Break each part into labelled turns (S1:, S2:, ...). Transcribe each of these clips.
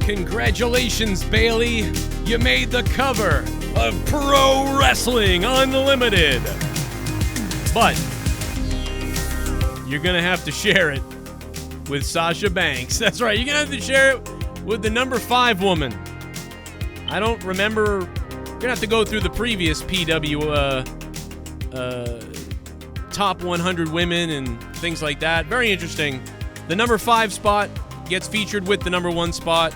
S1: Congratulations, Bayley. You made the cover of Pro Wrestling Unlimited. But you're going to have to share it with Sasha Banks. That's right. You're going to have to share it with the number 5 woman. I don't remember. You're going to have to go through the previous PW top 100 women and things like that. Very interesting. The number 5 spot gets featured with the number 1 spot.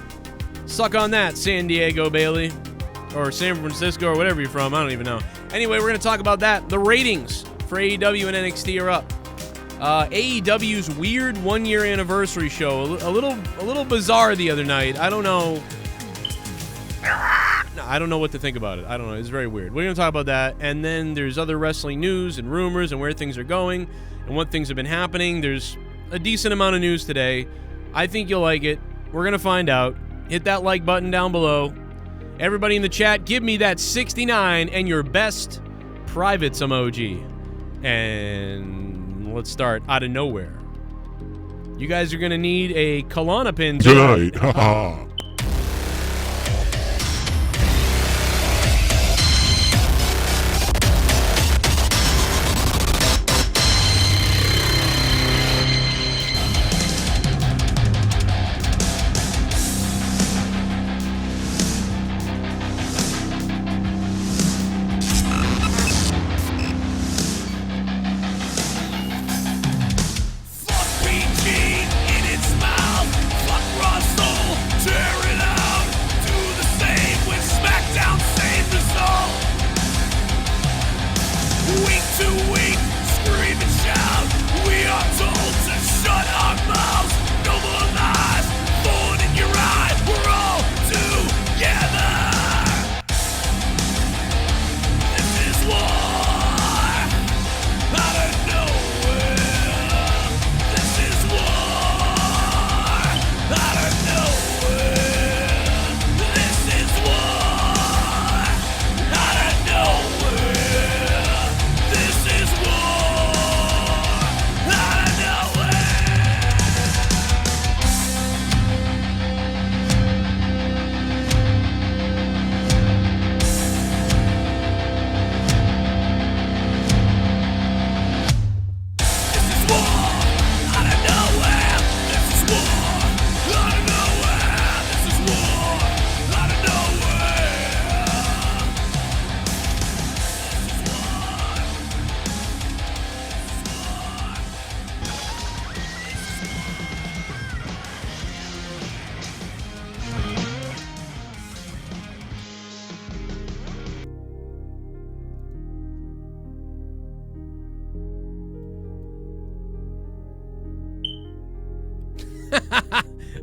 S1: Suck on that, San Diego, Bayley. Or San Francisco, or whatever you're from. I don't even know. Anyway, we're going to talk about that. The ratings for AEW and NXT are up. AEW's weird 1-year anniversary show. A little bizarre the other night. I don't know. I don't know what to think about it. I don't know. It's very weird. We're going to talk about that. And then there's other wrestling news and rumors and where things are going and what things have been happening. There's a decent amount of news today. I think you'll like it. We're going to find out. Hit that like button down below. Everybody in the chat, give me that 69 and your best private emoji. And let's start out of nowhere. You guys are going to need a Klonopin tonight. Haha.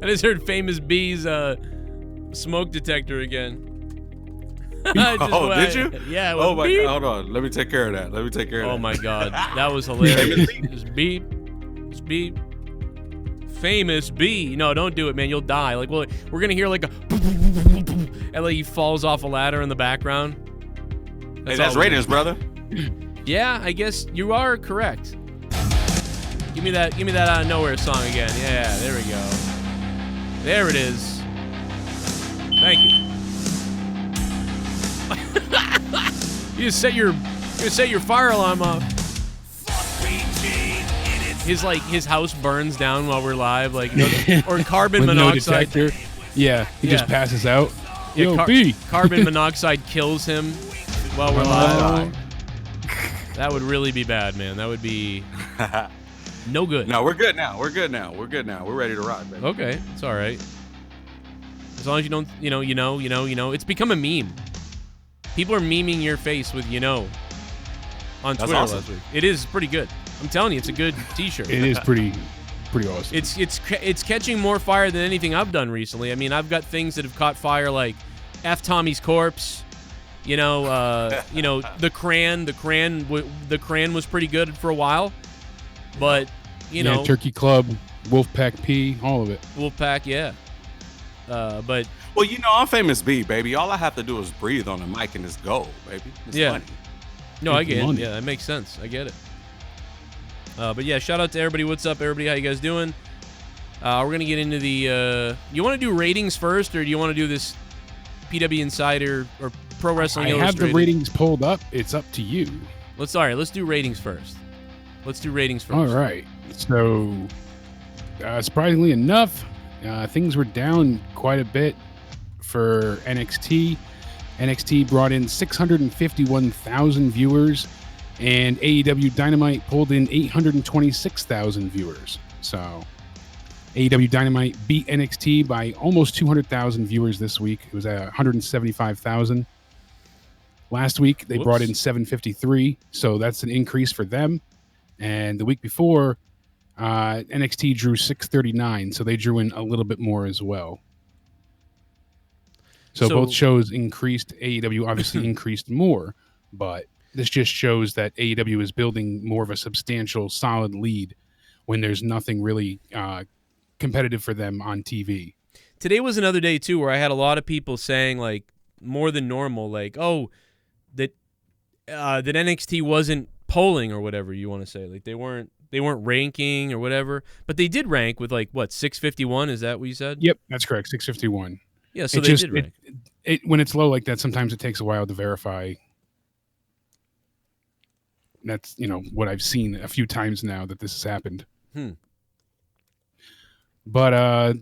S1: I just heard Famous B's smoke detector again.
S2: Did you?
S1: Yeah.
S2: Oh my God, hold on. Let me take care of that.
S1: Oh my God, that was hilarious. Just beep. Just beep. Famous B. No, don't do it, man. You'll die. Like, well, we're gonna hear like a and like he falls off a ladder in the background.
S2: That's ratings, brother.
S1: Yeah, I guess you are correct. Give me that out of nowhere song again. Yeah, there we go. There it is. Thank you. You just set your fire alarm off. His house burns down while we're live, like or carbon monoxide.
S3: No detector. Yeah, he just passes out.
S1: Yeah, carbon monoxide kills him while we're live. That would really be bad, man. That would be no good.
S2: No, we're good now. We're ready to rock, baby.
S1: Okay, it's all right. As long as you don't, you know. It's become a meme. People are memeing your face with on Twitter last week. It is pretty good. I'm telling you, it's a good T-shirt.
S3: It is pretty awesome.
S1: It's catching more fire than anything I've done recently. I mean, I've got things that have caught fire like F. Tommy's Corpse. The Cran was pretty good for a while, but
S3: Turkey Club, Wolfpack P, all of it.
S1: Wolfpack, yeah. But
S2: well, I'm Famous B, baby. All I have to do is breathe on the mic and it's gold, baby. It's funny.
S1: No, I get it. Yeah, that makes sense. I get it. But yeah, shout out to everybody. What's up, everybody? How you guys doing? We're going to get into the... you want to do ratings first, or do you want to do this PW Insider or Pro Wrestling Illustrated?
S3: I have the ratings pulled up. It's up to you.
S1: Let's do ratings first.
S3: All right. So, surprisingly enough, things were down quite a bit for NXT. NXT brought in 651,000 viewers, and AEW Dynamite pulled in 826,000 viewers. So, AEW Dynamite beat NXT by almost 200,000 viewers this week. It was at 175,000. Last week, they brought in 753, so that's an increase for them. And the week before, NXT drew 639, so they drew in a little bit more as well. So both shows increased. AEW obviously increased more, but this just shows that AEW is building more of a substantial, solid lead when there's nothing really competitive for them on TV.
S1: Today was another day, too, where I had a lot of people saying, like, more than normal, like, that NXT wasn't polling or whatever you want to say. Like, they weren't ranking or whatever, but they did rank with, like, what, 651? Is that what you said?
S3: Yep, that's correct, 651.
S1: Yeah, so they did rank.
S3: When it's low like that, sometimes it takes a while to verify. That's, what I've seen a few times now that this has happened. But,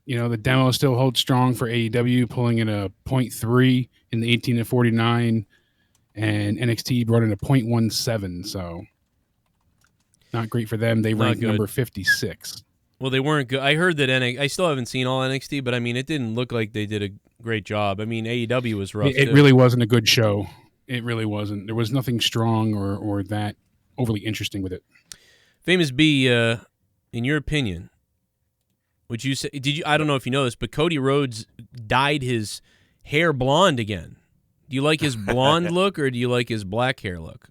S3: the demo still holds strong for AEW, pulling in a 0.3 in the 18 to 49, and NXT brought in a 0.17, so not great for them. They ranked number 56.
S1: Well, they weren't good. I heard that I still haven't seen all NXT, but I mean, it didn't look like they did a great job. I mean, AEW was rough.
S3: It really wasn't a good show. It really wasn't. There was nothing strong or that overly interesting with it.
S1: Famous B, in your opinion, would you say? I don't know if you know this, but Cody Rhodes dyed his hair blonde again. Do you like his blonde look, or do you like his black hair look?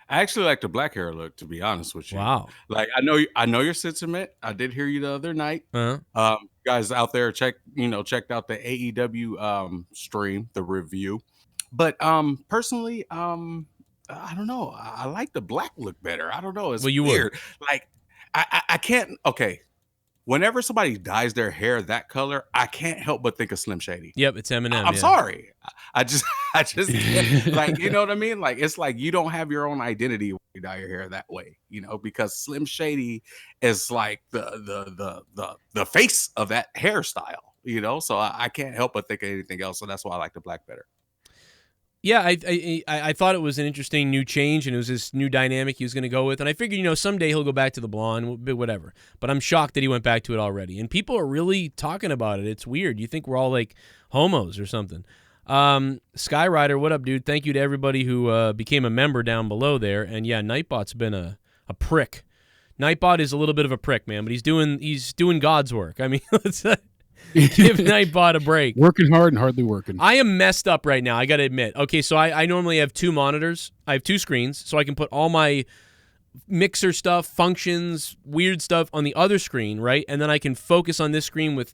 S2: I actually like the black hair look, to be honest with you.
S1: Wow.
S2: Like, I know your sentiment. I did hear you the other night. Guys out there, checked out the AEW stream, the review. But personally, I don't know. I like the black look better. I don't know. It's weird. Like, I can't. Okay. Whenever somebody dyes their hair that color, I can't help but think of Slim Shady.
S1: Yep, it's Eminem.
S2: I'm sorry. I just can't, like, you know what I mean? Like, it's like you don't have your own identity when you dye your hair that way, because Slim Shady is like the face of that hairstyle, so I can't help but think of anything else. So that's why I like the black better.
S1: Yeah, I thought it was an interesting new change, and it was this new dynamic he was going to go with. And I figured, someday he'll go back to the blonde, whatever. But I'm shocked that he went back to it already. And people are really talking about it. It's weird. You think we're all like homos or something. Skyrider, what up, dude? Thank you to everybody who became a member down below there. And yeah, Nightbot's been a prick. Nightbot is a little bit of a prick, man, but he's doing God's work. I mean, let's give Nightbot a break.
S3: Working hard and hardly working.
S1: I am messed up right now, I got to admit. Okay, so I normally have two monitors. I have two screens, so I can put all my mixer stuff, functions, weird stuff on the other screen, right? And then I can focus on this screen with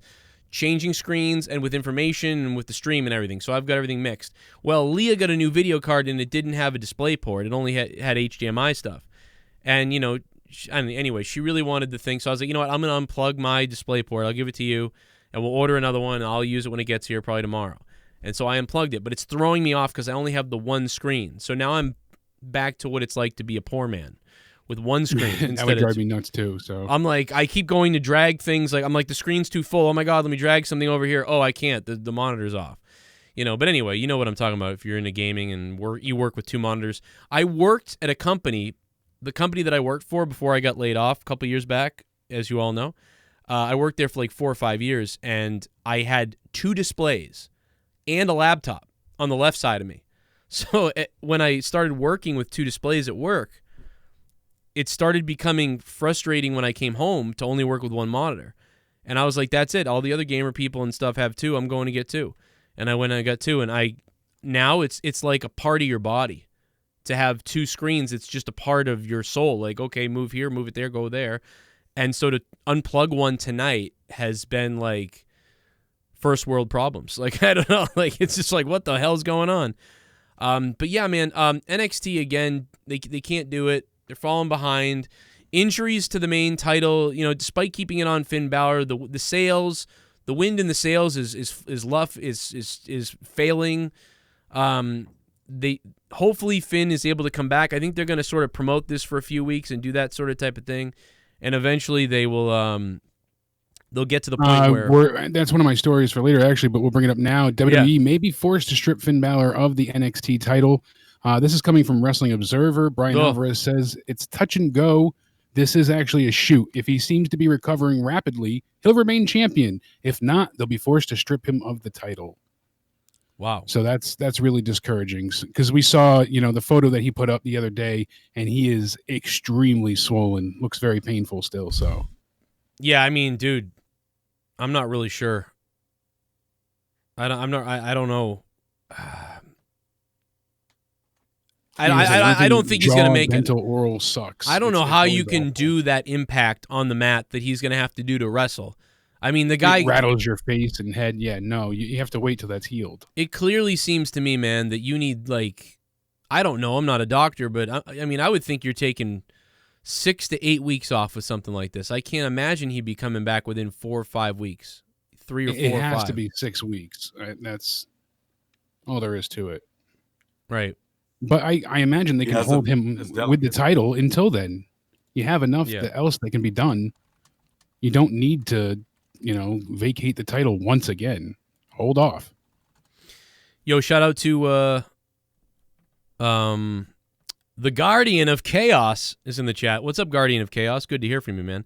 S1: changing screens and with information and with the stream and everything. So I've got everything mixed. Well, Leah got a new video card, and it didn't have a display port. It only had HDMI stuff. And, anyway, she really wanted the thing. So I was like, you know what, I'm going to unplug my display port. I'll give it to you. And we'll order another one, and I'll use it when it gets here probably tomorrow. And so I unplugged it, but it's throwing me off because I only have the one screen. So now I'm back to what it's like to be a poor man with one screen.
S3: That would drive me nuts too. So
S1: I'm like, I keep going to drag things. Like, I'm like, the screen's too full. Oh my God, let me drag something over here. Oh, I can't. The monitor's off. But anyway, you know what I'm talking about if you're into gaming and you work with two monitors. I worked at a company, the company that I worked for before I got laid off a couple years back, as you all know. I worked there for like 4 or 5 years, and I had two displays and a laptop on the left side of me. So when I started working with two displays at work, it started becoming frustrating when I came home to only work with one monitor. And I was like, that's it. All the other gamer people and stuff have two. I'm going to get two. And I went and I got two. And now it's like a part of your body to have two screens. It's just a part of your soul. Like, okay, move here, move it there, go there. And so to unplug one tonight has been like first world problems. Like, I don't know. Like, it's just like, what the hell's going on? But yeah, man, NXT, again, they can't do it. They're falling behind. injuries to the main title, despite keeping it on Finn Balor, the sales, the wind in the sails is failing. Hopefully Finn is able to come back. I think they're going to sort of promote this for a few weeks and do that sort of type of thing, and eventually they will they'll get to the point where
S3: that's one of my stories for later, actually, but we'll bring it up now. WWE may be forced to strip Finn Balor of the NXT title. This is coming from Wrestling Observer. Brian Alvarez says it's touch and go. This is actually a shoot. If he seems to be recovering rapidly, he'll remain champion. If not, they'll be forced to strip him of the title.
S1: Wow.
S3: So that's really discouraging, because we saw, the photo that he put up the other day, and he is extremely swollen. Looks very painful still. So,
S1: yeah, I mean, dude, I'm not really sure. I don't know. I don't think he's going to make it.
S3: Oral sucks.
S1: I don't know how you can do that impact on the mat that he's going to have to do to wrestle. I mean, the guy...
S3: It rattles your face and head. Yeah, no, you have to wait till that's healed.
S1: It clearly seems to me, man, that you need, I don't know, I'm not a doctor, but I would think you're taking 6 to 8 weeks off with something like this. I can't imagine he'd be coming back within 4 or 5 weeks. 3 or 4 or 5.
S3: It has to be 6 weeks. That's all there is to it.
S1: Right.
S3: But I imagine they can hold him with the title until then. You have enough else that can be done. You don't need to, vacate the title once again. Hold off.
S1: Yo, shout out to the Guardian of Chaos is in the chat. What's up, Guardian of Chaos? Good to hear from you, man.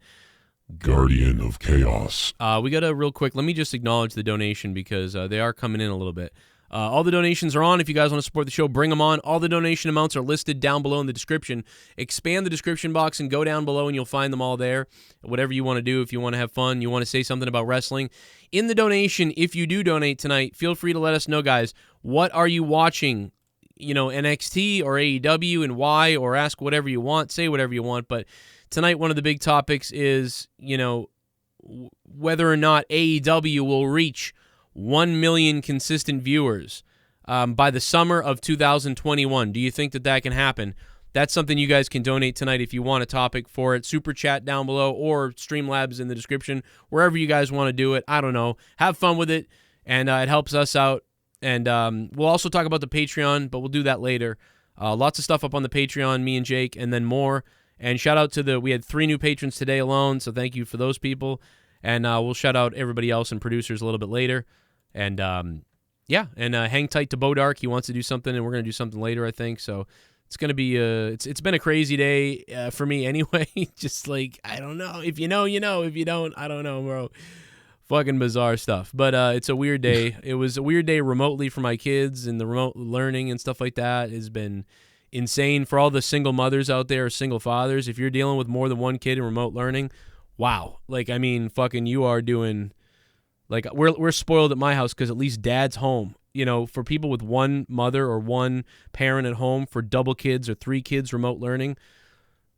S4: Guardian of Chaos.
S1: We got to real quick. Let me just acknowledge the donation because they are coming in a little bit. All the donations are on. If you guys want to support the show, bring them on. All the donation amounts are listed down below in the description. Expand the description box and go down below and you'll find them all there. Whatever you want to do, if you want to have fun, you want to say something about wrestling. In the donation, if you do donate tonight, feel free to let us know, guys. What are you watching? NXT or AEW and why, or ask whatever you want. Say whatever you want. But tonight, one of the big topics is, whether or not AEW will reach 1 million consistent viewers by the summer of 2021. Do you think that can happen? That's something you guys can donate tonight if you want a topic for it. Super chat down below or Streamlabs in the description. Wherever you guys want to do it. I don't know. Have fun with it, and it helps us out. And we'll also talk about the Patreon, but we'll do that later. Lots of stuff up on the Patreon, me and Jake, and then more. And shout out to we had 3 new patrons today alone, so thank you for those people. And we'll shout out everybody else and producers a little bit later. And hang tight to Bodark. He wants to do something, and we're going to do something later, I think. So it's going to be it's been a crazy day for me anyway. Just I don't know. If you know, you know. If you don't, I don't know, bro. Fucking bizarre stuff. But it's a weird day. It was a weird day remotely for my kids, and the remote learning and stuff like that has been insane for all the single mothers out there, or single fathers. If you're dealing with more than one kid in remote learning, wow. Fucking you are doing... we're spoiled at my house because at least dad's home. For people with one mother or one parent at home, for double kids or 3 kids remote learning,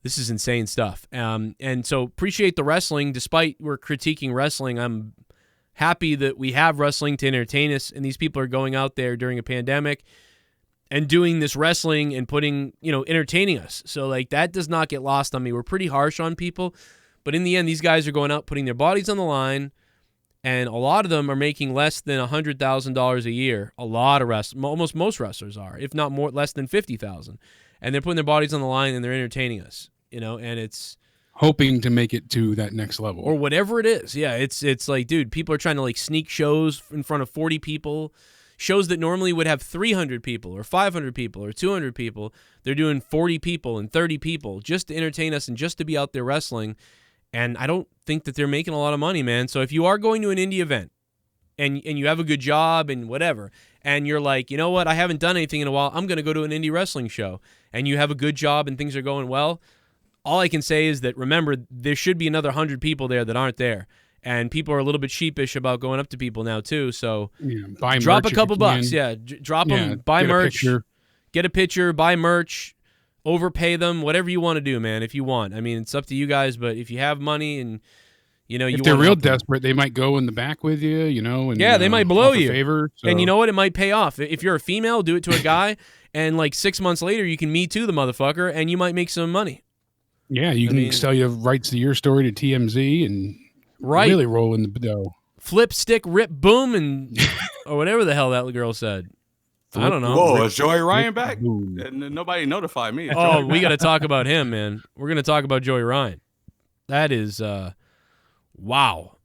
S1: this is insane stuff. And so appreciate the wrestling. Despite we're critiquing wrestling, I'm happy that we have wrestling to entertain us, and these people are going out there during a pandemic and doing this wrestling and putting, entertaining us. So that does not get lost on me. We're pretty harsh on people, but in the end, these guys are going out, putting their bodies on the line. And a lot of them are making less than $100,000 a year. A lot of almost most wrestlers are, if not more, less than $50,000. And they're putting their bodies on the line and they're entertaining us, and it's
S3: hoping to make it to that next level
S1: or whatever it is. Yeah, it's dude, people are trying to sneak shows in front of 40 people, shows that normally would have 300 people or 500 people or 200 people. They're doing 40 people and 30 people just to entertain us and just to be out there wrestling. And I don't think that they're making a lot of money, man. So if you are going to an indie event and you have a good job and whatever, and you're like, you know what, I haven't done anything in a while, I'm going to go to an indie wrestling show, and you have a good job and things are going well, all I can say is that, remember, there should be another 100 people there that aren't there. And people are a little bit sheepish about going up to people now, too. So drop a couple bucks. Yeah, drop them, buy merch, get a picture, buy merch. Overpay them, whatever you want to do, man, if you want. I mean, it's up to you guys, but if you have money and,
S3: if they're real desperate, they might go in the back with you, and
S1: they might blow you.
S3: Favor, so.
S1: And you know what? It might pay off. If you're a female, do it to a guy, and 6 months later, you can Me Too the motherfucker, and you might make some money.
S3: Yeah, you can sell your rights to your story to TMZ and really roll in the dough.
S1: Flip, stick, rip, boom, and or whatever the hell that girl said. I don't know.
S2: Whoa, is Joey Ryan back? And nobody notified me.
S1: Oh, we got to talk about him, man. We're going to talk about Joey Ryan. That is, wow.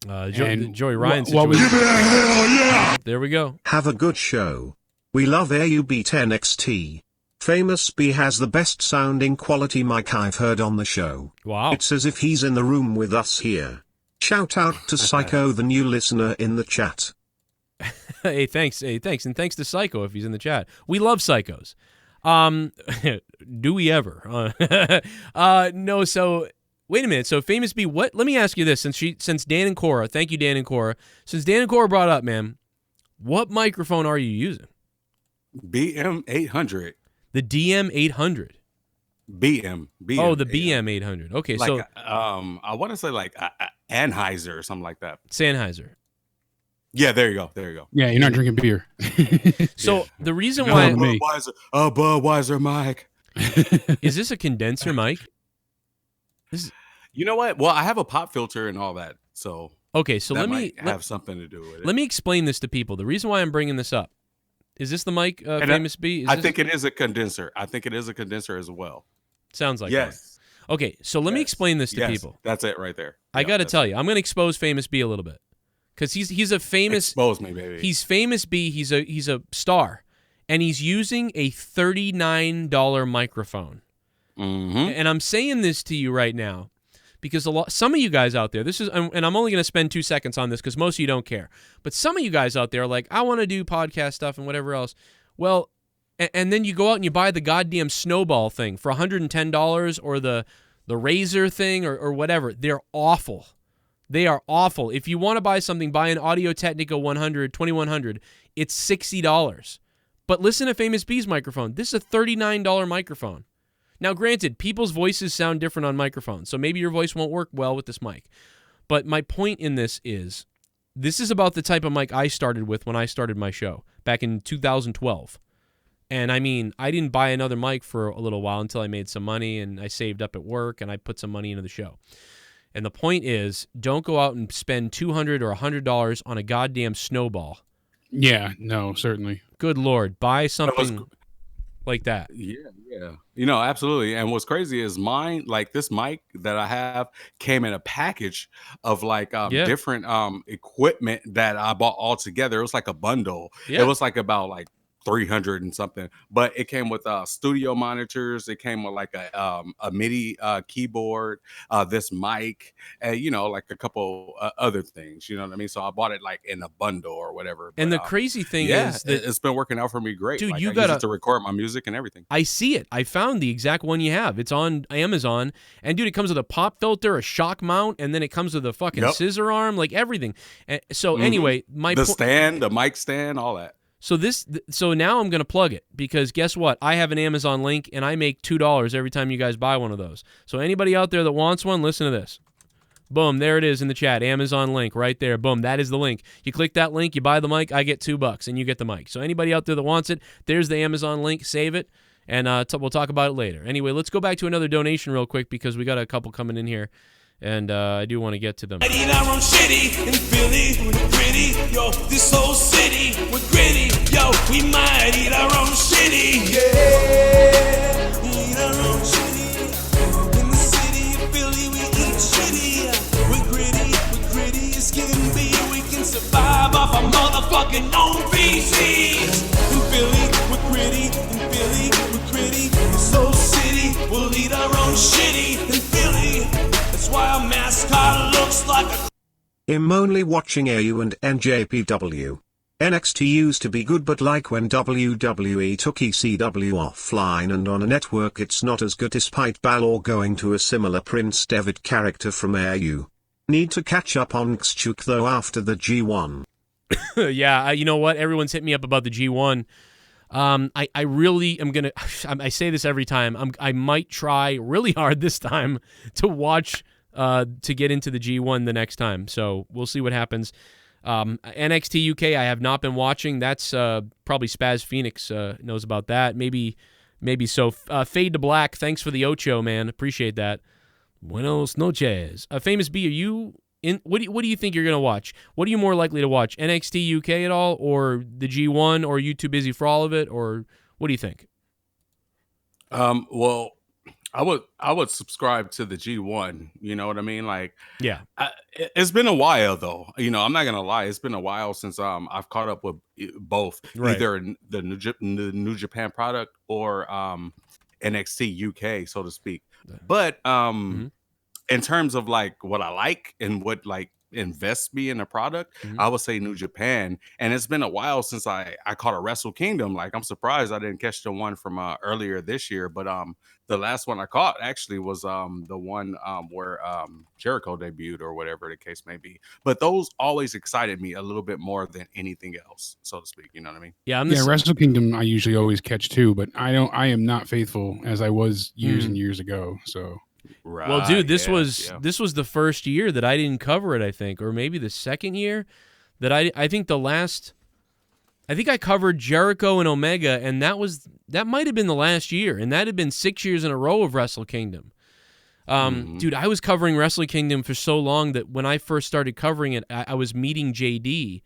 S1: Joey Ryan situation.
S4: Hell yeah!
S1: There we go.
S5: Have a good show. We love AUB10XT. Famous B has the best sounding quality mic I've heard on the show.
S1: Wow.
S5: It's as if he's in the room with us here. Shout out to Psycho, the new listener in the chat.
S1: Hey, thanks. And thanks to Psycho if he's in the chat. We love psychos. Do we ever? No, so wait a minute. So Famous B, what? Let me ask you this, since DanH&Cora, thank you, DanH&Cora. Since DanH&Cora brought up, man, what microphone are you using?
S2: BM800.
S1: The DM800.
S2: BM.
S1: Oh, the BM800. Okay,
S2: like,
S1: so
S2: I want to say like Anheuser or something like that.
S1: Sennheiser.
S2: Yeah, there you go.
S3: Yeah, you're not drinking beer.
S1: So the reason why
S2: Budweiser mic.
S1: Is this a condenser mic?
S2: You know what? Well, I have a pop filter and all that, so
S1: okay. So
S2: let me have something to do with it.
S1: Let me explain this to people. The reason why I'm bringing this up is this the mic, Famous B?
S2: I think it is a condenser. I think it is a condenser as well.
S1: Sounds like
S2: yes.
S1: That. Okay, so let me explain this to people.
S2: That's it right there.
S1: I got to tell you, I'm going to expose Famous B a little bit because he's a famous.
S2: Expose me, baby.
S1: He's Famous B. He's a star, and he's using a $39 microphone.
S2: Mm-hmm.
S1: And I'm saying this to you right now because some of you guys out there, and I'm only going to spend 2 seconds on this because most of you don't care, but some of you guys out there are like, I want to do podcast stuff and whatever else. Well, and then you go out and you buy the goddamn Snowball thing for $110 or the Razor thing or whatever. They're awful. They are awful. If you want to buy something, buy an Audio-Technica 2100. It's $60. But listen to Famous B's microphone. This is a $39 microphone. Now, granted, people's voices sound different on microphones, so maybe your voice won't work well with this mic. But my point in this is about the type of mic I started with when I started my show back in 2012. And I mean, I didn't buy another mic for a little while until I made some money and I saved up at work and I put some money into the show. And the point is, don't go out and spend $200 or $100 on a goddamn Snowball.
S3: Yeah, no, certainly.
S1: Good Lord, buy something like that.
S2: Yeah. You know, absolutely. And what's crazy is mine, like this mic that I have came in a package of like different equipment that I bought all together. It was like a bundle. Yeah. It was like about like 300 and something, but it came with studio monitors. It came with like a MIDI keyboard, this mic, and you know, like a couple other things. You know what I mean? So I bought it like in a bundle or whatever.
S1: And the crazy thing is that
S2: it's been working out for me great.
S1: Dude,
S2: like,
S1: you
S2: use
S1: got
S2: it to record my music and everything.
S1: I see it. I found the exact one you have. It's on Amazon, and dude, it comes with a pop filter, a shock mount, and then it comes with a fucking scissor arm, like everything. And so anyway,
S2: the mic stand, all that.
S1: So now I'm going to plug it because guess what? I have an Amazon link and I make $2 every time you guys buy one of those. So anybody out there that wants one, listen to this. Boom, there it is in the chat. Amazon link right there. Boom, that is the link. You click that link, you buy the mic, I get $2 and you get the mic. So anybody out there that wants it, there's the Amazon link. Save it and we'll talk about it later. Anyway, let's go back to another donation real quick because we got a couple coming in here. And I do want to get to them.
S6: I eat our own shitty in Philly, we're pretty, yo, this whole city, we're gritty, yo, we might eat our own shitty, yeah, eat our own shitty, in the city of Philly, we eat shitty, we're gritty as can be, we can survive off our motherfucking own feces, in Philly, we're gritty, in Philly, we're gritty, this whole city, we'll eat our own shitty in Philly. That's why our mascot looks like a...
S5: I'm only watching AU and NJPW. NXT used to be good, but like when WWE took ECW offline and on a network it's not as good despite Balor going to a similar Prince Devitt character from AU. Need to catch up on Xchuk though after the G1.
S1: Yeah, you know what? Everyone's hit me up about the G1. I really am gonna. I say this every time. I might try really hard this time to watch to get into the G1 the next time. So we'll see what happens. NXT UK I have not been watching. That's probably Spaz Phoenix knows about that. Maybe maybe so. Fade to Black, thanks for the Ocho, man. Appreciate that. Buenos noches. Famous B, are you in? What do you think you're gonna watch? What are you more likely to watch? NXT UK at all, or the G1, or are you too busy for all of it, or what do you think?
S2: Well, I would subscribe to the G1. You know what I mean? Like,
S1: yeah,
S2: it's been a while though. You know, I'm not gonna lie. It's been a while since I've caught up with both, either the New Japan product or NXT UK, so to speak. But in terms of like what I like and what like invest me in a product, I would say New Japan. And it's been a while since I caught a Wrestle Kingdom. Like, I'm surprised I didn't catch the one from earlier this year, but the last one I caught actually was the one where Jericho debuted, or whatever the case may be. But those always excited me a little bit more than anything else, so to speak. You know what I mean?
S3: Yeah, Wrestle Kingdom I usually always catch too, but I am not faithful as I was years and years ago. So
S2: right.
S1: Well, dude, this was the first year that I didn't cover it, I think, or maybe the second year that I think I covered Jericho and Omega, and that might have been the last year, and that had been 6 years in a row of Wrestle Kingdom. Dude, I was covering Wrestle Kingdom for so long that when I first started covering it, I was meeting JD,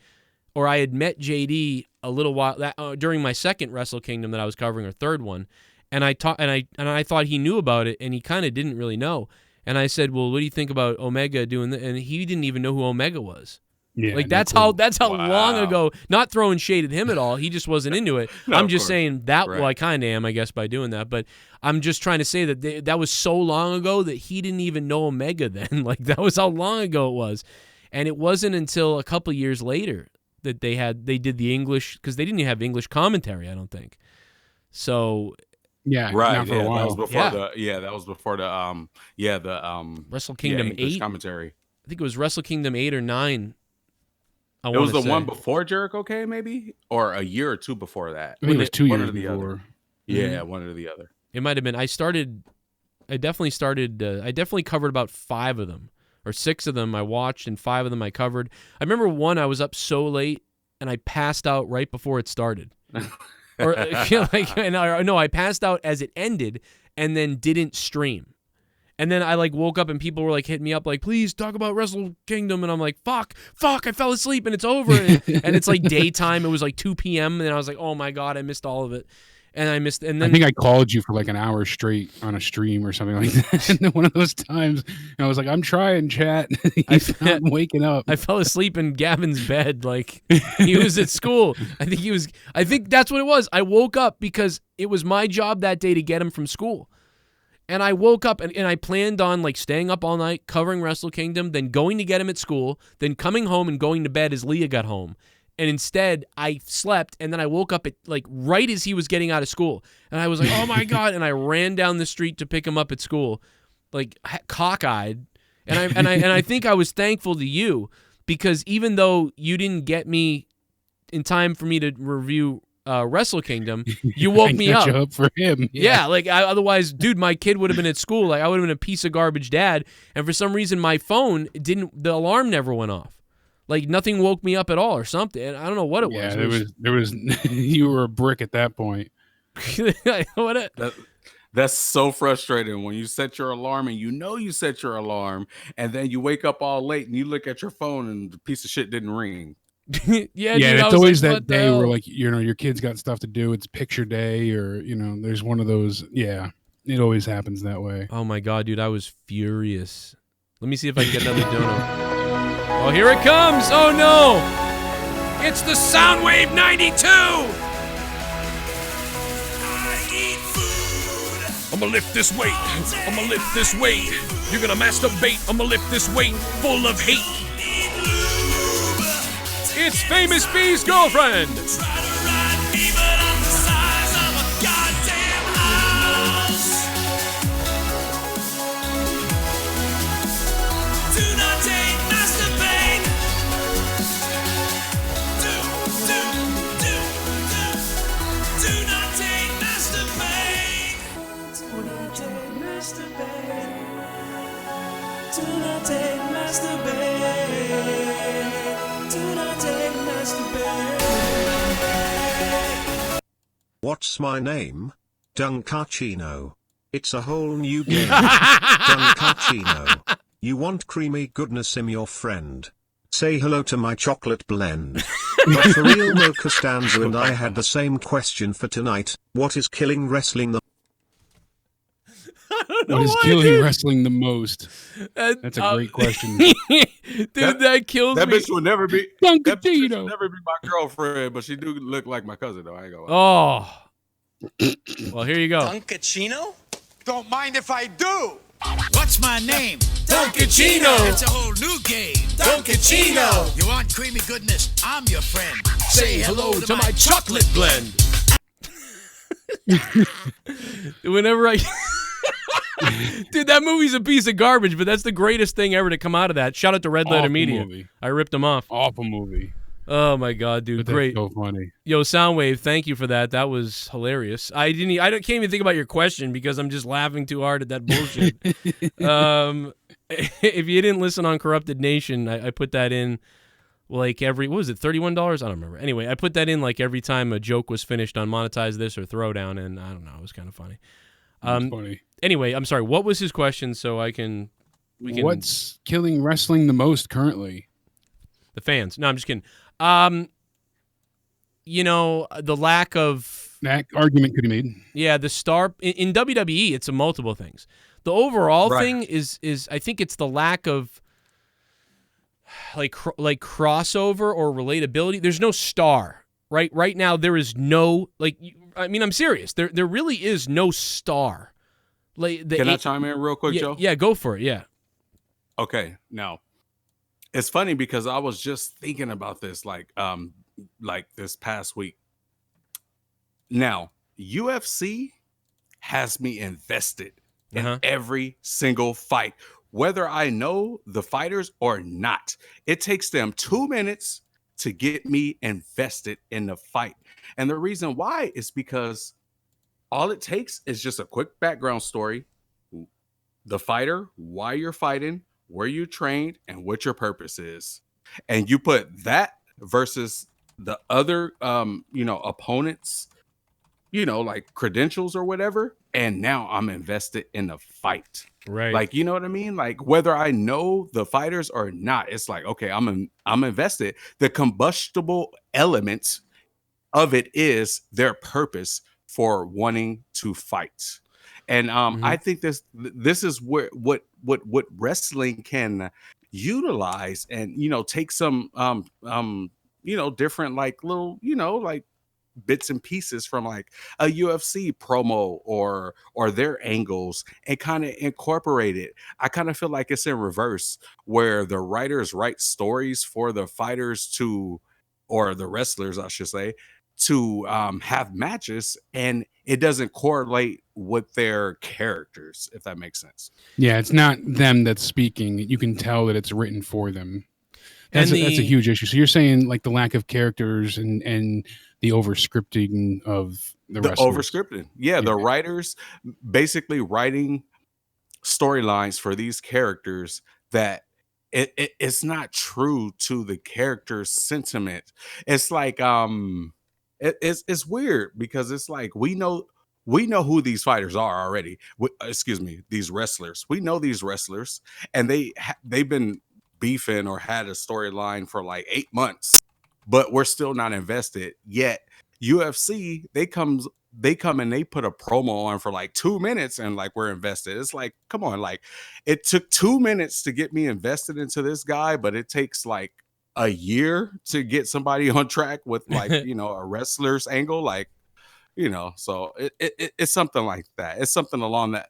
S1: or I had met JD a little while during my second Wrestle Kingdom that I was covering, or third one, and I thought he knew about it, and he kind of didn't really know. And I said, "Well, what do you think about Omega doing that?" And he didn't even know who Omega was. Yeah, like that's how long ago. Not throwing shade at him at all. He just wasn't into it. No, I'm just saying that. Right. Well, I kind of am, I guess, by doing that. But I'm just trying to say that that was so long ago that he didn't even know Omega then. Like, that was how long ago it was. And it wasn't until a couple years later that they did the English, because they didn't even have English commentary, I don't think. So
S3: yeah,
S2: right.
S3: For a while.
S2: That was before the
S1: Wrestle Kingdom
S2: English
S1: 8
S2: commentary.
S1: I think it was Wrestle Kingdom 8 or 9.
S2: It was the one before Jericho came, maybe, or a year or two before that.
S3: I think it was 2 years
S2: before.
S3: Other.
S2: Yeah, one or the other.
S1: It might have been. I definitely covered about 5 of them, or 6 of them I watched, and 5 of them I covered. I remember one I was up so late and I passed out right before it started. Or I passed out as it ended and then didn't stream. And then I woke up and people were hitting me up please talk about Wrestle Kingdom, and I'm like, fuck, I fell asleep and it's over. And it's daytime. It was 2 p.m. and I was like, oh my God, I missed all of it. And I then
S3: I think I called you for an hour straight on a stream or something like that. And one of those times, I was like, I'm trying, chat. I'm waking up.
S1: I fell asleep in Gavin's bed. He was at school. I think that's what it was. I woke up because it was my job that day to get him from school. And I woke up and I planned on staying up all night, covering Wrestle Kingdom, then going to get him at school, then coming home and going to bed as Leah got home. And instead, I slept, and then I woke up at right as he was getting out of school. And I was like, oh my God. And I ran down the street to pick him up at school, cockeyed. And I think I was thankful to you, because even though you didn't get me in time for me to review Wrestle Kingdom, you woke me up.
S3: You up for him.
S1: Yeah, otherwise, dude, my kid would have been at school. I would have been a piece of garbage dad. And for some reason, my phone the alarm never went off. Nothing woke me up at all or something. And I don't know what it was.
S3: Yeah, there was you were a brick at that point.
S2: That's so frustrating when you set your alarm and you set your alarm, and then you wake up all late and you look at your phone and the piece of shit didn't ring.
S1: Yeah,
S3: dude,
S1: it's
S3: always that day where your kid's got stuff to do. It's picture day, or there's one of those. Yeah, it always happens that way.
S1: Oh my God, dude, I was furious. Let me see if I can get another dono. Oh, here it comes! Oh no! It's the Soundwave 92!
S6: I eat food.
S7: I'ma lift this weight. I'ma lift this weight. You're gonna masturbate. I'ma lift this weight full of hate. It's Famous B's girlfriend.
S6: Try to ride me, but I'm the size of a goddamn house. Do not take masturbate. Do not take masturbate. Do not take masturbate. Do not take masturbate. Do not take masturbate.
S5: What's my name? Duncachino. It's a whole new game. Duncachino. You want creamy goodness in your friend. Say hello to my chocolate blend. But for real, Mo Costanza and I had the same question for tonight. What is killing wrestling the
S3: What is killing wrestling the most? That's a great question.
S1: Dude, that kills
S2: that
S1: me.
S2: Bitch will never be.
S3: Duncachino.
S2: That bitch will never be my girlfriend, but she do look like my cousin though. I ain't gonna lie.
S1: Oh. Well, here you go.
S8: Duncachino?
S9: Don't mind if I do.
S8: What's my name?
S1: Duncachino.
S8: It's a whole new game.
S1: Duncachino.
S8: You want creamy goodness? I'm your friend.
S1: Say hello to my chocolate blend. Whenever I... Dude, that movie's a piece of garbage, but that's the greatest thing ever to come out of that. Shout out to Red Letter Media.
S3: Movie.
S1: I ripped them off.
S3: Awful movie.
S1: Oh my god, dude,
S3: But
S1: great.
S3: So funny.
S1: Yo, Soundwave, thank you for that. That was hilarious. I can't even think about your question because I'm just laughing too hard at that bullshit. If you didn't listen on Corrupted Nation, I put that in like every, what was it, $31? I don't remember. Anyway, I put that in like every time a joke was finished on Monetize This or Throwdown, and I don't know, it was kind of funny.
S3: Funny.
S1: Anyway, I'm sorry. What was his question? So we can.
S3: What's killing wrestling the most currently?
S1: The fans. No, I'm just kidding. You know, the lack of
S3: that argument could be made.
S1: Yeah, the star in WWE, it's a multiple things. The overall thing is I think it's the lack of like crossover or relatability. There's no star. Right now there is no I mean, I'm serious. There really is no star.
S2: Can I chime in real quick, Joe?
S1: Yeah, go for it. Yeah.
S2: Okay. Now, it's funny because I was just thinking about this like this past week. Now, UFC has me invested in every single fight, whether I know the fighters or not. It takes them 2 minutes to get me invested in the fight. And the reason why is because all it takes is just a quick background story, the fighter, why you're fighting, where you trained, and what your purpose is. And you put that versus the other, opponents, like credentials or whatever. And now I'm invested in the fight.
S1: Right.
S2: Like, you know what I mean? Like whether I know the fighters or not, it's like, okay, I'm invested. The combustible elements of it is their purpose for wanting to fight. And I think this is where what wrestling can utilize and take some different like little like bits and pieces from like a UFC promo or their angles and kind of incorporate it. I kind of feel like it's in reverse where the writers write stories for the fighters or the wrestlers, I should say, to have matches, and it doesn't correlate with their characters, if that makes sense.
S3: Yeah, it's not them that's speaking. You can tell that it's written for them. That's a huge issue. So you're saying like the lack of characters and the over-scripting of the wrestlers.
S2: Over-scripting. Yeah, the writers basically writing storylines for these characters that it's not true to the character's sentiment. It's like it's weird because it's like we know who these fighters are already. These wrestlers. We know these wrestlers, and they've been beefing or had a storyline for like 8 months, but we're still not invested yet. UFC, they come and they put a promo on for like 2 minutes and like we're invested. It's like, come on, like it took 2 minutes to get me invested into this guy, but it takes like a year to get somebody on track with like a wrestler's angle, like so it's something like that. It's something along that.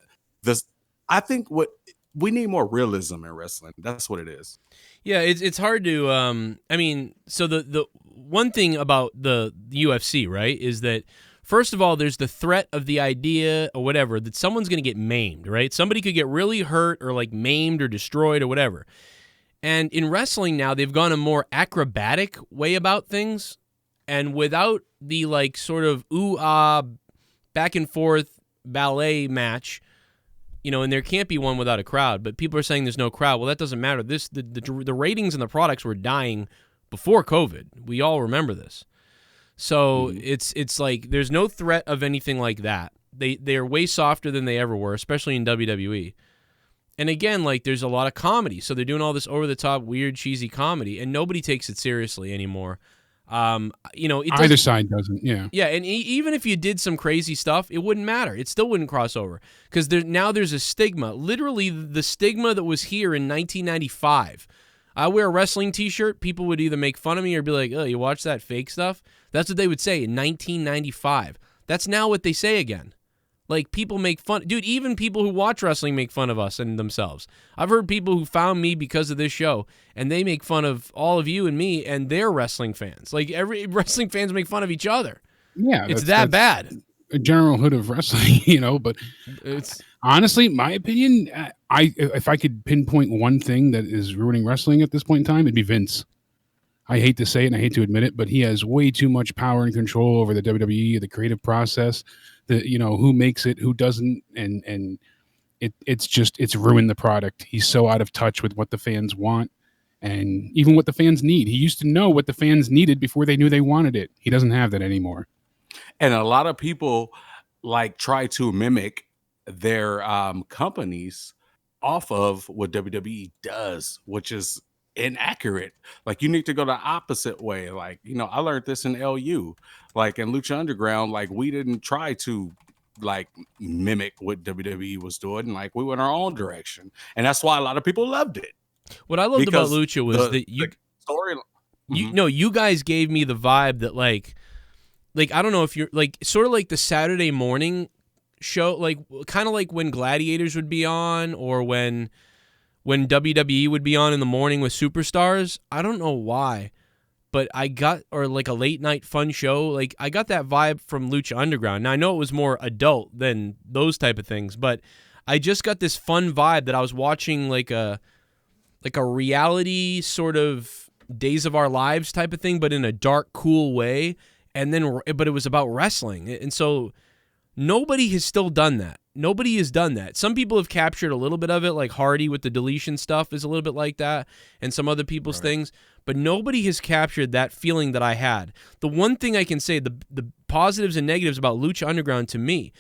S2: I think what we need more realism in wrestling. That's what it is.
S1: Yeah, it's hard to I mean, so the one thing about the UFC, right, is that first of all, there's the threat of the idea or whatever that someone's going to get maimed, right? Somebody could get really hurt or like maimed or destroyed or whatever. And in wrestling now, they've gone a more acrobatic way about things, and without the like sort of back and forth ballet match, and there can't be one without a crowd. But people are saying there's no crowd. Well, that doesn't matter. The ratings and the products were dying before COVID. We all remember this. So it's like there's no threat of anything like that. they're way softer than they ever were, especially in WWE. And again, like there's a lot of comedy, so they're doing all this over the top, weird, cheesy comedy, and nobody takes it seriously anymore.
S3: Either side doesn't. Yeah.
S1: Yeah, and even if you did some crazy stuff, it wouldn't matter. It still wouldn't cross over because there's a stigma. Literally, the stigma that was here in 1995. I wear a wrestling T-shirt. People would either make fun of me or be like, "Oh, you watch that fake stuff?" That's what they would say in 1995. That's now what they say again. Like, people make fun. Dude, even people who watch wrestling make fun of us and themselves. I've heard people who found me because of this show, and they make fun of all of you and me, and they're wrestling fans. Like, every wrestling fans make fun of each other.
S3: Yeah.
S1: It's that bad.
S3: A general hood of wrestling, but
S1: it's
S3: honestly, my opinion, if I could pinpoint one thing that is ruining wrestling at this point in time, it'd be Vince. I hate to say it and I hate to admit it, but he has way too much power and control over the WWE, the creative process, who makes it, who doesn't, and it's ruined the product. He's so out of touch with what the fans want and even what the fans need. He used to know what the fans needed before they knew they wanted it. He doesn't have that anymore.
S2: And a lot of people try to mimic their companies off of what WWE does, which is inaccurate. Like, you need to go the opposite way. I learned this in LU, in Lucha Underground. We didn't try to mimic what WWE was doing. We went our own direction, and that's why a lot of people loved it.
S1: What I loved about Lucha was that you
S2: story.
S1: You guys gave me the vibe that I don't know if you're sort of like the Saturday morning show, kind of like when Gladiators would be on, or when WWE would be on in the morning with Superstars. I don't know why, but or a late night fun show. I got that vibe from Lucha Underground. Now I know it was more adult than those type of things, but I just got this fun vibe that I was watching a reality sort of Days of Our Lives type of thing, but in a dark, cool way. But it was about wrestling. And so nobody has still done that. Nobody has done that. Some people have captured a little bit of it, like Hardy with the deletion stuff is a little bit like that, and some other people's things, but nobody has captured that feeling that I had. The one thing I can say, the positives and negatives about Lucha Underground to me,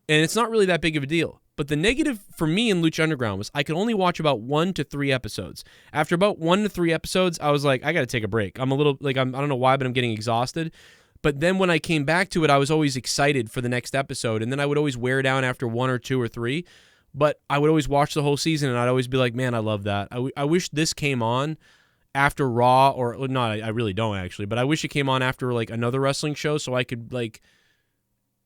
S1: and it's not really that big of a deal, but the negative for me in Lucha Underground was I could only watch about 1 to 3 episodes. After about 1 to 3 episodes, I was like, I got to take a break. I'm a little, I don't know why, but I'm getting exhausted. But then when I came back to it, I was always excited for the next episode. And then I would always wear down after 1 or 2 or 3. But I would always watch the whole season, and I'd always be like, man, I love that. I wish this came on after Raw, or not, I really don't actually. But I wish it came on after another wrestling show so I could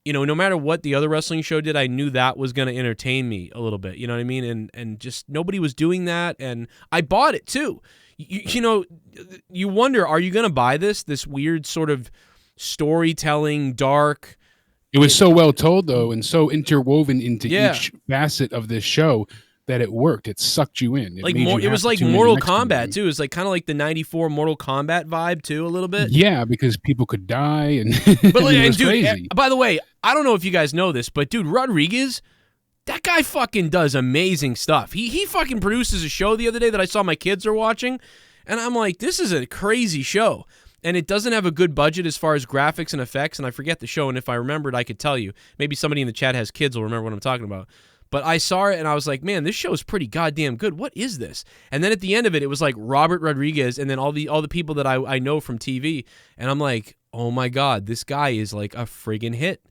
S1: no matter what the other wrestling show did, I knew that was going to entertain me a little bit. You know what I mean? And just nobody was doing that. And I bought it too. You wonder, are you going to buy this weird sort of storytelling, dark?
S3: It was so well told, though, and so interwoven into each facet of this show that it worked. It sucked you in.
S1: It was like Mortal Kombat too. It was kind of like the '94 Mortal Kombat vibe too, a little bit.
S3: Yeah, because people could die, and
S1: but
S3: it was
S1: dude,
S3: crazy.
S1: By the way, I don't know if you guys know this, but dude, Rodriguez, that guy fucking does amazing stuff. He fucking produces a show the other day that I saw my kids are watching, and I'm like, this is a crazy show. And it doesn't have a good budget as far as graphics and effects, and I forget the show, and if I remembered, I could tell you. Maybe somebody in the chat has kids will remember what I'm talking about. But I saw it, and I was like, man, this show is pretty goddamn good. What is this? And then at the end of it, it was like Robert Rodriguez and then all the people that I know from TV, and I'm like, oh my God, this guy is like a friggin' hit.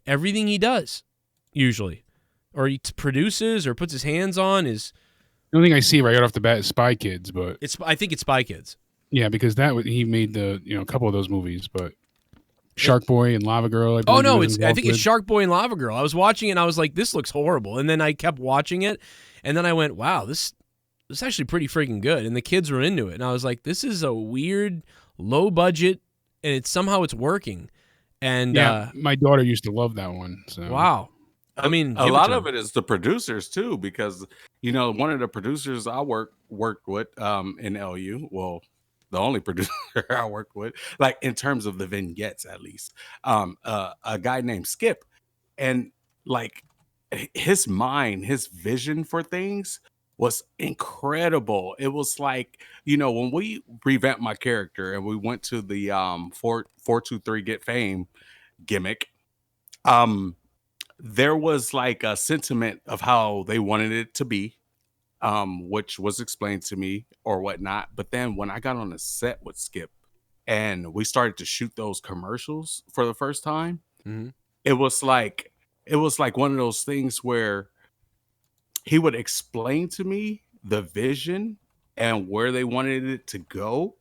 S1: Everything he does, usually. Or he produces or puts his hands on is...
S3: The only thing I see right off the bat is Spy Kids, but...
S1: I think it's Spy Kids.
S3: Yeah, because he made a couple of those movies, but Shark Boy and Lava Girl.
S1: I think it's Shark Boy and Lava Girl. I was watching it and I was like, this looks horrible, and then I kept watching it, and then I went, wow, this is actually pretty freaking good, and the kids were into it, and I was like, this is a weird, low budget, and somehow it's working, and
S3: my daughter used to love that one. So.
S1: Wow. I mean,
S2: a lot of it is the producers too, because one of the producers I worked with in LU, well, the only producer I worked with, in terms of the vignettes, at least, a guy named Skip, and his mind, his vision for things was incredible. It was when we revamped my character and we went to the 423 Get Fame gimmick, there was like a sentiment of how they wanted it to be, which was explained to me or whatnot. But then when I got on the set with Skip and we started to shoot those commercials for the first time, it was like one of those things where he would explain to me the vision and where they wanted it to go.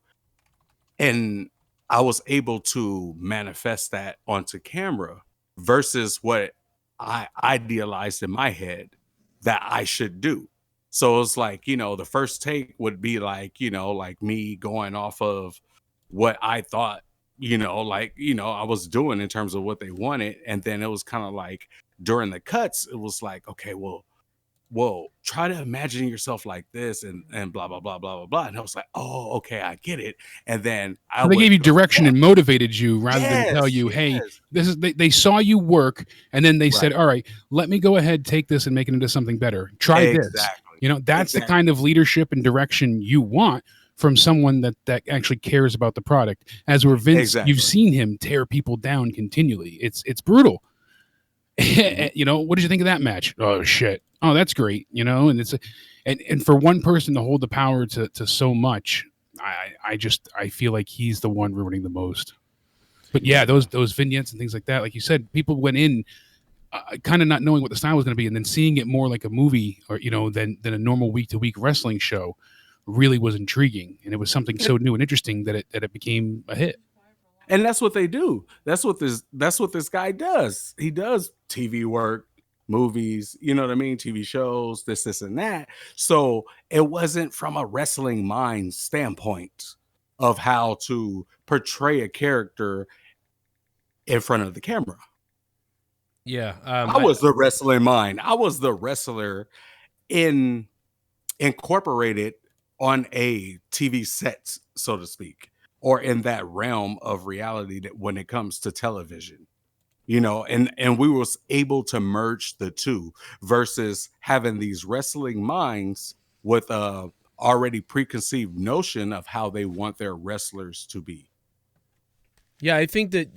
S2: And I was able to manifest that onto camera versus what I idealized in my head that I should do. So it's like, the first take would be like, like me going off of what I thought, I was doing in terms of what they wanted. And then it was kind of like during the cuts, it was like, okay, well, try to imagine yourself like this and blah, blah, blah, blah, blah, blah. And I was like, oh, okay, I get it. And then
S3: they gave you direction and motivated you rather than tell you, hey, this is, they saw you work. And then they said, all right, let me go ahead, take this and make it into something better. Try this. That's the kind of leadership and direction you want from someone that actually cares about the product. As where Vince, you've seen him tear people down continually. It's brutal. What did you think of that match? Oh shit. Oh, that's great. And it's and for one person to hold the power to so much, I feel like he's the one ruining the most. But yeah, those vignettes and things like that, like you said, people went in kind of not knowing what the style was going to be, and then seeing it more like a movie or than a normal week-to-week wrestling show really was intriguing, and it was something so new and interesting that it became a hit.
S2: And that's what they do. That's what this guy does. He does TV work, movies, you know what I mean? TV shows, this and that. So it wasn't from a wrestling mind standpoint of how to portray a character in front of the camera.
S1: Yeah.
S2: I was the wrestling mind. I was the wrestler incorporated on a TV set, so to speak, or in that realm of reality that when it comes to television, and we was able to merge the two versus having these wrestling minds with a already preconceived notion of how they want their wrestlers to be.
S1: Yeah, I think that,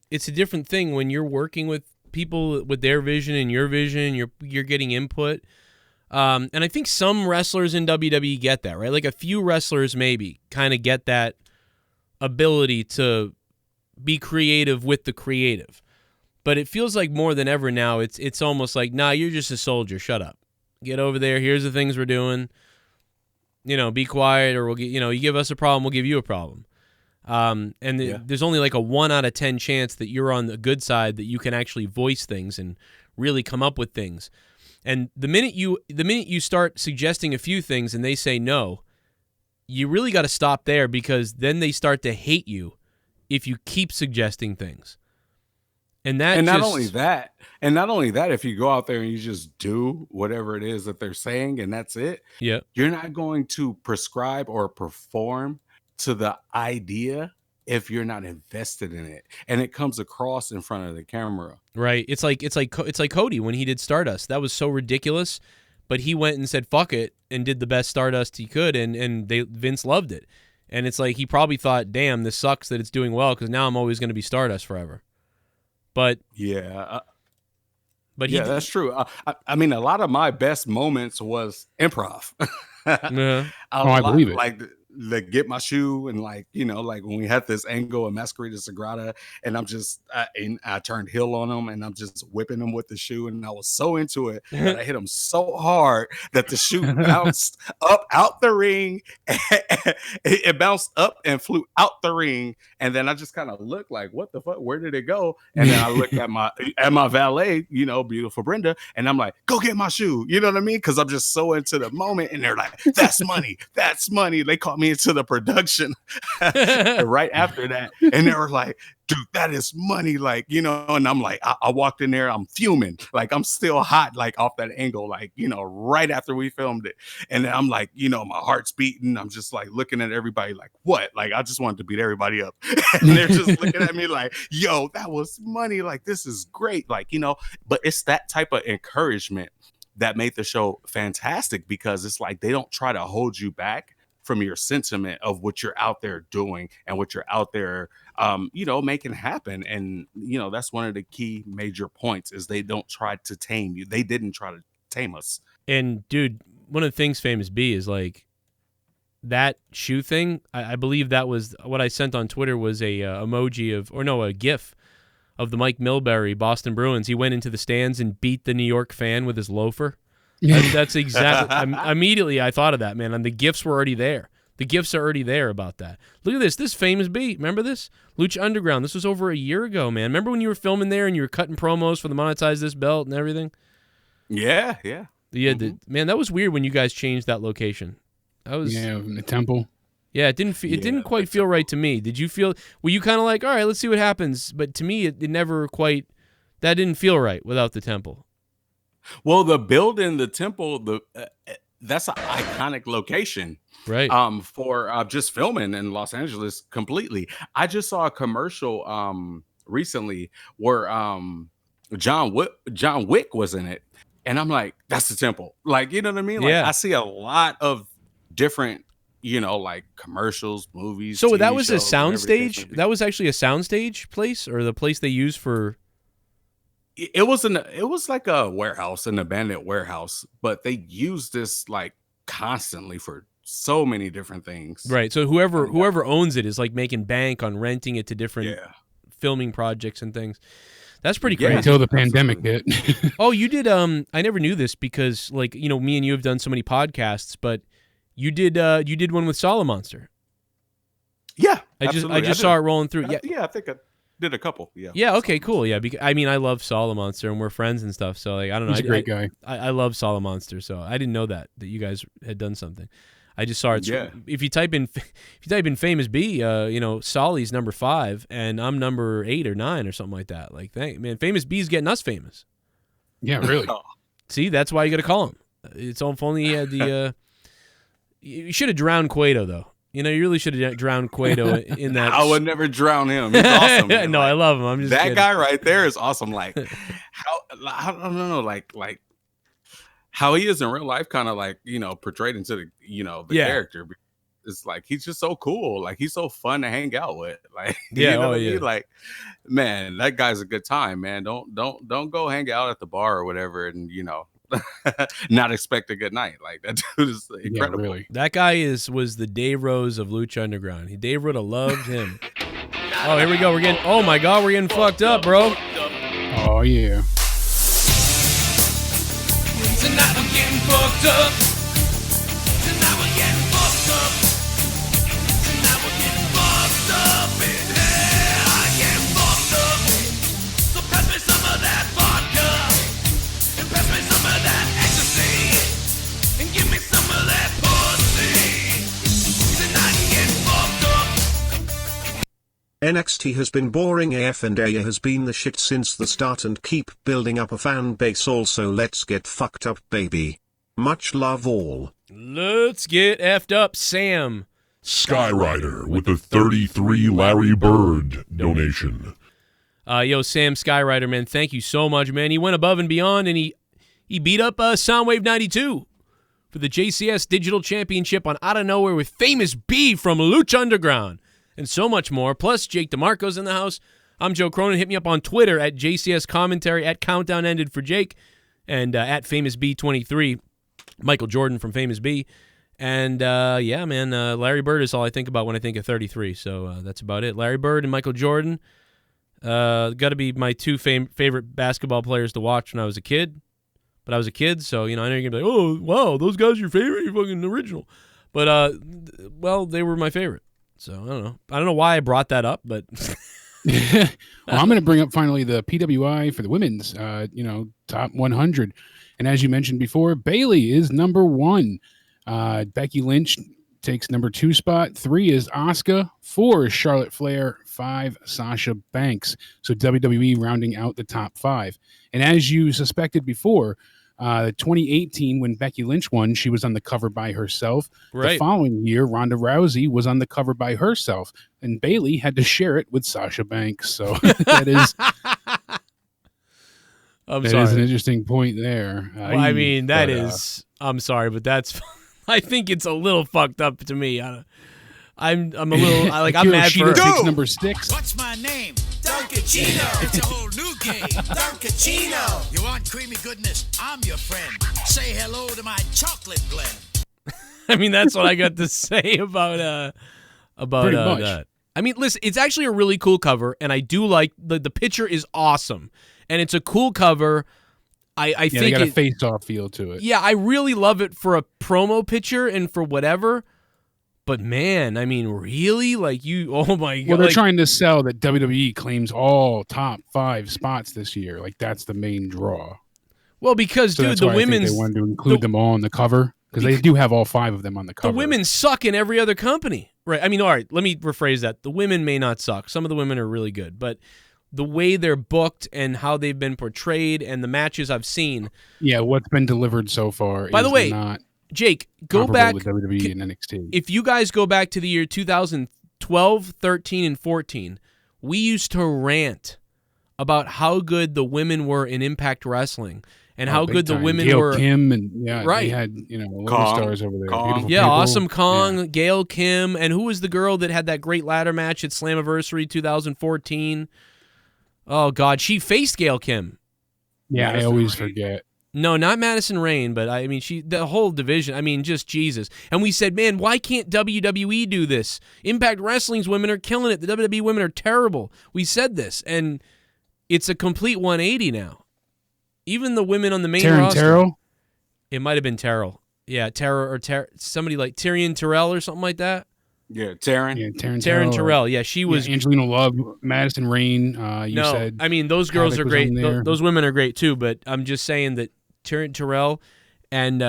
S1: it's a different thing when you're working with people with their vision and your vision, you're getting input. And I think some wrestlers in WWE get that, right? Like a few wrestlers maybe kind of get that ability to be creative with the creative. But it feels like more than ever now, it's almost like, nah, you're just a soldier. Shut up. Get over there. Here's the things we're doing. Be quiet, or we'll get, you give us a problem, we'll give you a problem. There's only like a 1 out of 10 chance that you're on the good side, that you can actually voice things and really come up with things. And the minute you start suggesting a few things and they say no, you really got to stop there, because then they start to hate you if you keep suggesting things. Not only that, if you go out there and you just do whatever it is that they're saying and that's it,
S2: you're not going to prescribe or perform to the idea if you're not invested in it, and it comes across in front of the camera.
S1: Right. It's like Cody when he did Stardust. That was so ridiculous, but he went and said fuck it and did the best Stardust he could, and Vince loved it. And it's like he probably thought, damn, this sucks that it's doing well, because now I'm always going to be Stardust forever. But
S2: that's true. I mean, a lot of my best moments was improv.
S3: I believe it.
S2: Like the get my shoe, and like when we had this angle of Masquerade Sagrada, and I turned heel on him, and I'm just whipping him with the shoe, and I was so into it that I hit him so hard that the shoe bounced up out the ring. It bounced up and flew out the ring, and then I just kind of looked like, what the fuck, where did it go? And then I looked at my valet, beautiful Brenda, and I'm like, go get my shoe, you know what I mean? Because I'm just so into the moment, and they're like, that's money. They called me into the production right after that, and they were like, dude, that is money, and I'm like, I walked in there, I'm fuming, like I'm still hot, like off that angle, like right after we filmed it, and then I'm like, my heart's beating, I'm just like looking at everybody like, what, like I just wanted to beat everybody up, and they're just looking at me like, yo, that was money, like this is great, like but it's that type of encouragement that made the show fantastic, because it's like they don't try to hold you back. from your sentiment of what you're out there doing and what you're out there, making happen. And, that's one of the key major points is they don't try to tame you. They didn't try to tame us.
S1: And dude, one of the things Famous B is like that shoe thing. I believe that was what I sent on Twitter was a emoji a GIF of the Mike Milbury Boston Bruins. He went into the stands and beat the New York fan with his loafer. That's exactly. Immediately, I thought of that, man. And the gifts were already there. The gifts are already there about that. Look at this. This Famous B. Remember this? Lucha Underground. This was over a year ago, man. Remember when you were filming there and you were cutting promos for the Monetize This Belt and everything?
S2: Yeah.
S1: Man, that was weird when you guys changed that location.
S3: In the temple.
S1: Yeah, it didn't quite feel right to me. Did you feel? Were you kind of like, all right, let's see what happens? But to me, it never quite. That didn't feel right without the temple.
S2: Well, the building, the temple, that's an iconic location,
S1: right?
S2: For just filming in Los Angeles completely. I just saw a commercial recently where John Wick was in it, and I'm like, that's the temple. Like, you know what I mean? Like,
S1: yeah.
S2: I see a lot of different, like commercials, movies.
S1: So
S2: TV
S1: that was
S2: shows,
S1: a soundstage. That was actually a soundstage place, or the place they use for.
S2: It was like a warehouse, an abandoned warehouse, but they use this like constantly for so many different things.
S1: Right. So whoever owns it is like making bank on renting it to different filming projects and things. That's pretty crazy.
S3: Until the pandemic hit.
S1: Oh, you did. I never knew this because, like, me and you have done so many podcasts, but you did one with Solomonster.
S2: Yeah,
S1: I just saw it rolling through.
S2: I think I did a couple. Yeah.
S1: Yeah. Okay. Cool. Yeah. I love Solomonster and we're friends and stuff. So like, I don't know.
S3: He's a great guy.
S1: I love Solomonster. So I didn't know that you guys had done something. I just saw it.
S2: Yeah.
S1: If you type in Famous B, Solly's number 5 and I'm number 8 or 9 or something like that. Like, man, Famous B's getting us famous.
S3: Yeah. Really.
S1: See, that's why you got to call him. It's if only he had the. You should have drowned Cueto though. You really should have drowned Cueto in that.
S2: I would never drown him. He's awesome. Man.
S1: No, I love him. I'm just
S2: that
S1: kidding.
S2: guy right there is awesome. Like how I don't know, like how he is in real life, kind of like portrayed into the the character. It's like he's just so cool. Like he's so fun to hang out with. Like
S1: yeah,
S2: what I mean? Like man, that guy's a good time. Man, don't go hang out at the bar or whatever, and not expect a good night. Like that dude is incredible.
S3: Yeah, really.
S1: That guy was the Dave Rose of Lucha Underground. Dave would have loved him. Oh, here we go. We're getting fucked up, bro.
S3: Oh yeah.
S6: Tonight we're getting fucked up. Tonight we're getting fucked up. Tonight we're getting fucked up. And I get fucked up. So pass me some of that vodka. And pass me some of that ecstasy. And give me some of that pussy. Tonight we're getting fucked up.
S5: NXT has been boring AF and Aya has been the shit since the start and keep building up a fan base. Also, let's get fucked up, baby. Much love all.
S1: Let's get effed up, Sam.
S4: Skyrider with the 33 Larry Bird donation.
S1: Sam Skyrider, man, thank you so much, man. He went above and beyond, and he beat up Soundwave 92 for the JCS Digital Championship on Out of Nowhere with Famous B from Lucha Underground. And so much more. Plus, Jake DeMarco's in the house. I'm Joe Cronin. Hit me up on Twitter at JCS Commentary, at Countdown Ended for Jake, and at FamousB23. Michael Jordan from Famous B. And, Larry Bird is all I think about when I think of 33. So that's about it. Larry Bird and Michael Jordan. Got to be my two favorite basketball players to watch when I was a kid. But I was a kid, so, I know you're going to be like, oh, wow, those guys are your favorite? You're fucking original. But, they were my favorite. So, I don't know. I don't know why I brought that up, but...
S3: Well, I'm going to bring up finally the PWI for the women's, top 100. And as you mentioned before, Bayley is number 1. Becky Lynch takes number 2 spot. 3 is Asuka. 4 is Charlotte Flair. 5, Sasha Banks. So WWE rounding out the top 5. And as you suspected before, 2018, when Becky Lynch won, she was on the cover by herself.
S1: Right.
S3: The following year, Ronda Rousey was on the cover by herself, and Bayley had to share it with Sasha Banks. So that is is an interesting point there.
S1: I'm sorry, but that's I think it's a little fucked up to me. I'm a little I'm mad for her.
S3: Takes number 6.
S8: What's my name? Dunkachino. It's a whole new game. Dunkachino. You want creamy goodness? I'm your friend. Say hello to my chocolate blend.
S1: I mean, that's what I got to say about that. I mean, listen, it's actually a really cool cover, and I do like the picture is awesome, and it's a cool cover. I think
S3: they got a face-off feel to it.
S1: Yeah, I really love it for a promo picture and for whatever. But man, I mean, really? Like oh my god.
S3: Well, they're trying to sell that WWE claims all top 5 spots this year. Like that's the main draw.
S1: Well, because
S3: so
S1: dude,
S3: that's
S1: the
S3: why
S1: women's
S3: I think they wanted to include them all on the cover because they do have all 5 of them on the cover.
S1: The women suck in every other company, right? I mean, all right, let me rephrase that. The women may not suck. Some of the women are really good, but the way they're booked and how they've been portrayed and the matches I've seen.
S3: Yeah, what's been delivered so far.
S1: By the way,
S3: not
S1: Jake, go back
S3: to WWE and NXT.
S1: If you guys go back to the year 2012, 13, and 14, we used to rant about how good the women were in Impact Wrestling and how good the women were.
S3: Kim and
S1: right.
S3: They had Kong, stars over there.
S2: Kong.
S1: Yeah,
S3: people.
S1: Awesome Kong, Gail Kim, and who was the girl that had that great ladder match at Slammiversary 2014? Oh God, she faced Gail Kim.
S3: Yeah, I always forget.
S1: No, not Madison Rayne, but I mean, the whole division. I mean, just Jesus. And we said, man, why can't WWE do this? Impact Wrestling's women are killing it. The WWE women are terrible. We said this, and it's a complete 180 now. Even the women on the main roster.
S3: Terrell?
S1: It might have been Terrell. Yeah, somebody like Tyrion Terrell or something like that.
S2: Yeah, Taryn.
S3: Yeah,
S1: Taryn Terrell. Yeah, she was.
S3: Yeah, Angelina Love, Madison Rayne. You said.
S1: I mean, those girls are great. Those women are great too. But I'm just saying that Taryn Terrell and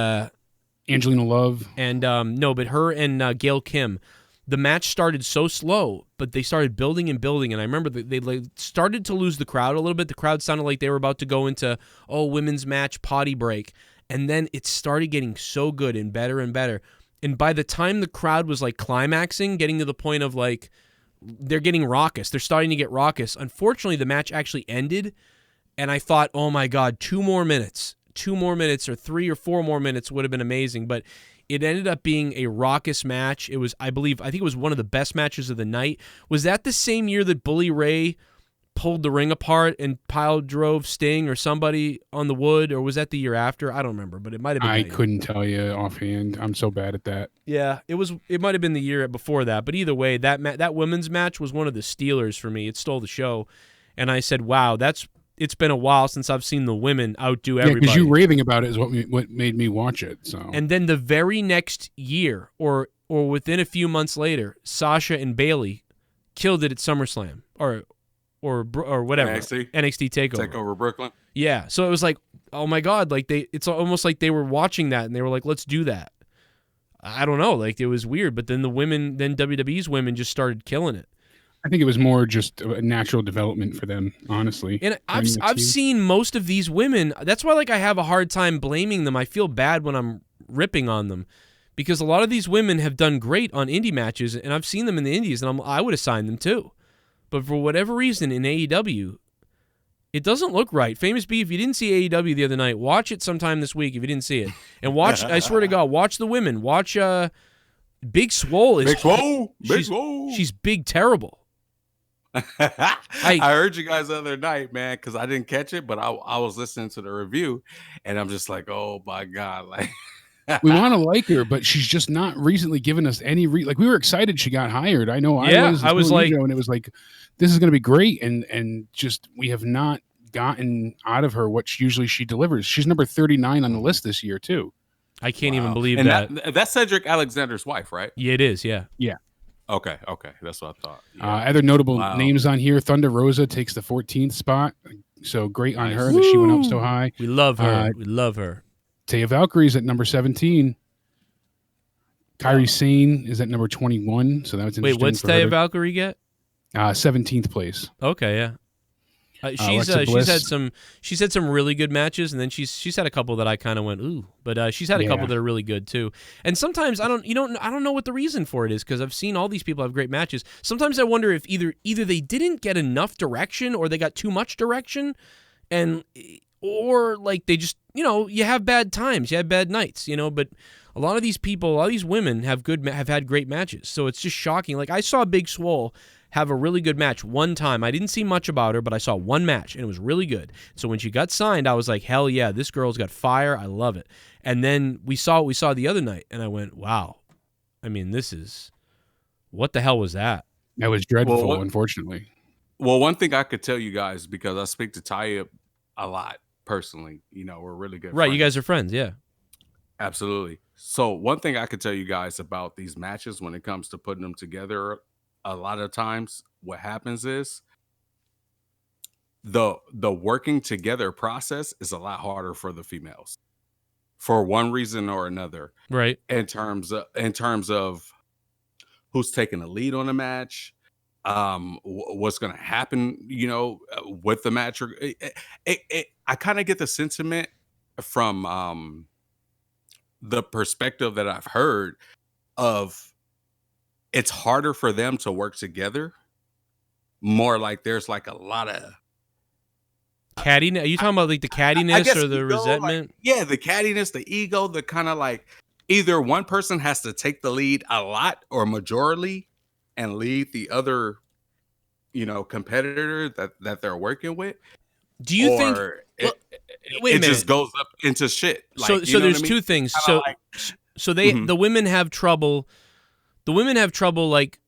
S3: Angelina Love
S1: and but her and Gail Kim, the match started so slow, but they started building and building. And I remember they started to lose the crowd a little bit. The crowd sounded like they were about to go into women's match potty break, and then it started getting so good and better and better. And by the time the crowd was like climaxing, getting to the point of like they're getting raucous, they're starting to get raucous. Unfortunately, the match actually ended, and I thought, oh my God, 2 more minutes or 3 or 4 more minutes would have been amazing. But it ended up being a raucous match. It was, I think it was one of the best matches of the night. Was that the same year that Bully Ray pulled the ring apart and pile drove Sting or somebody on the wood, or was that the year after? I don't remember, but it might have been.
S3: I couldn't tell you offhand. I'm so bad at that.
S1: Yeah, it might have been the year before that, but either way, that women's match was one of the stealers for me. It stole the show, and I said, "Wow, it's been a while since I've seen the women outdo everybody."
S3: Because you raving about it is what made me watch it. So,
S1: and then the very next year, or within a few months later, Sasha and Bayley killed it at SummerSlam, or whatever. NXT
S2: Takeover Brooklyn.
S1: Yeah. So it was like, oh my God, like it's almost like they were watching that and they were like, let's do that. I don't know. Like it was weird. But then WWE's women just started killing it.
S3: I think it was more just a natural development for them, honestly.
S1: And I've seen most of these women. That's why I have a hard time blaming them. I feel bad when I'm ripping on them because a lot of these women have done great on indie matches, and I've seen them in the indies, and I would assign them too. But for whatever reason, in AEW, it doesn't look right. Famous B, if you didn't see AEW the other night, watch it sometime this week if you didn't see it. And watch, I swear to God, watch the women. Watch Big Swole. Big
S2: Swole.
S1: She's big terrible.
S2: I heard you guys the other night, man, because I didn't catch it, but I was listening to the review, and I'm just like, oh, my God. Like,
S3: we want to like her, but she's just not recently given us any we were excited she got hired. I know I was like, and it was like, this is going to be great, and just we have not gotten out of her what usually she delivers. She's number 39 on the list this year too.
S1: I can't even believe
S2: and
S1: that.
S2: That's Cedric Alexander's wife, right?
S1: Yeah, it is. Yeah.
S2: Okay, that's what I thought. Yeah.
S3: Other notable names on here: Thunder Rosa takes the 14th spot, so great on her that she went up so high.
S1: We love her.
S3: Taya Valkyrie's at number 17. Kairi Sane is at number 21. So that was interesting.
S1: Wait, what's Taya Valkyrie get?
S3: 17th place.
S1: Okay, yeah. She's had some really good matches, and then she's had a couple that I kind of went ooh, but she's had a couple that are really good too. And sometimes I don't know what the reason for it is because I've seen all these people have great matches. Sometimes I wonder if either they didn't get enough direction or they got too much direction, or like they just you have bad times, you have bad nights, but a lot of these people, a lot of these women have had great matches. So it's just shocking. Like I saw Big Swole have a really good match one time. I didn't see much about her, but I saw one match, and it was really good. So when she got signed, I was like, hell yeah, this girl's got fire. I love it. And then we saw what we saw the other night, and I went, wow. I mean, what the hell was that?
S3: That was dreadful, unfortunately.
S2: Well, one thing I could tell you guys, because I speak to Taya a lot personally, we're really good
S1: Right,
S2: friends.
S1: you guys are friends, yeah.
S2: Absolutely. So one thing I could tell you guys about these matches when it comes to putting them together, a lot of times what happens is the working together process is a lot harder for the females for one reason or another.
S1: Right.
S2: In terms of who's taking the lead on the match, what's going to happen, with the match. I kind of get the sentiment from the perspective that I've heard of it's harder for them to work together. More like there's like a lot of
S1: cattiness. Are you talking about like the cattiness or the resentment?
S2: Like, the cattiness, the ego, the kind of like either one person has to take the lead a lot or majorly and lead the other, competitor that they're working with.
S1: Do you think
S2: it just goes up into shit?
S1: Like, so there's two things. So the women have trouble. The women have trouble like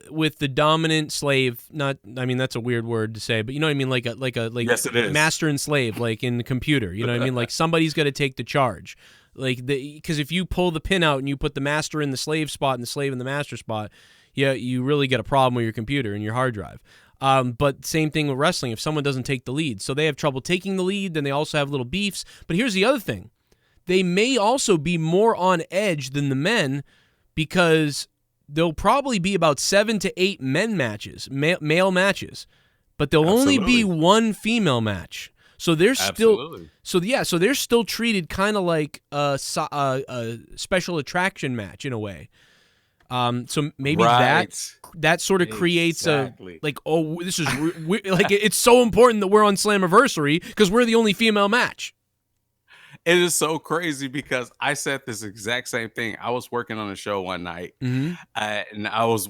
S1: with the dominant slave. That's a weird word to say, but you know what I mean. Like
S2: yes, it is.
S1: Master and slave, like in the computer. You know what I mean. Like somebody's got to take the charge. Like because if you pull the pin out and you put the master in the slave spot and the slave in the master spot, you really get a problem with your computer and your hard drive. But same thing with wrestling. If someone doesn't take the lead, so they have trouble taking the lead, then they also have little beefs. But here's the other thing: they may also be more on edge than the men because there'll probably be about 7 to 8 men matches, male matches, but there'll only be one female match. So they're still, so they're still treated kind of like a special attraction match in a way. So maybe that sort of creates this is like it's so important that we're on Slammiversary because we're the only female match.
S2: It is so crazy because I said this exact same thing. I was working on a show one night, and I was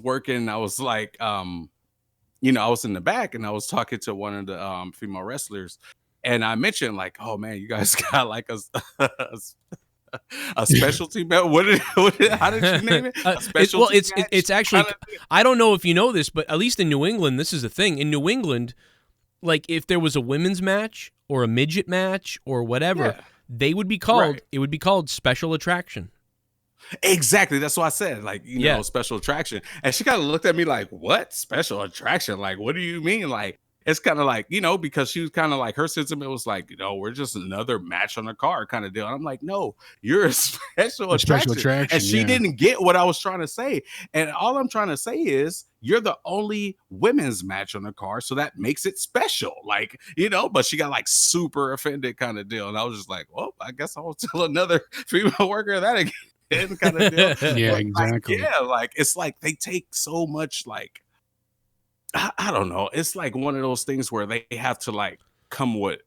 S2: like, I was in the back and I was talking to one of the female wrestlers, and I mentioned like, oh man, you guys got like a specialty match. How did you name it?
S1: It's actually, I don't know if you know this, but at least in New England, this is a thing. In New England, like if there was a women's match or a midget match or whatever, they would be called. It would be called special attraction.
S2: Exactly. That's what I said. Like, special attraction. And she kind of looked at me like, what? Special attraction? Like, what do you mean? Like, it's kind of like, because she was kind of like, her sentiment was like, we're just another match on the card kind of deal. And I'm like, no, you're a special attraction. And she didn't get what I was trying to say. And all I'm trying to say is you're the only women's match on the card. So that makes it special. Like, but she got like super offended kind of deal. And I was just like, well, I guess I'll tell another female worker that again kind of deal.
S3: Yeah, exactly.
S2: Like, it's like they take so much like, I don't know. It's like one of those things where they have to like come with,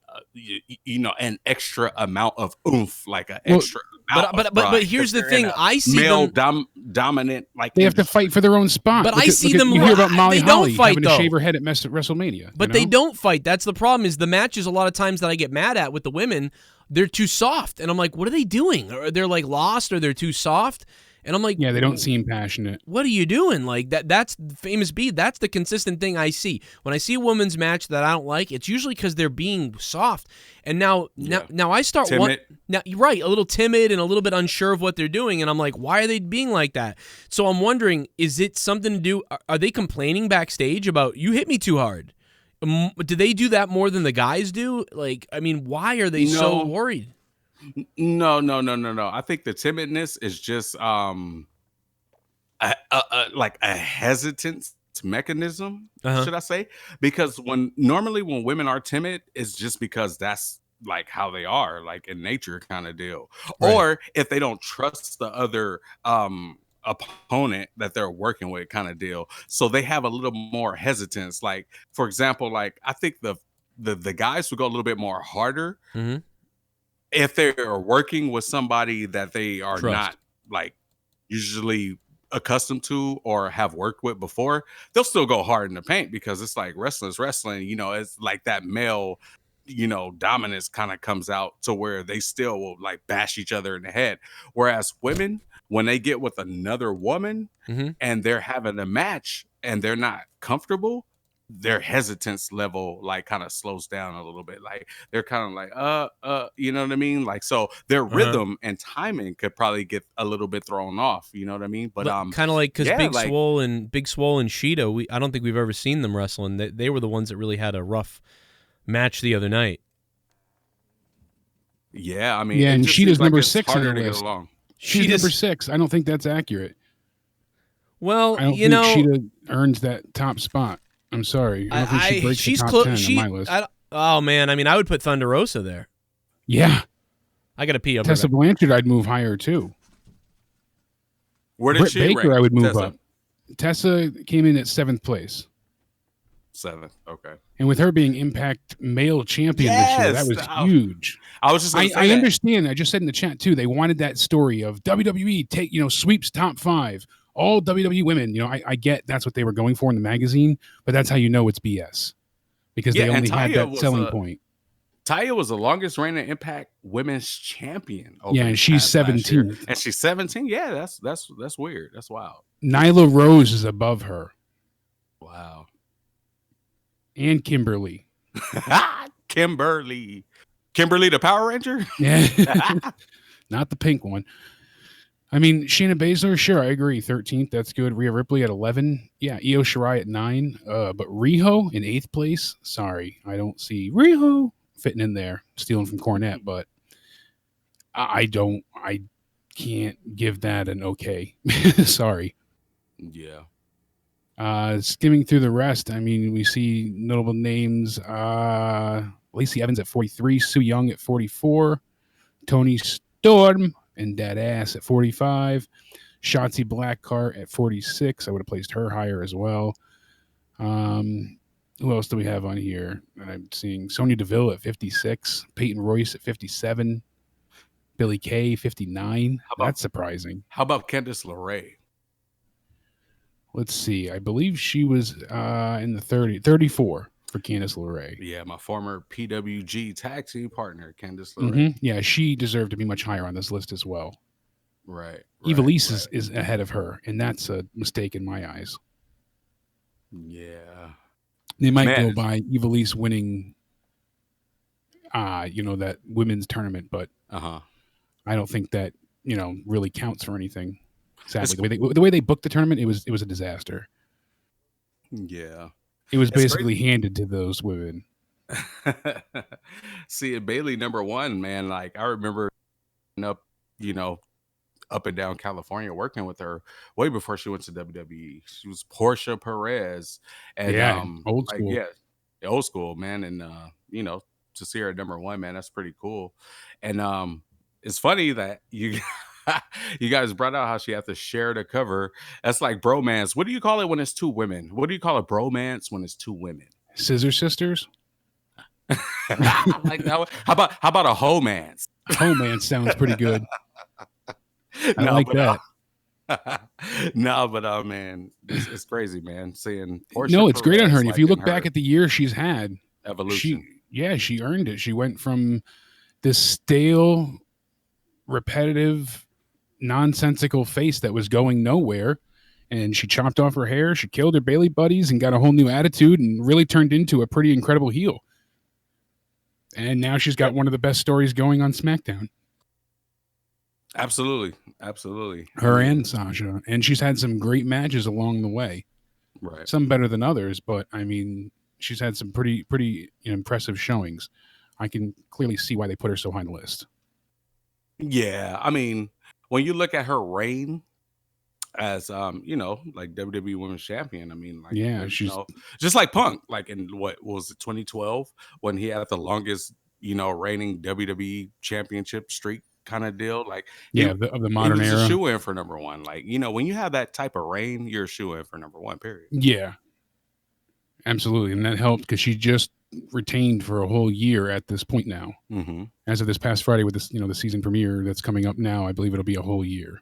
S2: an extra amount of oomph, like an extra.
S1: But here's the thing: I see
S2: male
S1: them
S2: dominant. Like
S3: they have to fight for their own spot.
S1: But I see them.
S3: You hear about Molly Holly having to
S1: though.
S3: Shave her head at WrestleMania.
S1: But they don't fight. That's the problem. Is the matches a lot of times that I get mad at with the women, they're too soft, and I'm like, what are they doing? Or they're like lost, or they're too soft. And I'm like,
S3: they don't seem passionate. What
S1: are you doing? Like that's famous B. That's the consistent thing I see. When I see a women's match that I don't like, it's usually because they're being soft. And now I start now you're right, a little timid and a little bit unsure of what they're doing. And I'm like, why are they being like that? So I'm wondering, is it something to do? Are they complaining backstage about you hit me too hard? Do they do that more than the guys do? Like, I mean, why are they so worried?
S2: No. I think the timidness is just like a hesitance mechanism, should I say? Because when women are timid, it's just because that's like how they are, like in nature kind of deal. Right. Or if they don't trust the other opponent that they're working with kind of deal. So they have a little more hesitance. Like, for example, like I think the guys would go a little bit more harder. Mm-hmm. If they're working with somebody that they are not like usually accustomed to or have worked with before, they'll still go hard in the paint because it's like wrestling's wrestling, you know, it's like that male, you know, dominance kind of comes out to where they still will like bash each other in the head. Whereas women, when they get with another woman and they're having a match and they're not comfortable, their hesitance level like kind of slows down a little bit. Like they're kind of like, you know what I mean? Like, so their rhythm and timing could probably get a little bit thrown off, you know what I mean? But
S1: kind of like, because
S2: yeah,
S1: Big Swole and Sheeta, I don't think we've ever seen them wrestling. They were the ones that really had a rough match the other night.
S2: Yeah, I mean,
S3: yeah, and Sheeta's number 6 on the
S2: to
S3: list.
S2: get along.
S3: She's number 6. I don't think that's accurate.
S1: Well,
S3: I don't think Sheeta earns that top spot. I'm sorry. I don't think she breaks the top 10 on my list.
S1: Oh, man. I mean, I would put Thunder Rosa there.
S3: Yeah.
S1: I got to pee.
S3: Tessa Blanchard, I'd move higher, too.
S2: Where did
S3: Britt
S2: she
S3: Baker,
S2: rank?
S3: I would move
S2: Tessa?
S3: up. Tessa came in at 7th place.
S2: 7th, okay.
S3: And with her being Impact male champion this year, that was huge.
S2: I was just gonna say
S3: I understand. I just said in the chat, too, they wanted that story of WWE sweeps top 5. All WWE women, I get that's what they were going for in the magazine, but that's how you know it's BS because they only had that selling point.
S2: Taya was the longest reigning Impact Women's Champion.
S3: Yeah, and she's 17.
S2: And she's 17. Yeah, that's weird. That's wild.
S3: Nyla Rose is above her.
S2: Wow.
S3: And Kimberly.
S2: Kimberly the Power Ranger.
S3: Yeah, not the pink one. I mean, Shayna Baszler, sure, I agree. 13th, that's good. Rhea Ripley at 11. Yeah, Io Shirai at 9. But Riho in 8th place. Sorry, I don't see Riho fitting in there, stealing from Cornette. But I can't give that an okay. Sorry.
S2: Yeah.
S3: Skimming through the rest, I mean, we see notable names. Lacey Evans at 43. Sue Young at 44. Tony Storm and Dead Ass at 45. Shotzi Blackheart at 46. I would have placed her higher as well. Who else do we have on here that I'm seeing? Sonya Deville at 56. Peyton Royce at 57. Billie Kay 59. That's surprising.
S2: How about Candice LeRae?
S3: Let's see. I believe she was in the 34 for Candice LeRae.
S2: Yeah, my former PWG tag team partner, Candice LeRae.
S3: Yeah, she deserved to be much higher on this list as well.
S2: Right.
S3: Ivelisse is ahead of her, and that's a mistake in my eyes.
S2: Yeah.
S3: They might go by Ivelisse winning, that women's tournament, but I don't think that, really counts for anything. Sadly, the way they booked the tournament, it was a disaster.
S2: Yeah.
S3: It was basically handed to those women.
S2: See, Bayley number 1, man. Like I remember up and down California working with her way before she went to WWE. She was Portia Perez, and
S3: old school.
S2: Old school, man. And to see her at number 1, man, that's pretty cool. And it's funny that you guys brought out how she had to share the cover. That's like bromance. What do you call it when it's 2 women? What do you call a bromance when it's 2 women?
S3: Scissor sisters.
S2: Like that. How about a homance?
S3: Homance sounds pretty good. I like that.
S2: No, but man, it's crazy, man. Seeing Portia
S3: no, it's great on her. And
S2: like
S3: if you look back at the year she's had,
S2: evolution.
S3: She earned it. She went from this stale, repetitive, nonsensical face that was going nowhere, and she chopped off her hair. She killed her Bayley buddies and got a whole new attitude and really turned into a pretty incredible heel. And now she's got one of the best stories going on SmackDown.
S2: Absolutely.
S3: Her and Sasha. And she's had some great matches along the way.
S2: Right.
S3: Some better than others, but I mean, she's had some pretty impressive showings. I can clearly see why they put her so high on the list.
S2: Yeah, I mean, when you look at her reign as like WWE Women's Champion, I mean, like
S3: she's
S2: just like Punk, like in what was it, 2012, when he had the longest reigning WWE Championship streak kind of deal. Like
S3: of the modern
S2: he was
S3: era.
S2: a shoe-in for number 1. Like when you have that type of reign, you're a shoe-in for number 1. Period.
S3: Yeah, absolutely, and that helped because she just retained for a whole year at this point now.
S2: Mm-hmm.
S3: As of this past Friday with this, the season premiere that's coming up now, I believe it'll be a whole year.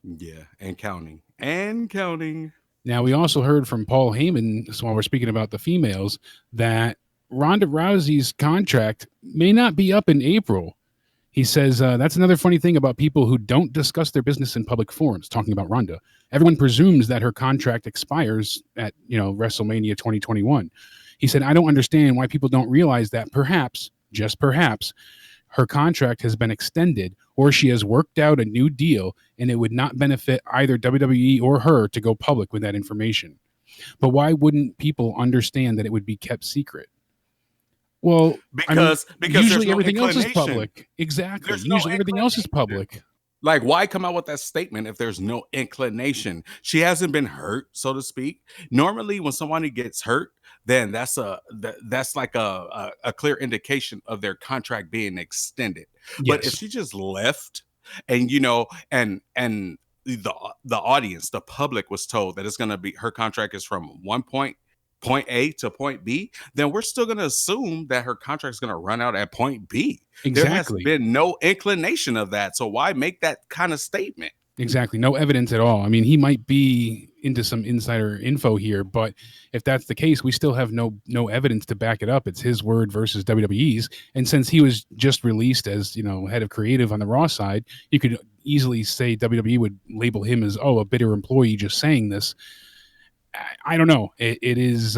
S2: Yeah, and counting. And counting.
S3: Now, we also heard from Paul Heyman, so while we're speaking about the females, that Ronda Rousey's contract may not be up in April. He says that's another funny thing about people who don't discuss their business in public forums, talking about Ronda. Everyone presumes that her contract expires at, WrestleMania 2021. He said, I don't understand why people don't realize that perhaps, just perhaps, her contract has been extended or she has worked out a new deal and it would not benefit either WWE or her to go public with that information. But why wouldn't people understand that it would be kept secret? Well,
S2: because
S3: usually everything else is public. Exactly. Usually everything else is public.
S2: Like, why come out with that statement if there's no inclination? She hasn't been hurt, so to speak. Normally, when somebody gets hurt, then that's like a clear indication of their contract being extended. Yes. But if she just left, and and the audience, the public was told that it's going to be her contract is from point A to point B, then we're still going to assume that her contract is going to run out at point B. Exactly. There has been no inclination of that. So why make that kind of statement? Exactly. No evidence at all. I mean, he might be into some insider info here, but if that's the case, we still have no evidence to back it up. It's his word versus WWE's. And since he was just released as, head of creative on the Raw side, you could easily say WWE would label him as, a bitter employee just saying this. I don't know. It's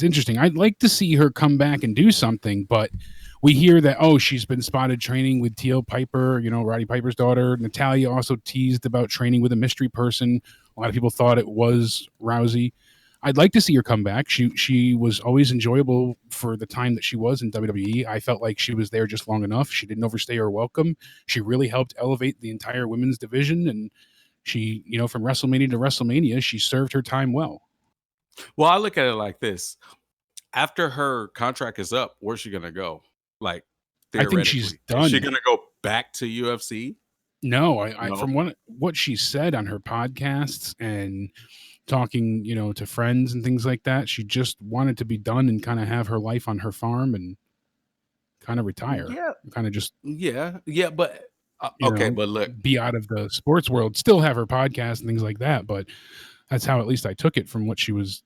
S2: interesting. I'd like to see her come back and do something, but we hear that, she's been spotted training with Teal Piper, Roddy Piper's daughter. Natalya also teased about training with a mystery person. A lot of people thought it was Rousey. I'd like to see her come back. She was always enjoyable for the time that she was in WWE. I felt like she was there just long enough. She didn't overstay her welcome. She really helped elevate the entire women's division, and she, from WrestleMania to WrestleMania, she served her time well. Well, I look at it like this. After her contract is up, where's she going to go? Like, I think she's done. Is she going to go back to UFC? No, I from what she said on her podcasts and talking, to friends and things like that, she just wanted to be done and kind of have her life on her farm and kind of retire. Yeah. Kind of just. Yeah. Yeah. But okay. But look, be out of the sports world, still have her podcast and things like that. But that's how at least I took it from what she was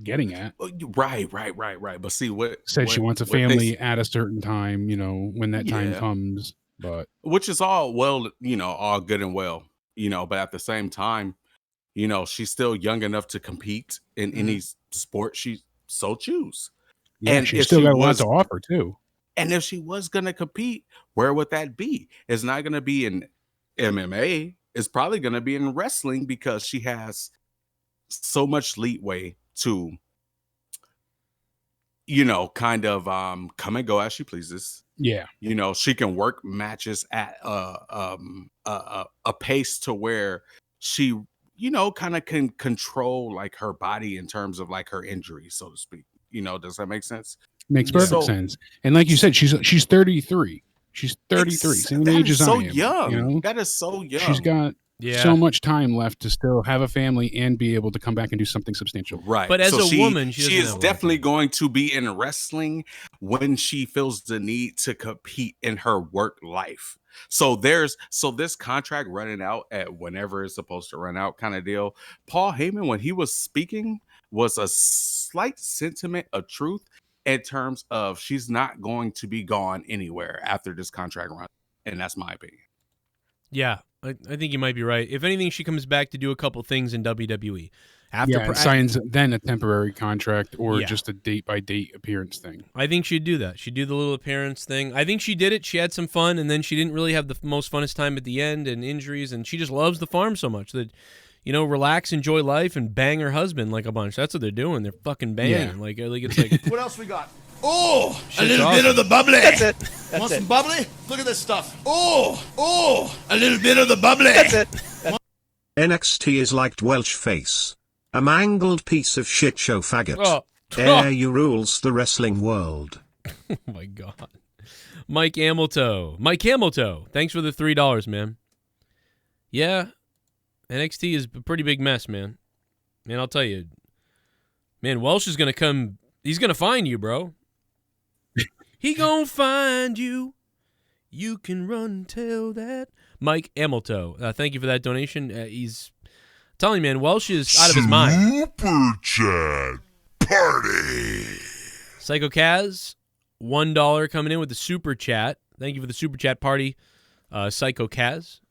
S2: getting at. Right. But see she wants a family at a certain time, when that time comes. But which is all well, all good and well, but at the same time, she's still young enough to compete in any sport she so choose. Yeah, and she's still got a lot to offer too. And if she was gonna compete, where would that be? It's not gonna be in MMA. It's probably gonna be in wrestling because she has so much leeway to, kind of come and go as she pleases. Yeah. She can work matches at a pace to where she, kind of can control like her body in terms of like her injuries, so to speak. Does that make sense? Makes perfect sense. And like you said, she's 33. She's 33. Same age as I am. Young. That is so young. She's got so much time left to still have a family and be able to come back and do something substantial. Right. But as a woman, she is definitely going to be in wrestling when she feels the need to compete in her work life. So this contract running out at whenever it's supposed to run out kind of deal. Paul Heyman, when he was speaking, was a slight sentiment of truth in terms of she's not going to be gone anywhere after this contract run. And that's my opinion. Yeah. I think you might be right. If anything, she comes back to do a couple things in WWE. Signs then a temporary contract or just a date-by-date appearance thing. I think she'd do that. She'd do the little appearance thing. I think she did it. She had some fun, and then she didn't really have the most funnest time at the end and injuries, and she just loves the farm so much that, relax, enjoy life, and bang her husband like a bunch. That's what they're doing. They're fucking banging. Yeah. Like it's like... What else we got? Oh, a little bit of the bubbly. That's it. Want some bubbly? Look at this stuff. Oh, a little bit of the bubbly. That's it.
S5: NXT is like Welsh face. A mangled piece of shit show faggot. You rules the wrestling world.
S1: Oh my God. Mike Hamilton. Thanks for the $3, man. Yeah, NXT is a pretty big mess, man. Man, I'll tell you. Man, Welsh is going to come. He's going to find you, bro. He gonna find you You can run, tell that. Mike Amelto, thank you for that donation. He's telling me, man, Welsh is out of his mind.
S4: Super Chat Party.
S1: Psycho Kaz, $1 coming in with the super chat. Thank you for the super chat party, Psycho Kaz.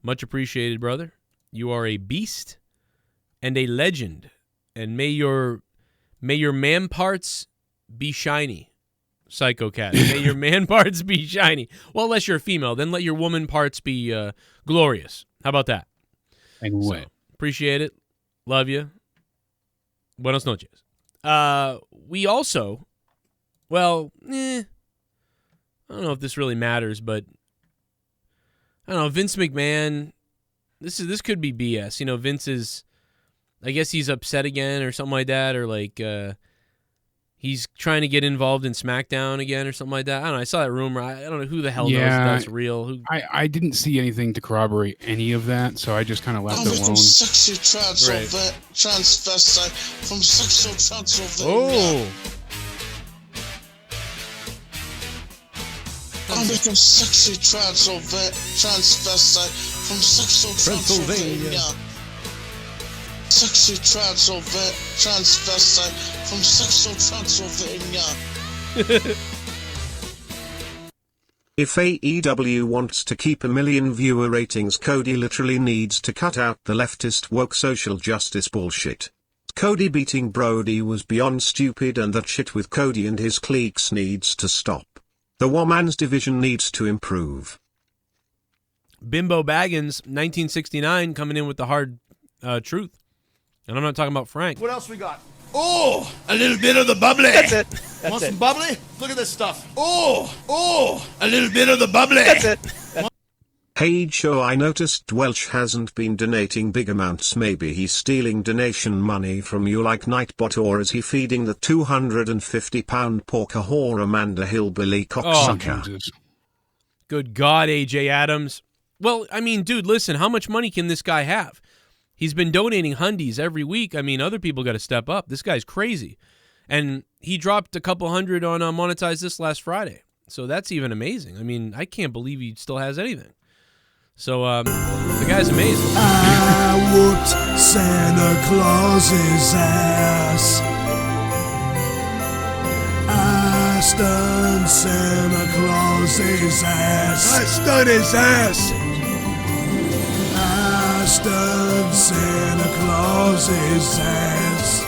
S1: Much appreciated, brother. You are a beast and a legend, and may your man parts be shiny. Psycho Cat. May your man parts be shiny. Well, unless you're a female, then let your woman parts be glorious. How about that?
S3: And
S1: so, appreciate it. Love you. Buenas noches. We also, well, I don't know if this really matters, but I don't know. Vince McMahon. This could be BS. You know, Vince is, I guess he's upset again or something like that, or like. He's trying to get involved in SmackDown again or something like that. I don't know. I saw that rumor. I don't know who the hell knows if that's real.
S3: I didn't see anything to corroborate any of that, so I just kind of left it alone.
S10: Sexy transvestite from sexual Transylvania. I'm making sexy transvestite from sexual Transylvania. Sexy transvestite from sexual Transylvania.
S5: If AEW wants to keep 1 million viewer ratings, Cody literally needs to cut out the leftist woke social justice bullshit. Cody beating Brody was beyond stupid, and that shit with Cody and his cliques needs to stop. The women's division needs to improve.
S1: Bimbo Baggins, 1969, coming in with the hard truth. And I'm not talking about Frank.
S11: What else we got? Oh, a little bit of the bubbly.
S9: That's it.
S11: Want some bubbly? Look at this stuff. Oh, a little bit of the bubbly.
S9: That's it.
S5: Hey Joe, I noticed Welsh hasn't been donating big amounts. Maybe he's stealing donation money from you like Nightbot, or is he feeding the 250-pound porker whore Amanda Hillbilly cocksucker?
S1: Good God, AJ Adams. Well, I mean, dude, listen, how much money can this guy have? He's been donating hundies every week. I mean, other people got to step up. This guy's crazy. And he dropped a couple hundred on Monetize This last Friday. So that's even amazing. I mean, I can't believe he still has anything. So the guy's amazing.
S6: I whooped Santa Claus's ass. I stunned Santa Claus's ass. I stunned his ass. I stunned Santa Claus's ass.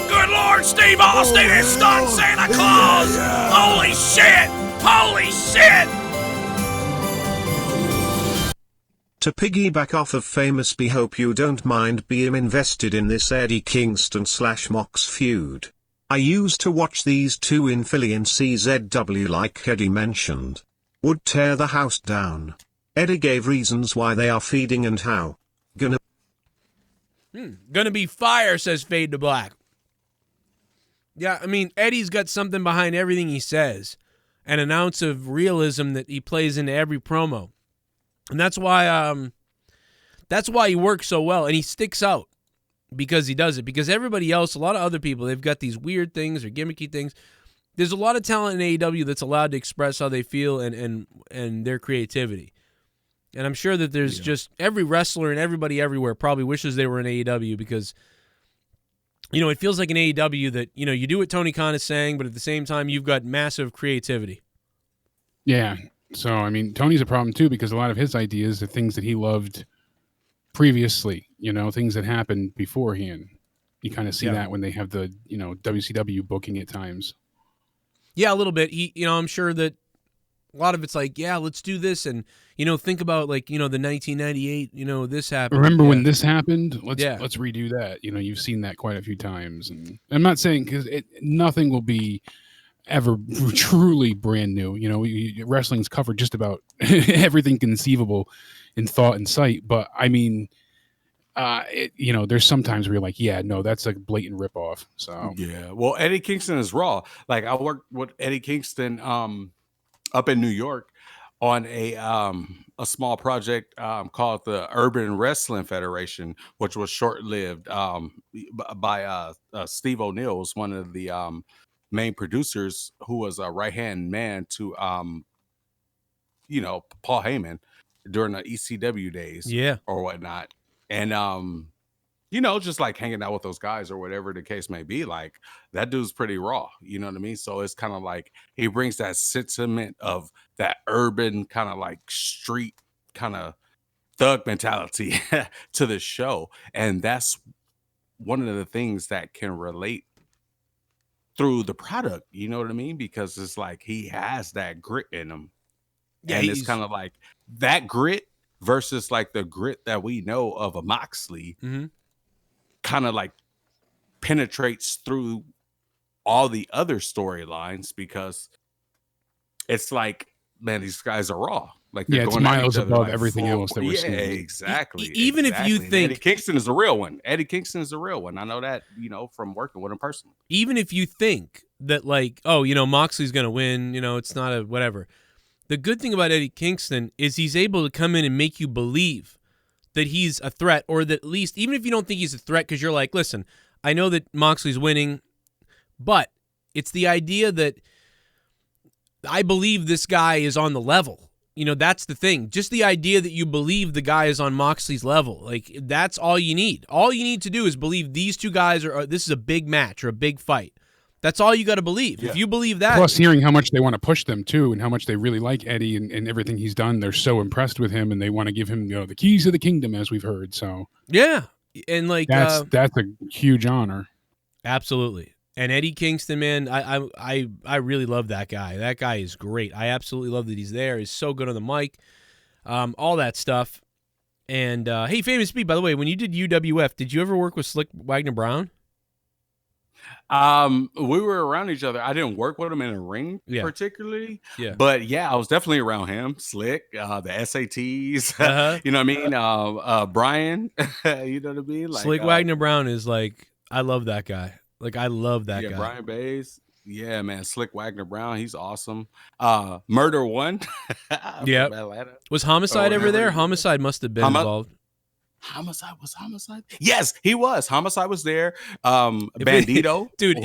S7: Good Lord, Steve Austin has stunned Santa Claus!
S6: Yeah.
S7: Holy shit! Holy shit!
S5: To piggyback off of Famous B, hope you don't mind being invested in this Eddie Kingston / Mox feud. I used to watch these two in Philly and CZW like Eddie mentioned. Would tear the house down. Eddie gave reasons why they are feeding and how.
S1: Gonna be fire, says Fade to Black. Yeah, I mean, Eddie's got something behind everything he says. An ounce of realism that he plays into every promo. And that's why he works so well, and he sticks out because he does it. Because everybody else, a lot of other people, they've got these weird things or gimmicky things. There's a lot of talent in AEW that's allowed to express how they feel and their creativity. And I'm sure that there's just every wrestler and everybody everywhere probably wishes they were in AEW because, you know, it feels like an AEW that, you know, you do what Tony Khan is saying, but at the same time, you've got massive creativity.
S3: Yeah. So, I mean, Tony's a problem, too, because a lot of his ideas are things that he loved previously, you know, things that happened beforehand. You kind of see that when they have the, you know, WCW booking at times.
S1: Yeah, a little bit. I'm sure that a lot of it's like, yeah, let's do this. And, you know, think about like, you know, the 1998, you know, this happened.
S3: Remember when this happened? Let's redo that. You know, you've seen that quite a few times. And I'm not saying because nothing will be ever truly brand new. You know, wrestling's covered just about everything conceivable in thought and sight. But I mean, you know, there's sometimes where you're like, yeah, no, that's a blatant ripoff. So
S2: yeah, well, Eddie Kingston is raw. Like I worked with Eddie Kingston up in New York on a small project called the Urban Wrestling Federation, which was short-lived by Steve O'Neill, was one of the main producers, who was a right-hand man to Paul Heyman during the ECW days, or whatnot, and just like hanging out with those guys or whatever the case may be, like that dude's pretty raw, you know what I mean? So it's kind of like he brings that sentiment of that urban kind of like street kind of thug mentality to the show, and that's one of the things that can relate through the product, you know what I mean? Because it's like he has that grit in him, and it's kind of like that grit versus like the grit that we know of a Moxley. Kind of like penetrates through all the other storylines, because it's like, man, these guys are raw. Like, they're
S3: it's
S2: going at
S3: miles
S2: each other
S3: above
S2: like
S3: everything
S2: full-
S3: else that we're seeing.
S2: Exactly.
S1: Even if you
S2: And
S1: think
S2: Eddie Kingston is a real one. Eddie Kingston is a real one. I know that, from working with him personally.
S1: Even if you think that, like, Moxley's going to win, it's not a whatever. The good thing about Eddie Kingston is he's able to come in and make you believe that he's a threat, or that at least, even if you don't think he's a threat, because you're like, listen, I know that Moxley's winning, but it's the idea that I believe this guy is on the level. That's the thing. Just the idea that you believe the guy is on Moxley's level. Like, that's all you need. All you need to do is believe these two guys this is a big match or a big fight. That's all you got to believe. If you believe that.
S3: Plus, hearing how much they want to push them, too, and how much they really like Eddie and everything he's done, they're so impressed with him, and they want to give him the keys of the kingdom, as we've heard. So
S1: yeah. And like
S3: that's a huge honor.
S1: Absolutely. And Eddie Kingston, man, I really love that guy. That guy is great. I absolutely love that he's there. He's so good on the mic, all that stuff. And hey, Famous Pete, by the way, when you did UWF, did you ever work with Slick Wagner Brown?
S2: We were around each other. I didn't work with him in a ring particularly, but I was definitely around him. Slick, the SATs, you know what I mean? Brian, you know what I mean? Like,
S1: Slick Wagner Brown is like, I love that guy. Like, I love that guy.
S2: Brian Bays. Yeah, man. Slick Wagner Brown. He's awesome. Murder One.
S1: Yeah. Was Homicide ever there? Homicide must have been involved.
S2: Homicide? Yes, he was. Homicide was there. Bandito,
S1: dude.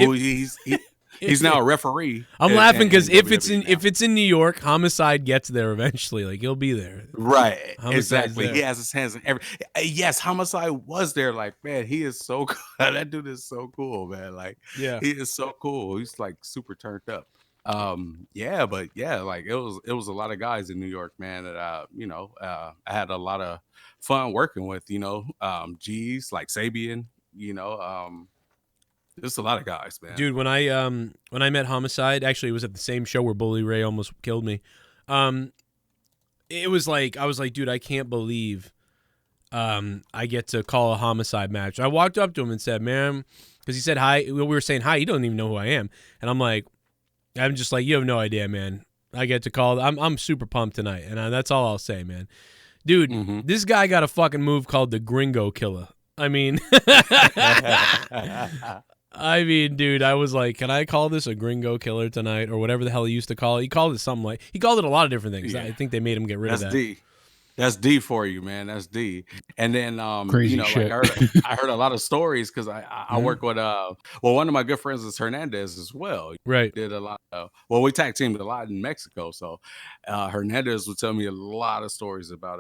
S2: He's now a referee.
S1: I'm laughing because if it's in New York, Homicide gets there eventually. Like, he'll be there.
S2: Right.
S1: Homicide's
S2: exactly.
S1: there.
S2: He has his hands in every. Yes, Homicide was there. Like, man, he is so cool. That dude is so cool, man. Like, he is so cool. He's like super turned up. Like it was a lot of guys in New York, man, that I had a lot of fun working with, G's like Sabian, there's a lot of guys, man.
S1: Dude, when I met Homicide, actually it was at the same show where Bully Ray almost killed me. It was like, I was like, dude, I can't believe I get to call a Homicide match. I walked up to him and said, man, because he said hi. We were saying hi. He doesn't even know who I am. And I'm just like, you have no idea, man. I get to call. I'm super pumped tonight, and that's all I'll say, man. Dude, this guy got a fucking move called the Gringo Killer. I mean, dude, I was like, can I call this a Gringo Killer tonight, or whatever the hell he used to call it? He called it something like, he called it a lot of different things. Yeah. I think they made him get rid of that.
S2: D. That's D for you, man. That's D. And then,
S3: crazy shit.
S2: Like I heard a lot of stories because I work with, one of my good friends is Hernandez as well.
S1: Right.
S2: Did a lot. We tag teamed a lot in Mexico. So Hernandez would tell me a lot of stories about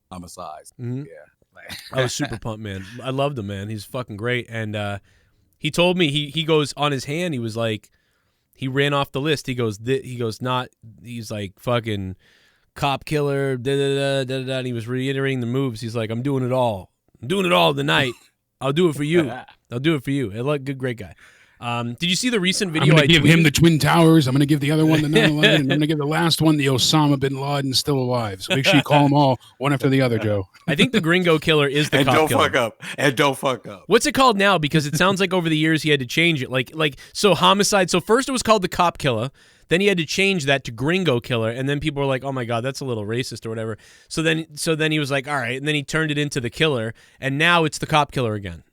S2: homicides.
S1: Mm-hmm.
S2: Yeah.
S1: I was super pumped, man. I loved him, man. He's fucking great. And he told me, he goes on his hand, he was like, he ran off the list. He goes, he's like fucking cop killer, and he was reiterating the moves. He's like, I'm doing it all. I'm doing it all tonight. I'll do it for you. I'll do it for you. Good, great guy. Did you see the recent video?
S3: I'm going to give him the Twin Towers. I'm going to give the other one the 9/11. And I'm going to give the last one the Osama bin Laden still alive. So make sure you call them all one after the other, Joe.
S1: I think the Gringo Killer is the cop killer.
S2: And don't fuck up.
S1: What's it called now? Because it sounds like over the years he had to change it. So Homicide. So first it was called the Cop Killer. Then he had to change that to Gringo Killer, and then people were like, "Oh my God, that's a little racist or whatever." So then he was like, "All right," and then he turned it into the Killer, and now it's the Cop Killer again.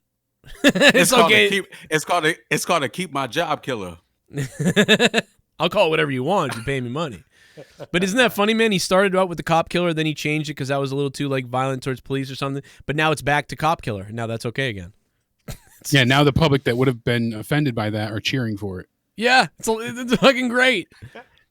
S2: It's okay. It's called a keep my job killer.
S1: I'll call it whatever you want if you pay me money. But isn't that funny, man? He started out with the Cop Killer, then he changed it because that was a little too violent towards police or something. But now it's back to Cop Killer. Now that's okay again.
S3: Yeah, now the public that would have been offended by that are cheering for it.
S1: Yeah, it's fucking great.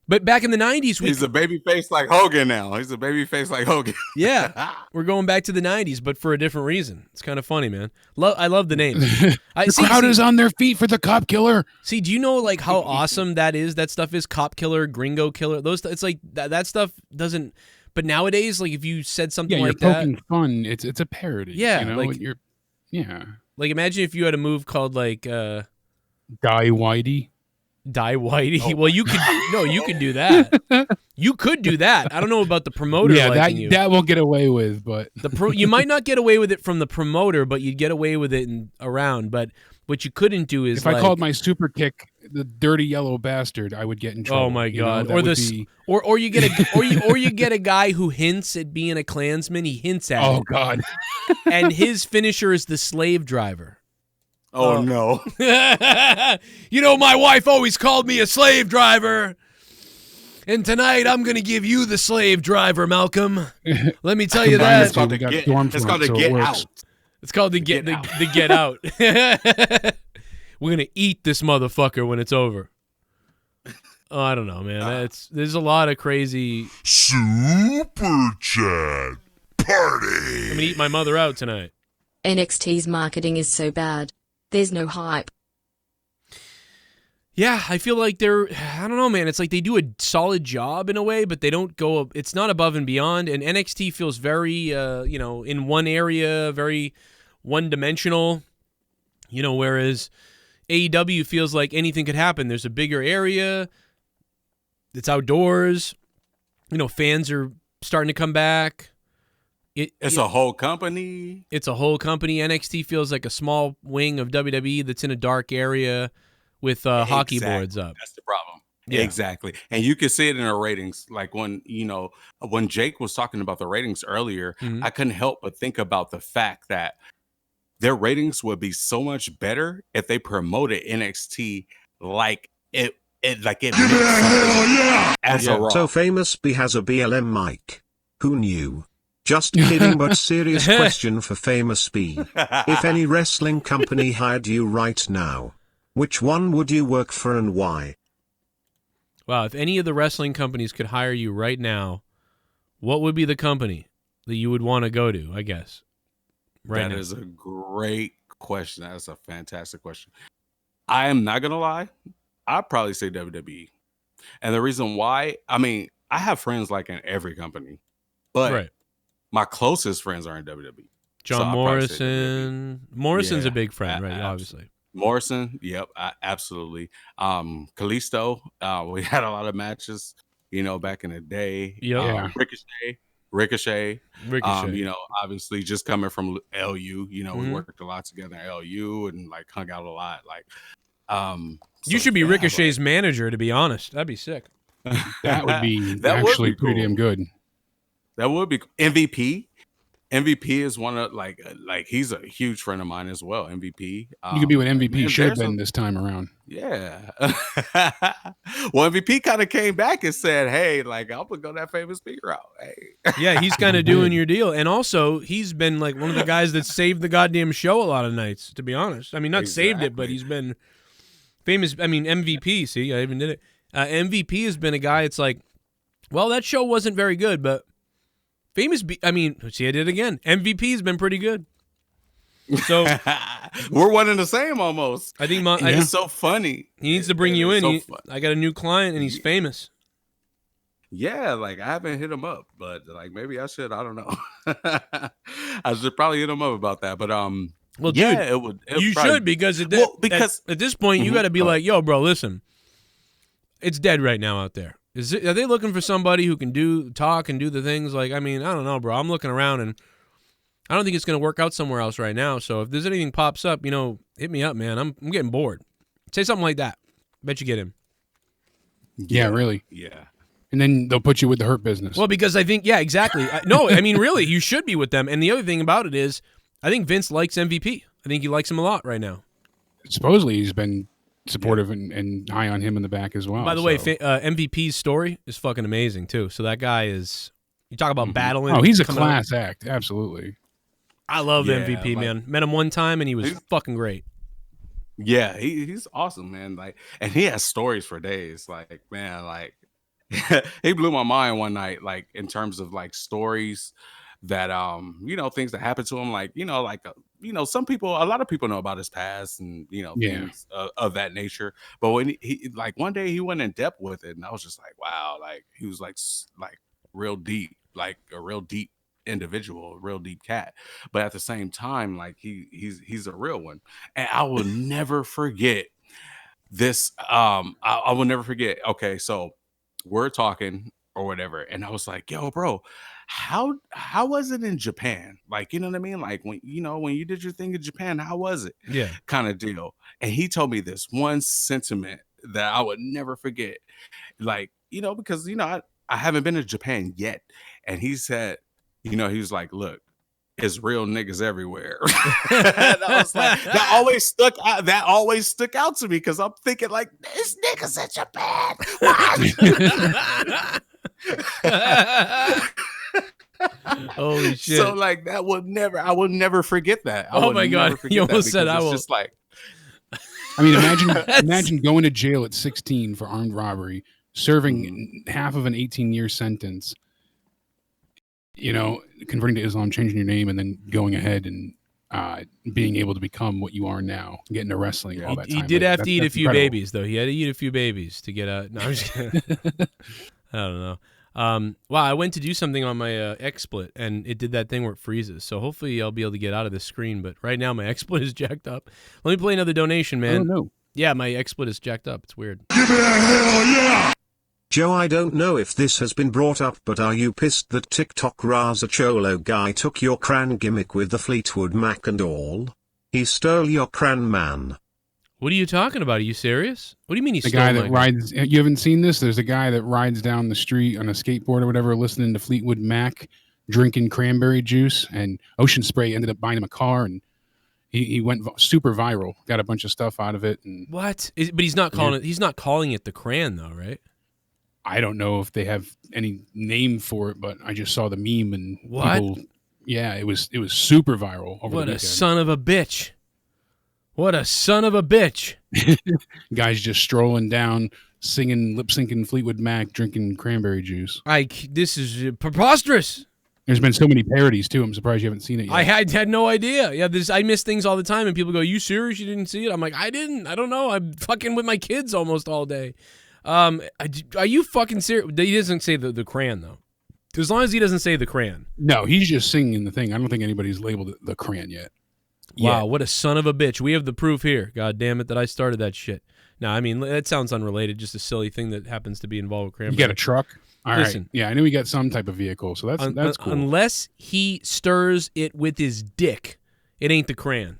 S1: But back in the 90s,
S2: he's a baby face like Hogan now. He's a baby face like Hogan.
S1: Yeah, we're going back to the 90s, but for a different reason. It's kind of funny, man. I love the names.
S3: The crowd is on their feet for the Cop Killer.
S1: See, do you know like how awesome that is? That stuff is Cop Killer, Gringo Killer. It's like that stuff doesn't. But nowadays, like if you said something like that,
S3: you're poking fun. It's a parody.
S1: Yeah,
S3: you know?
S1: like Like imagine if you had a move called like Die
S3: Whitey.
S1: Die Whitey. Oh. Well, you could do that. You could do that. I don't know about the promoter.
S3: Yeah,
S1: liking you.
S3: That won't get away with, but
S1: you might not get away with it from the promoter, but you'd get away with it around. But what you couldn't do is
S3: if I called my super kick the dirty yellow bastard, I would get in trouble.
S1: Oh my god!
S3: You know,
S1: or you get a you get a guy who hints at being a Klansman. He hints at it.
S3: Oh god!
S1: And his finisher is the slave driver.
S2: Oh no!
S1: You know, my wife always called me a slave driver, and tonight I'm going to give you the slave driver, Malcolm. Let me tell you that.
S2: It's called the Get Out.
S1: It's called the Get Out. We're gonna eat this motherfucker when it's over. Oh, I don't know, man. There's a lot of crazy
S4: Super Chat Party.
S1: I'm gonna eat my mother out tonight.
S12: NXT's marketing is so bad. There's no hype.
S1: Yeah, I feel like I don't know, man. It's like they do a solid job in a way, but they don't go, it's not above and beyond. And NXT feels very, in one area, very one-dimensional, whereas AEW feels like anything could happen. There's a bigger area. It's outdoors. Fans are starting to come back.
S2: It's a whole company.
S1: It's a whole company. NXT feels like a small wing of WWE that's in a dark area with hockey boards up.
S2: That's the problem.
S1: Yeah.
S2: Exactly. And you can see it in our ratings. Like when Jake was talking about the ratings earlier, I couldn't help but think about the fact that their ratings would be so much better if they promoted NXT like it as a Raw.
S5: So Famous B has a BLM mic. Who knew? Just kidding, but serious question for Famous B. If any wrestling company hired you right now, which one would you work for and why?
S1: Wow, if any of the wrestling companies could hire you right now, what would be the company that you would want to go to, I guess?
S2: That is a great question. That's a fantastic question. I am not going to lie. I'd probably say WWE. And the reason why, I have friends like in every company, but my closest friends are in WWE.
S1: John Morrison. Morrison's a big friend, right? Obviously.
S2: Morrison, yep, absolutely. Kalisto, we had a lot of matches, back in the day.
S1: Yeah.
S2: Ricochet. Obviously just coming from LU, we worked a lot together in LU and like hung out a lot. Like,
S1: you should be Ricochet's manager, to be honest. That'd be sick.
S3: That would be actually pretty damn good.
S2: That would be MVP. MVP is one of like he's a huge friend of mine as well. MVP.
S3: You could be what MVP should have been this time around.
S2: Yeah. Well, MVP kind of came back and said, "Hey, like I'm gonna go that Famous B route." Hey.
S1: Yeah, he's kind of doing your deal, and also he's been like one of the guys that saved the goddamn show a lot of nights. To be honest, not saved it, but he's been famous. MVP. See, I even did it. MVP has been a guy. It's like, well, that show wasn't very good, but. Famous B, see, I did it again. MVP has been pretty good. So
S2: we're one and the same almost.
S1: I think
S2: it's so funny.
S1: He needs to bring you in. I got a new client and he's famous.
S2: Yeah, like I haven't hit him up, but like maybe I should. I don't know. I should probably hit him up about that. But
S1: well,
S2: yeah,
S1: dude, you should because at this point you got to be like, yo, bro, listen, it's dead right now out there. Are they looking for somebody who can talk and do the things? Like, I don't know, bro. I'm looking around and I don't think it's going to work out somewhere else right now. So if there's anything pops up, hit me up, man. I'm getting bored. Say something like that. Bet you get him.
S3: Yeah, really.
S2: Yeah.
S3: And then they'll put you with the Hurt Business.
S1: Well, because I think, yeah, exactly. Really, you should be with them. And the other thing about it is, I think Vince likes MVP. I think he likes him a lot right now.
S3: Supposedly he's been supportive and high on him in the back as well.
S1: By the way, MVP's story is fucking amazing too. So that guy is, you talk about battling.
S3: Oh, he's a class act. Absolutely.
S1: I love MVP, man. Met him one time and he was fucking great.
S2: Yeah, he's awesome, man. Like, and he has stories for days. Like, man, like he blew my mind one night, like in terms of like stories that things that happened to him, like some people, a lot of people know about his past and things of that nature. But when he like one day he went in depth with it, and I was just like, wow, like he was like real deep, like a real deep individual, a real deep cat. But at the same time, like he's a real one, and I will never forget this. I will never forget. Okay, so we're talking or whatever, and I was like, yo, bro, how was it in Japan? Like, you know what I mean? Like when you did your thing in Japan, how was it?
S1: Yeah.
S2: Kind of deal. And he told me this one sentiment that I would never forget. Like, because I haven't been to Japan yet. And he said, he was like, look, it's real niggas everywhere. And I was like, that always stuck out to me, because I'm thinking like, this niggas in Japan.
S1: Holy shit.
S2: So like I will never forget that.
S1: Oh my God. You almost said I will.
S2: Just like,
S3: I mean, imagine going to jail at 16 for armed robbery, serving half of an 18-year sentence, converting to Islam, changing your name, and then going ahead and being able to become what you are now, getting to wrestling all that time.
S1: He did have to eat a few
S3: incredible.
S1: babies, though. He had to eat a few babies to get out. No, I'm just kidding. I don't know. Wow, I went to do something on my XSplit, and it did that thing where it freezes. So hopefully I'll be able to get out of this screen. But right now my XSplit is jacked up. Let me play another donation, man.
S3: Oh, no.
S1: Yeah, my XSplit is jacked up. It's weird.
S4: Give it a hell yeah!
S5: Joe, I don't know if this has been brought up, but are you pissed that TikTok Raza Cholo guy took your cran gimmick with the Fleetwood Mac and all? He stole your cran, man.
S1: What are you talking about? Are you serious? What do you mean he
S3: The
S1: stole
S3: guy
S1: my
S3: that rides, you haven't seen this? There's a guy that rides down the street on a skateboard or whatever, listening to Fleetwood Mac, drinking cranberry juice, and Ocean Spray ended up buying him a car, and he went super viral, got a bunch of stuff out of it. And
S1: what? But he's not calling it. He's not calling it the cran, though, right?
S3: I don't know if they have any name for it, but I just saw the meme and
S1: what?
S3: People, yeah, it was super viral over the weekend.
S1: What a son of a bitch! What a son of a bitch!
S3: Guys just strolling down, singing, lip syncing Fleetwood Mac, drinking cranberry juice.
S1: This is preposterous.
S3: There's been so many parodies too. I'm surprised you haven't seen it yet.
S1: I had no idea. Yeah, I miss things all the time, and people go, "You serious? You didn't see it?" I'm like, I didn't. I don't know. I'm fucking with my kids almost all day. Are you fucking serious? He doesn't say the cran though. As long as he doesn't say the cran.
S3: No, he's just singing the thing. I don't think anybody's labeled it the cran yet.
S1: Wow, what a son of a bitch. We have the proof here. God damn it that I started that shit. No, I mean, that sounds unrelated. Just a silly thing that happens to be involved with cranberry.
S3: You got a truck? All
S1: Listen,
S3: right. Yeah, I knew he got some type of vehicle, so that's cool.
S1: Unless he stirs it with his dick, it ain't the cran.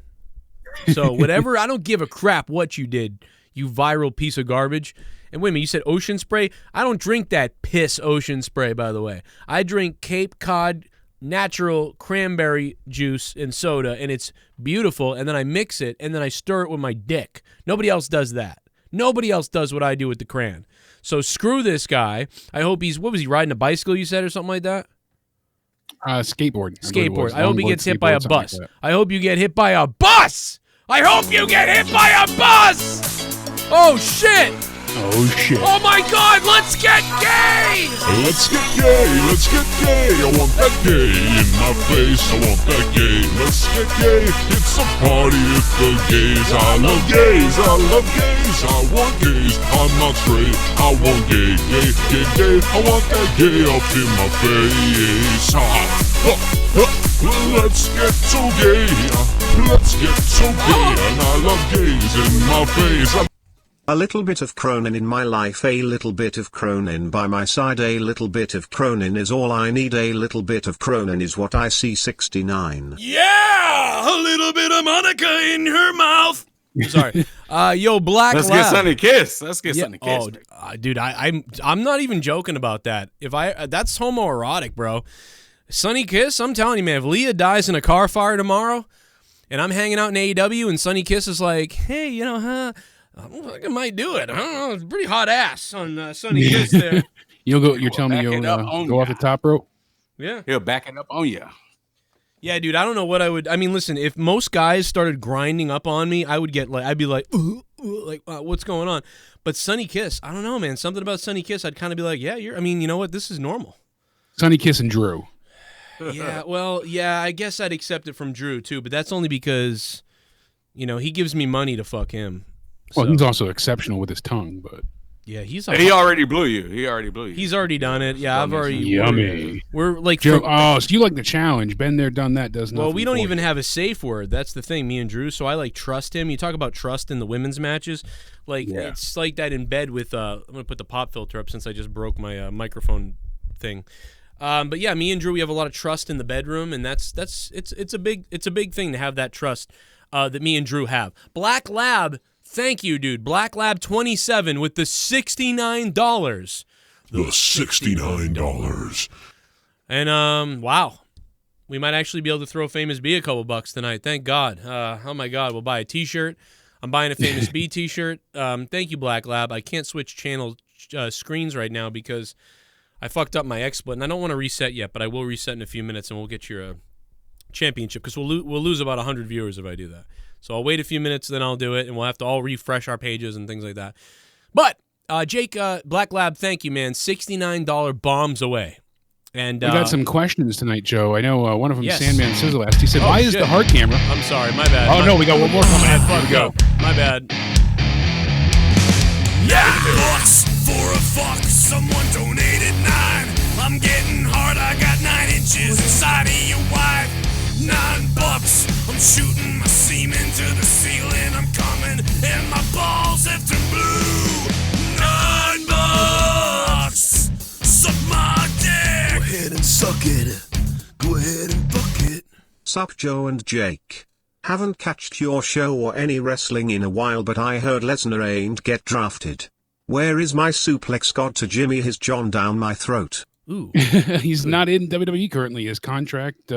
S1: So whatever, I don't give a crap what you did, you viral piece of garbage. And wait a minute, you said Ocean Spray? I don't drink that piss Ocean Spray, by the way. I drink Cape Cod natural cranberry juice and soda, and it's beautiful, and then I mix it, and then I stir it with my dick. Nobody else does that. Nobody else does what I do with the cran. So screw this guy. I hope what was he, riding a bicycle, you said, or something like that?
S3: Skateboard.
S1: Skateboard. I hope he gets hit by a bus. I hope you get hit by a bus! I hope you get hit by a bus! Oh, shit!
S3: Oh, shit.
S1: Oh, my God, let's get gay!
S4: Let's get gay, let's get gay. I want that gay in my face. I want that gay. Let's get gay. It's a party with the gays. I love gays. I love gays. I want gays. I'm not straight. I want gay, gay, gay, gay. I want that gay up in my face. Let's get so gay. Let's get so gay. And I love gays in my face.
S5: A little bit of Cronin in my life, a little bit of Cronin by my side, a little bit of Cronin is all I need, a little bit of Cronin is what I see. 69.
S7: Yeah! A little bit of Monica in her mouth.
S1: Sorry. Yo, Black
S2: Let's
S1: Lab.
S2: get Sunny Kiss. Let's get Sunny Kiss.
S1: Oh, dude, I'm not even joking about that. That's homoerotic, bro. Sunny Kiss, I'm telling you, man, if Leah dies in a car fire tomorrow, and I'm hanging out in AEW, and Sunny Kiss is like, hey, I might do it. I don't know. It's pretty hot ass on Sunny Kiss there.
S3: You're telling me you'll go off the top rope?
S1: Yeah.
S2: He'll back it up on you.
S1: Yeah, dude, I don't know what I would. I mean, listen, if most guys started grinding up on me, I'd be like, ooh, like, what's going on? But Sonny Kiss, I don't know, man. Something about Sonny Kiss, I'd kind of be like, yeah, I mean, you know what? This is normal.
S3: Sonny Kiss and Drew.
S1: Yeah, well, yeah, I guess I'd accept it from Drew, too, but that's only because, you know, he gives me money to fuck him.
S3: Well, he's also exceptional with his tongue, but...
S1: Yeah, he
S2: already blew you. He already blew you.
S1: He's already done it. Yeah, I've already...
S3: Yummy.
S1: We're like...
S3: Joe, so you like the challenge. Been there, done that, does nothing.
S1: Well, we don't even have a safe word. That's the thing, me and Drew, so I, like, trust him. You talk about trust in the women's matches. Like, it's like that in bed with... I'm going to put the pop filter up since I just broke my microphone thing. But yeah, me and Drew, we have a lot of trust in the bedroom, and it's a big thing to have that trust that me and Drew have. Black Lab, thank you, dude. Black Lab 27 with the $69.
S4: The $69.
S1: And wow, we might actually be able to throw Famous B a couple bucks tonight. Thank God. Oh my God, we'll buy a T-shirt. I'm buying a Famous B T-shirt. Thank you, Black Lab. I can't switch channel screens right now because I fucked up my XSplit, and I don't want to reset yet, but I will reset in a few minutes, and we'll get your championship, because we'll lose about 100 viewers if I do that. So I'll wait a few minutes, then I'll do it, and we'll have to all refresh our pages and things like that. But, Jake, Black Lab, thank you, man. $69 bombs away. And
S3: we got some questions tonight, Joe. I know one of them,
S1: yes.
S3: Sandman Sizzle asked. He said, why is the hard camera?
S1: I'm sorry, my bad.
S3: Oh, no, we got one more coming in. Here we go.
S1: My bad.
S6: Yeah! Bucks for a fuck, someone donated 9. I'm getting hard, I got 9 inches inside of your wife. $9, I'm shooting my semen to the ceiling. I'm coming, and my balls have turned blue. $9, suck my dick.
S11: Go ahead and suck it. Go ahead and fuck it.
S5: Sup Joe and Jake. Haven't catched your show or any wrestling in a while, but I heard Lesnar ain't get drafted. Where is my suplex god to Jimmy his John down my throat?
S1: Ooh.
S3: He's not in WWE currently. His contract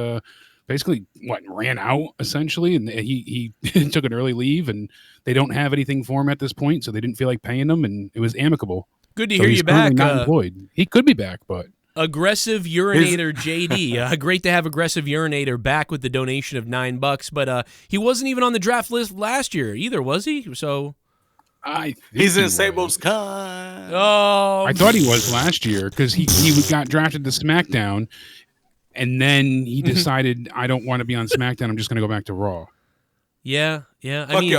S3: basically ran out essentially, and he took an early leave, and they don't have anything for him at this point, so they didn't feel like paying him, and it was amicable.
S1: Good to hear you back.
S3: Not employed. He could be back, but
S1: Aggressive Urinator JD. Great to have Aggressive Urinator back with the donation of $9, but he wasn't even on the draft list last year either, was he? So
S2: he's in Sable's con.
S1: Oh,
S3: I thought he was last year because he got drafted to SmackDown, and then he decided, I don't want to be on SmackDown. I'm just going to go back to Raw.
S1: Yeah.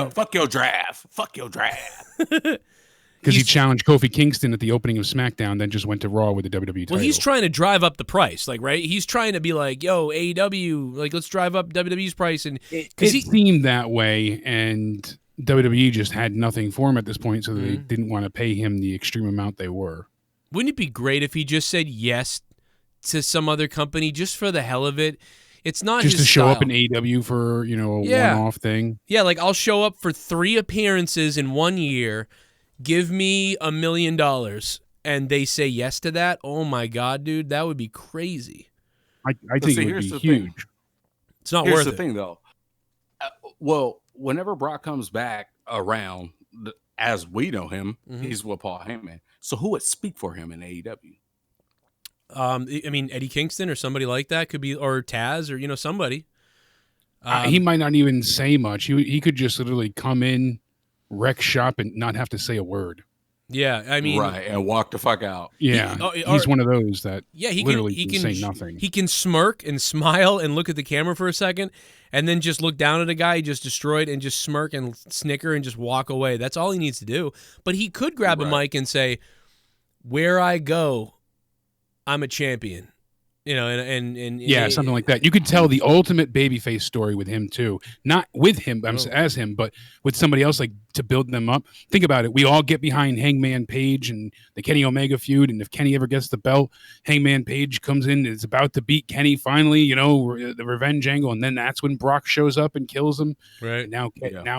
S2: Fuck your draft. Fuck your draft.
S3: Because he challenged Kofi Kingston at the opening of SmackDown, then just went to Raw with the WWE title.
S1: Well, he's trying to drive up the price, like, right? He's trying to be like, yo, AEW, like, let's drive up WWE's price. And
S3: it seemed that way, and WWE just had nothing for him at this point, so they didn't want to pay him the extreme amount they were.
S1: Wouldn't it be great if he just said yes to some other company just for the hell of it? It's not
S3: just
S1: his
S3: to show
S1: style.
S3: up in AEW for, a one-off thing.
S1: Yeah, like, I'll show up for 3 appearances in 1 year. Give me $1 million, and they say yes to that. Oh my God, dude, that would be crazy.
S3: I think it would be huge.
S1: It's not worth it.
S2: Here's the thing, though. Well, whenever Brock comes back around, as we know him, he's with Paul Heyman. So who would speak for him in AEW?
S1: I mean, Eddie Kingston or somebody like that could be, or Taz, or somebody.
S3: He might not even say much. He could just literally come in, wreck shop, and not have to say a word.
S1: Yeah, I mean,
S2: right, and walk the fuck out.
S3: Yeah, he's one of those that
S1: he
S3: literally
S1: can
S3: say nothing.
S1: He can smirk and smile and look at the camera for a second, and then just look down at a guy he just destroyed and just smirk and snicker and just walk away. That's all he needs to do. But he could grab a mic and say, "Where I go, I'm a champion." And
S3: yeah, something like that. You could tell the ultimate babyface story with him too. Not with him as him, but with somebody else, like, to build them up. Think about it. We all get behind Hangman Page and the Kenny Omega feud, and if Kenny ever gets the belt, Hangman Page comes in and is about to beat Kenny finally, the revenge angle, and then that's when Brock shows up and kills him.
S1: Right.
S3: Now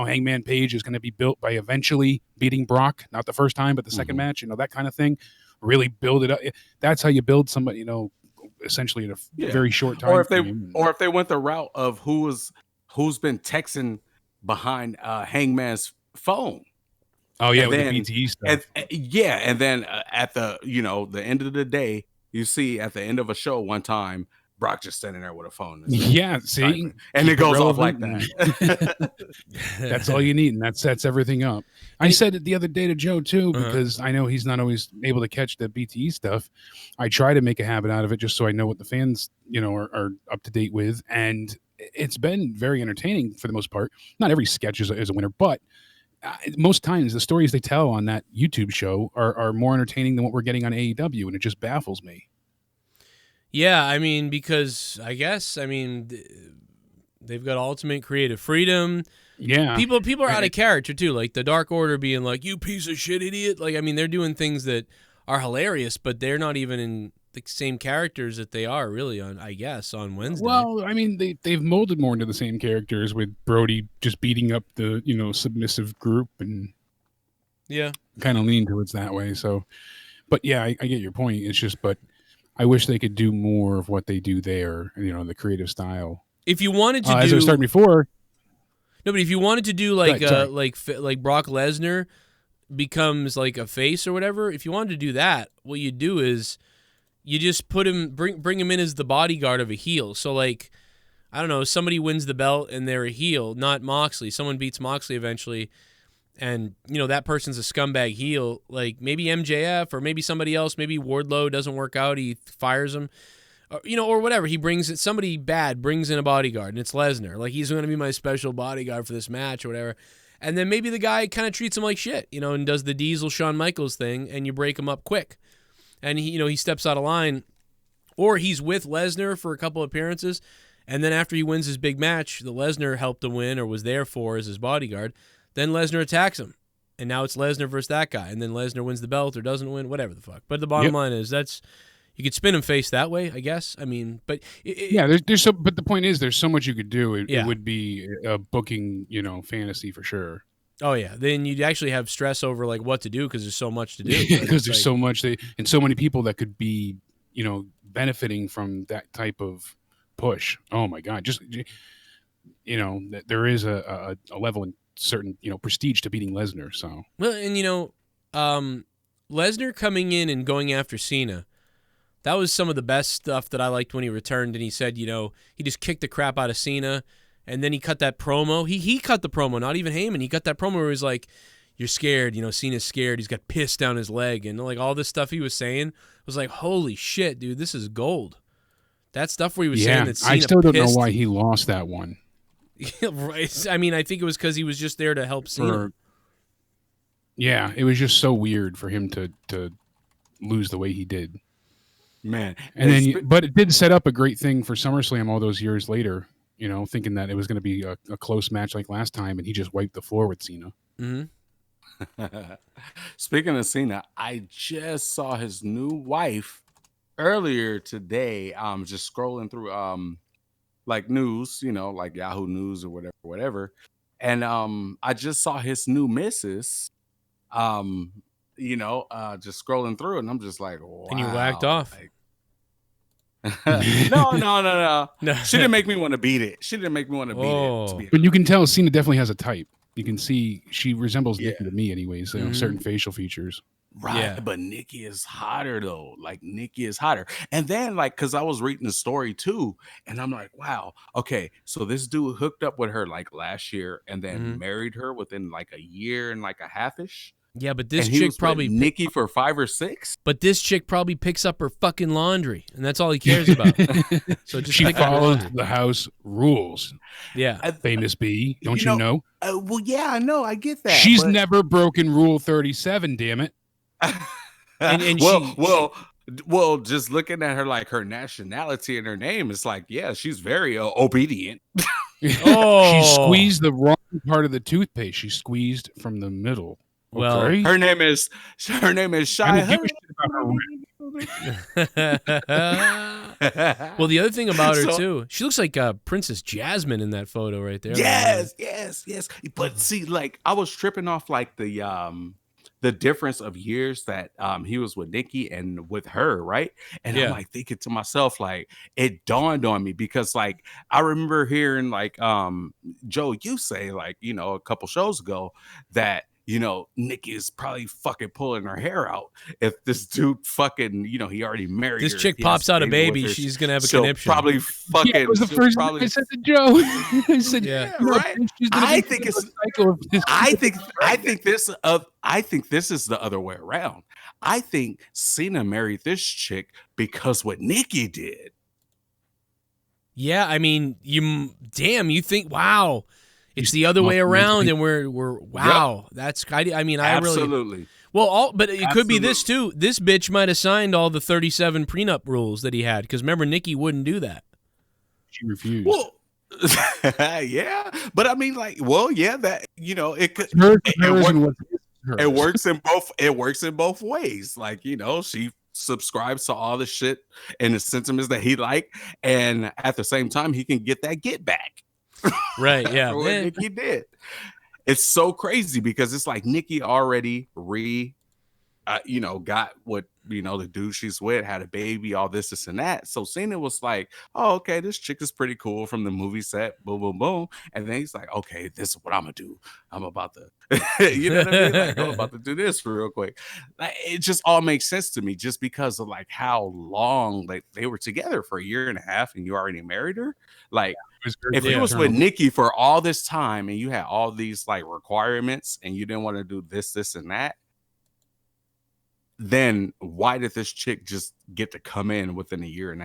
S3: Hangman Page is going to be built by eventually beating Brock, not the first time, but the second match, that kind of thing. Really build it up. That's how you build somebody, essentially in a very short time.
S2: Or if they went the route of who's been texting behind Hangman's phone.
S3: Oh yeah,
S2: and
S3: with
S2: then,
S3: the BTE stuff.
S2: And then at the the end of the day, you see at the end of a show one time, Brock just standing there with a phone.
S3: Yeah, see,
S2: and it goes off like that.
S3: That's all you need, and that sets everything up. I said it the other day to Joe too, because I know he's not always able to catch the BTE stuff. I try to make a habit out of it just so I know what the fans, are up to date with, and it's been very entertaining for the most part. Not every sketch is a winner, but most times the stories they tell on that YouTube show are more entertaining than what we're getting on AEW, and it just baffles me.
S1: Yeah, I mean, because I guess, they've got ultimate creative freedom.
S3: Yeah.
S1: People are out of character, too. Like, the Dark Order being like, you piece of shit idiot. Like, they're doing things that are hilarious, but they're not even in the same characters that they are, really, on Wednesday.
S3: Well, they've molded more into the same characters with Brody just beating up the, submissive group and
S1: yeah,
S3: kind of lean towards that way. So, but yeah, I get your point. It's just, but I wish they could do more of what they do there, the creative style.
S1: If you wanted to
S3: as I was starting before.
S1: No, but if you wanted to do like Brock Lesnar becomes like a face or whatever, if you wanted to do that, what you do is you just put him, bring him in as the bodyguard of a heel. So like, I don't know, somebody wins the belt and they're a heel, not Moxley. Someone beats Moxley eventually, and that person's a scumbag heel. Like maybe MJF or maybe somebody else. Maybe Wardlow doesn't work out, he fires him, or whatever. He brings it. Somebody bad brings in a bodyguard, and it's Lesnar. Like he's going to be my special bodyguard for this match or whatever. And then maybe the guy kind of treats him like shit, and does the Diesel Shawn Michaels thing, and you break him up quick. And he steps out of line, or he's with Lesnar for a couple appearances, and then after he wins his big match, the Lesnar helped him win or was there for as his bodyguard, then Lesnar attacks him, and now it's Lesnar versus that guy, and then Lesnar wins the belt or doesn't win, whatever the fuck. But the bottom line is you could spin him face that way, I guess. But
S3: there's so. But the point is, there's so much you could do. It would be a booking, fantasy for sure.
S1: Oh yeah, then you'd actually have stress over like what to do because there's so much to do.
S3: Because there's so much and so many people that could be, benefiting from that type of push. Oh my God, just that there is a level in certain prestige to beating Lesnar. So
S1: well, and Lesnar coming in and going after Cena, that was some of the best stuff that I liked when he returned. And he said, he just kicked the crap out of Cena. And then he cut that promo. He cut the promo, not even Heyman. He cut that promo where he was like, you're scared. Cena's scared. He's got piss down his leg. And like all this stuff he was saying was like, holy shit, dude, this is gold. That stuff where he was saying that Cena
S3: I still don't know
S1: pissed.
S3: why he lost that one.
S1: Right. I think it was because he was just there to help Cena.
S3: Yeah, it was just so weird for him to lose the way he did.
S2: Man.
S3: And but it did set up a great thing for SummerSlam all those years later. Thinking that it was going to be a close match like last time, and he just wiped the floor with Cena.
S1: Mm-hmm.
S2: Speaking of Cena, I just saw his new wife earlier today. Just scrolling through like news, like Yahoo News or whatever. And I just saw his new missus. Just scrolling through, and I'm just like, wow.
S1: And you whacked off.
S2: Like, No. She didn't make me want to beat it.
S3: But you can tell Cena definitely has a type. You can see she resembles Nikki to me anyways. Certain facial features.
S2: Right. Yeah. But Nikki is hotter though. Like Nikki is hotter. And then because I was reading the story too, and I'm like, wow, okay. So this dude hooked up with her like last year and then married her within like a year and like a half-ish.
S1: Yeah, but this chick probably
S2: Nikki for 5 or 6.
S1: But this chick probably picks up her fucking laundry, and that's all he cares about. So just
S3: she follows the house rules.
S1: Yeah,
S3: famous B. Don't you know?
S2: Well, yeah, I know. I get that.
S3: She's never broken Rule 37. Damn it.
S2: Well, just looking at her, like her nationality and her name, it's like, yeah, she's very obedient.
S3: She squeezed the wrong part of the toothpaste. She squeezed from the middle.
S1: Well,
S2: okay. her name is Shy.
S1: Well, the other thing about her too, she looks like Princess Jasmine in that photo right there.
S2: Yes. But see, like I was tripping off like the difference of years that he was with Nikki and with her, right? And I'm like thinking to myself, like it dawned on me because like I remember hearing like Joe, you say like a couple shows ago that NickY is probably fucking pulling her hair out. If this dude fucking, he already married
S1: This
S2: her,
S1: chick
S2: he
S1: pops
S2: has
S1: out a
S2: baby with
S1: baby,
S2: her,
S1: she's gonna have a
S2: she'll
S1: conniption.
S2: probably fucking.
S3: Yeah, it was the first thing I said to Joe. I said,
S1: Yeah,
S2: right. I think this is the other way around. I think Cena married this chick because what NickY did.
S1: Yeah, I mean, you think, wow, it's the other way around, and we're wow, yep. That's I mean, I
S2: absolutely.
S1: Really, well, but it could be this too. This bitch might have signed all the 37 prenup rules that he had, because remember, NickY wouldn't do that.
S3: She refused.
S2: Well, yeah, but I mean, that it could. It works in both. It works in both ways. Like, she subscribes to all the shit and the sentiments that he like, and at the same time, he can get that get back.
S1: Right? Yeah.
S2: What NickY did. It's so crazy because it's like NickY already got what the dude she's with, had a baby, all this and that. So Cena was like, oh, okay, this chick is pretty cool from the movie set, boom, boom, boom. And then he's like, okay, this is what I'm gonna do. I'm about to, you know what I mean? Like, I'm about to do this for real quick. Like, it just all makes sense to me just because of like how long they were together for 1.5 years, and you already married her. Like, if you was with NickY for all this time and you had all these like requirements and you didn't want to do this, and that, then why did this chick just get to come in within 1.5 years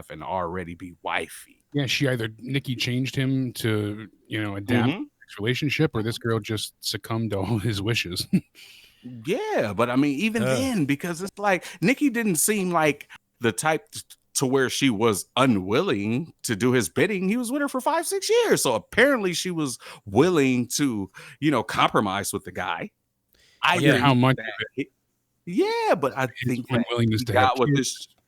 S2: and already be wifey?
S3: Yeah, NickY changed him to, adapt to this relationship, or this girl just succumbed to all his wishes.
S2: Yeah, but I mean, even then, because it's like NickY didn't seem like the type to where she was unwilling to do his bidding. He was with her for 5-6 years. So apparently she was willing to, compromise with the guy.
S3: How much?
S2: Yeah, but I think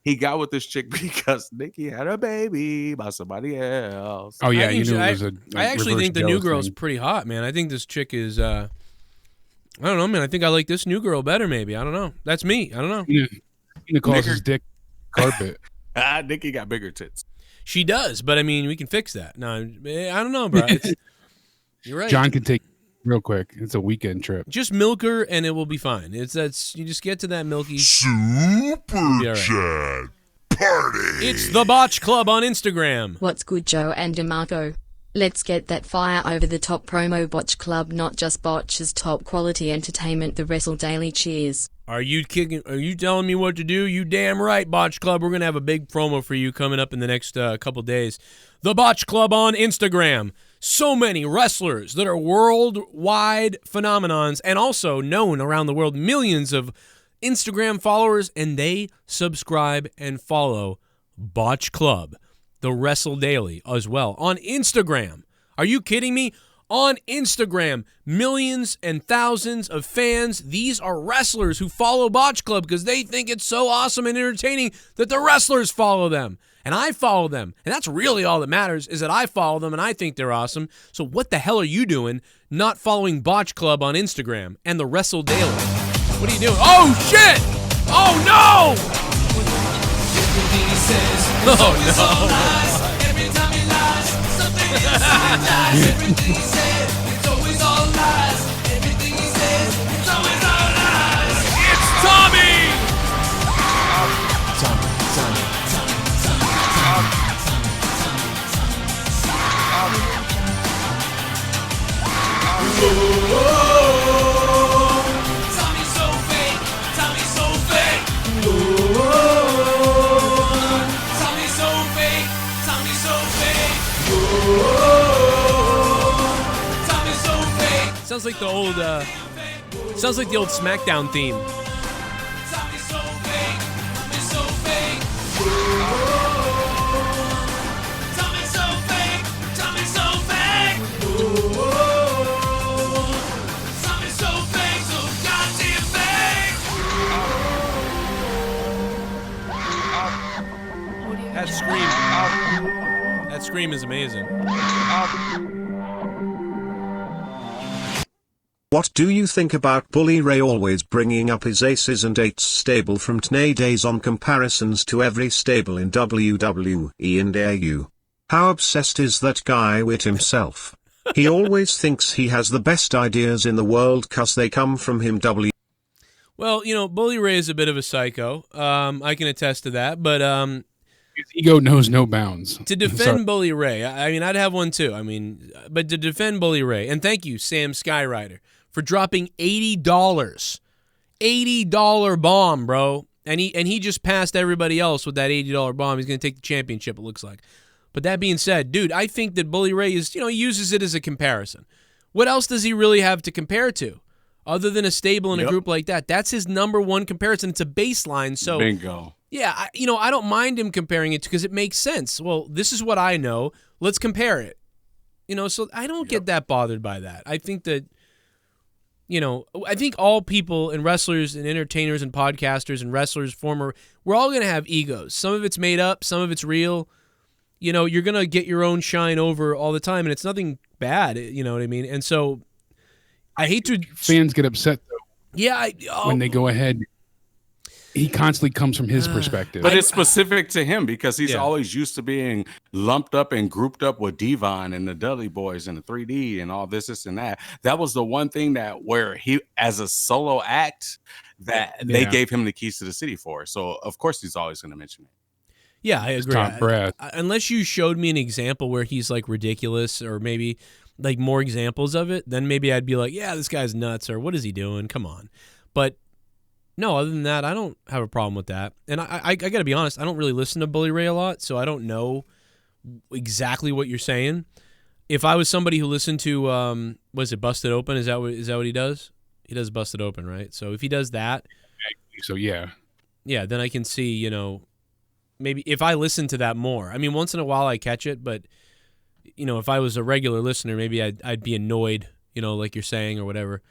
S2: he got with this chick because NickY had a baby by somebody else.
S3: Oh yeah,
S1: I actually think the new girl's pretty hot, man. I think this chick is. I don't know, man. I think I like this new girl better. Maybe I don't know. That's me. I don't know.
S3: He calls his dick carpet.
S2: NickY got bigger tits.
S1: She does, but I mean, we can fix that. No, I don't know, bro. You're right.
S3: John can take. Real quick, it's a weekend trip.
S1: Just milk her and it will be fine. You just get to that milky
S4: super chat party.
S1: It's the Botch Club on Instagram.
S12: What's good, Joe and DeMarco? Let's get that fire over the top promo. Botch Club, not just botches, top quality entertainment. The Wrestle Daily. Cheers.
S1: Are you telling me what to do? You damn right, Botch Club. We're gonna have a big promo for you coming up in the next couple days. The Botch Club on Instagram. So many wrestlers that are worldwide phenomenons and also known around the world. Millions of Instagram followers, and they subscribe and follow Botch Club, the Wrestle Daily, as well on Instagram. Are you kidding me? On Instagram, millions and thousands of fans. These are wrestlers who follow Botch Club because they think it's so awesome and entertaining that the wrestlers follow them. And I follow them. And that's really all that matters, is that I follow them and I think they're awesome. So what the hell are you doing not following Botch Club on Instagram and the Wrestle Daily? What are you doing? Oh, shit! Oh, no! Oh, no.
S6: Every time he lies, something inside dies. Everything he said, it's always all lies. Everything he says, it's always all lies.
S1: It's Tommy!
S6: Tommy's so fake, Tommy's so fake. Tommy's so fake, Tommy's so fake. Tommy's so fake.
S1: Sounds like the old SmackDown theme.
S6: Tommy's so fake, Tommy's so fake. Tommy's so fake, Tommy's so fake. Tommy's so fake, so goddamn fake.
S1: That scream is amazing.
S5: What do you think about Bully Ray always bringing up his aces and eights stable from TNA days on comparisons to every stable in WWE and AEW? How obsessed is that guy with himself? He always thinks he has the best ideas in the world 'cause they come from him.
S1: Well, Bully Ray is a bit of a psycho. I can attest to that. But
S3: his ego knows no bounds.
S1: to defend Bully Ray, I mean, I'd have one too. But to defend Bully Ray, and thank you, Sam Skyrider, for dropping $80. $80 bomb, bro. And he just passed everybody else with that $80 bomb. He's going to take the championship, it looks like. But that being said, dude, I think that Bully Ray is, he uses it as a comparison. What else does he really have to compare to? Other than a stable in a group like that. That's his number one comparison. It's a baseline. So
S2: bingo.
S1: Yeah, I don't mind him comparing it because it makes sense. Well, this is what I know. Let's compare it. So I don't get that bothered by that. I think that, I think all people and wrestlers and entertainers and podcasters and wrestlers, we're all going to have egos. Some of it's made up. Some of it's real. You're going to get your own shine over all the time, and it's nothing bad. You know what I mean? And so I hate to...
S3: Fans get upset, though.
S1: Yeah.
S3: When they go ahead. He constantly comes from his perspective.
S2: But it's specific to him because he's always used to being lumped up and grouped up with Devon and the Dudley Boys and the 3D and all this and that. That was the one thing that where he, as a solo act, that they gave him the keys to the city for. So, of course, he's always going to mention it.
S1: Yeah, I agree.
S3: Top breath.
S1: Unless you showed me an example where he's like ridiculous or maybe like more examples of it, then maybe I'd be like, yeah, this guy's nuts or what is he doing? Come on. But no, other than that, I don't have a problem with that. And I got to be honest, I don't really listen to Bully Ray a lot, so I don't know exactly what you're saying. If I was somebody who listened to, was it Busted Open? Is that what he does? He does Busted Open, right? So if he does that.
S3: So, yeah.
S1: Yeah, then I can see, maybe if I listen to that more. I mean, once in a while I catch it, but, if I was a regular listener, maybe I'd be annoyed, like you're saying or whatever.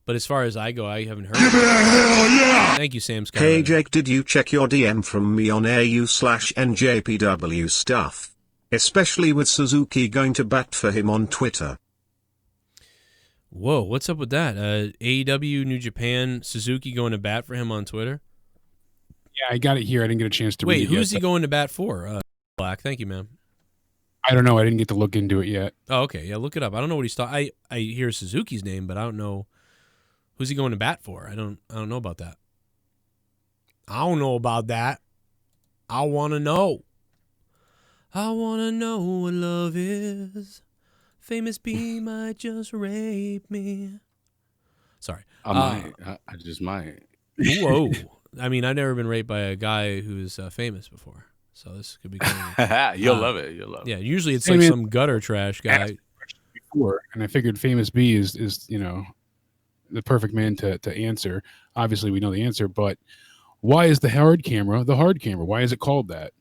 S1: But as far as I go, I haven't heard. Give me a hell yeah! Thank you, Sam Scott.
S5: Hey Jake, did you check your DM from me on AU/NJPW stuff? Especially with Suzuki going to bat for him on Twitter.
S1: Whoa, what's up with that? AEW, New Japan, Suzuki going to bat for him on Twitter?
S3: Yeah, I got it here. I didn't get a chance to read it.
S1: Wait, who's he going to bat for? Black, thank you, ma'am.
S3: I don't know. I didn't get to look into it yet.
S1: Oh, okay. Yeah, look it up. I don't know what he's talking. I hear Suzuki's name, but I don't know. Who's he going to bat for? I don't know about that. I don't know about that. I want to know. I want to know what love is. Famous B might just rape me. Sorry.
S2: I just might.
S1: Whoa. I mean, I've never been raped by a guy who's famous before. So this could be cool.
S2: You'll love it. You'll love it.
S1: Yeah, usually it's like some gutter trash guy.
S3: Before, and I figured Famous B is the perfect man to answer. Obviously, we know the answer, but why is the hard camera the hard camera? Why is it called that?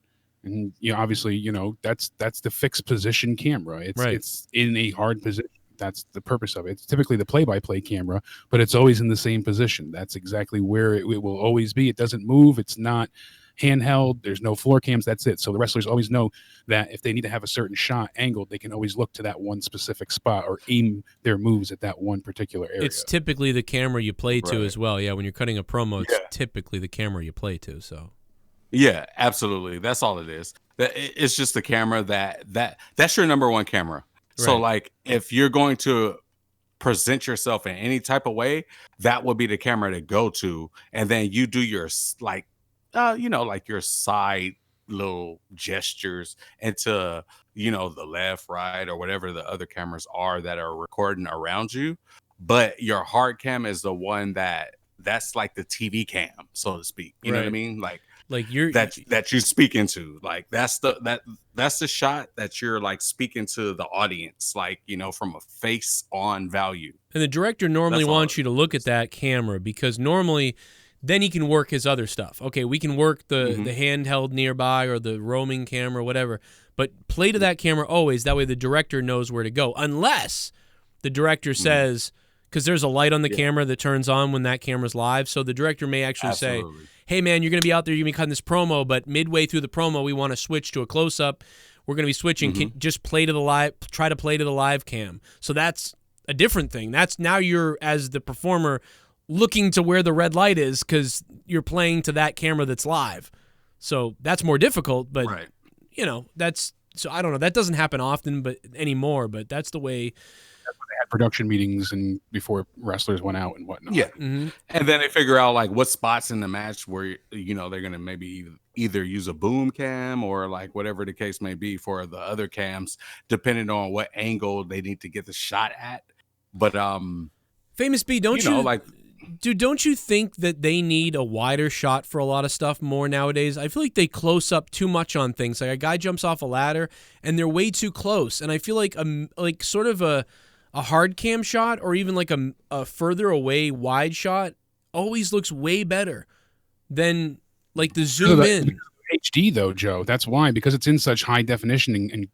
S3: And obviously, that's the fixed position camera. It's in a hard position. That's the purpose of it. It's typically the play-by-play camera, but it's always in the same position. That's exactly where it will always be. It doesn't move. It's not handheld. There's no floor cams. That's it. So the wrestlers always know that if they need to have a certain shot angled, they can always look to that one specific spot or aim their moves at that one particular area.
S1: It's typically the camera you play to as well. Yeah, when you're cutting a promo, it's typically the camera you play to. So,
S2: yeah, absolutely. That's all it is. It's just the camera that's your number one camera. Right. So, like, if you're going to present yourself in any type of way, that would be the camera to go to, and then you do your like your side little gestures into, the left, right, or whatever the other cameras are that are recording around you. But your hard cam is the one that's like the TV cam, so to speak. You know what I mean? Like you're that you speak into. Like that's the shot that you're like speaking to the audience, like, from a face on value.
S1: And the director normally wants you to look at that camera because normally then he can work his other stuff. Okay, we can work the handheld nearby or the roaming camera, whatever. But play to that camera always. That way the director knows where to go. Unless the director says, because there's a light on the camera that turns on when that camera's live. So the director may actually say, hey, man, you're going to be out there, you're going to be cutting this promo, but midway through the promo, we want to switch to a close-up. We're going to be switching. Just play to the live, try to play to the live cam. So that's a different thing. That's now you're, as the performer, looking to where the red light is because you're playing to that camera that's live. So that's more difficult, but, that's So I don't know. That doesn't happen often, but anymore. But that's the way.
S3: That's when they had production meetings and before wrestlers went out and whatnot.
S2: Yeah, and then they figure out like what spots in the match where they're gonna maybe either use a boom cam or like whatever the case may be for the other cams, depending on what angle they need to get the shot at. But
S1: Famous B, don't you think that they need a wider shot for a lot of stuff more nowadays? I feel like they close up too much on things. Like a guy jumps off a ladder and they're way too close. And I feel like sort of a hard cam shot or even like a further away wide shot always looks way better than like the zoom in.
S3: HD though, Joe. That's why, because it's in such high definition and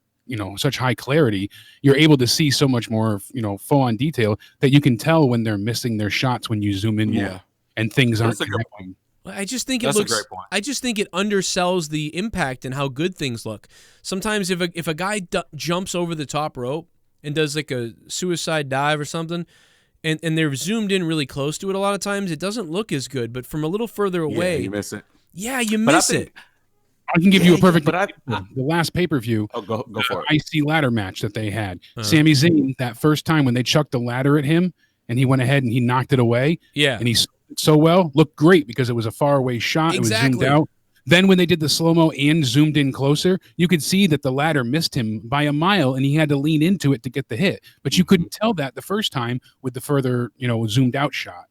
S3: such high clarity, you're able to see so much more, full on detail that you can tell when they're missing their shots when you zoom in more and things aren't connecting.
S1: I just think it looks. I just think it undersells the impact and how good things look. Sometimes if a guy jumps over the top rope and does like a suicide dive or something, and they're zoomed in really close to it, a lot of times it doesn't look as good. But from a little further away,
S2: you miss it.
S1: Yeah, you miss it.
S3: I can give you a perfect example. The last pay-per-view,
S2: go for it.
S3: Icy ladder match that they had. Sami Zayn, that first time when they chucked the ladder at him and he went ahead and he knocked it away.
S1: Yeah.
S3: And he so well, looked great because it was a faraway shot.
S1: Exactly.
S3: It was zoomed out. Then when they did the slow-mo and zoomed in closer, you could see that the ladder missed him by a mile and he had to lean into it to get the hit. But you couldn't tell that the first time with the further, zoomed out shot.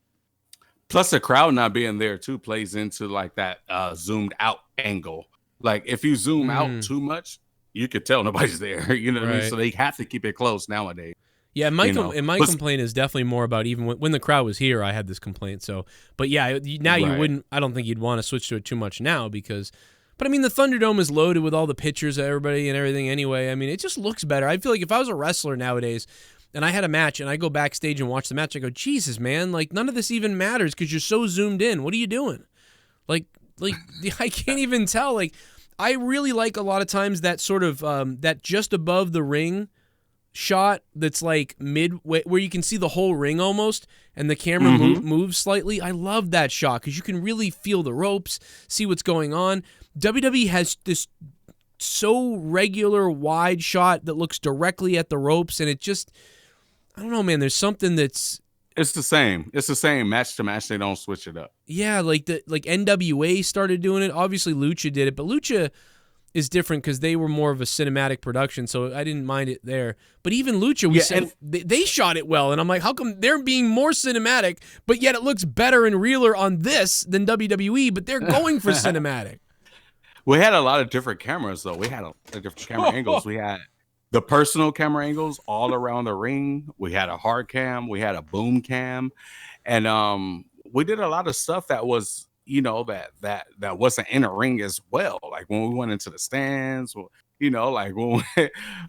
S2: Plus the crowd not being there too plays into like that zoomed out angle. Like if you zoom out too much, you could tell nobody's there. You know what I mean? So they have to keep it close nowadays.
S1: Yeah, my complaint is definitely more about even when the crowd was here, I had this complaint. So, but yeah, now you wouldn't. I don't think you'd want to switch to it too much now because. But I mean, the Thunderdome is loaded with all the pictures of everybody and everything anyway. I mean, it just looks better. I feel like if I was a wrestler nowadays and I had a match and I go backstage and watch the match, I go, Jesus, man, like none of this even matters because you're so zoomed in. What are you doing? Like I can't even tell. Like, I really like a lot of times that sort of that just above the ring shot that's like midway where you can see the whole ring almost and the camera moves slightly. I love that shot because you can really feel the ropes, see what's going on. WWE has this so regular wide shot that looks directly at the ropes, and it just, I don't know, man. There's something that's.
S2: It's the same. It's the same match to match. They don't switch it up.
S1: Yeah, like NWA started doing it. Obviously, Lucha did it, but Lucha is different because they were more of a cinematic production, so I didn't mind it there. But even Lucha, they shot it well, and I'm like, how come they're being more cinematic, but yet it looks better and realer on this than WWE, but they're going for cinematic.
S2: We had a lot of different cameras, though. We had a lot of different camera angles. We had the personal camera angles all around the ring. We had a hard cam. We had a boom cam. And we did a lot of stuff that was, that wasn't in a ring as well. Like when we went into the stands, like when,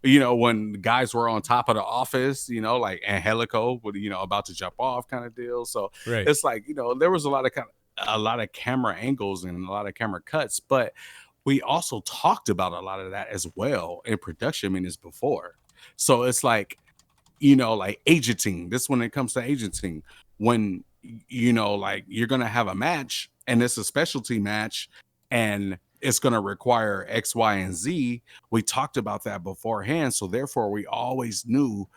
S2: when guys were on top of the office, like Angelico, about to jump off kind of deal. So it's like, there was a lot of camera angles and a lot of camera cuts, but we also talked about a lot of that as well in production minutes before. So it's like, like agenting. This when it comes to agenting, when, like you're going to have a match and it's a specialty match and it's going to require X, Y, and Z. We talked about that beforehand. So therefore we always knew,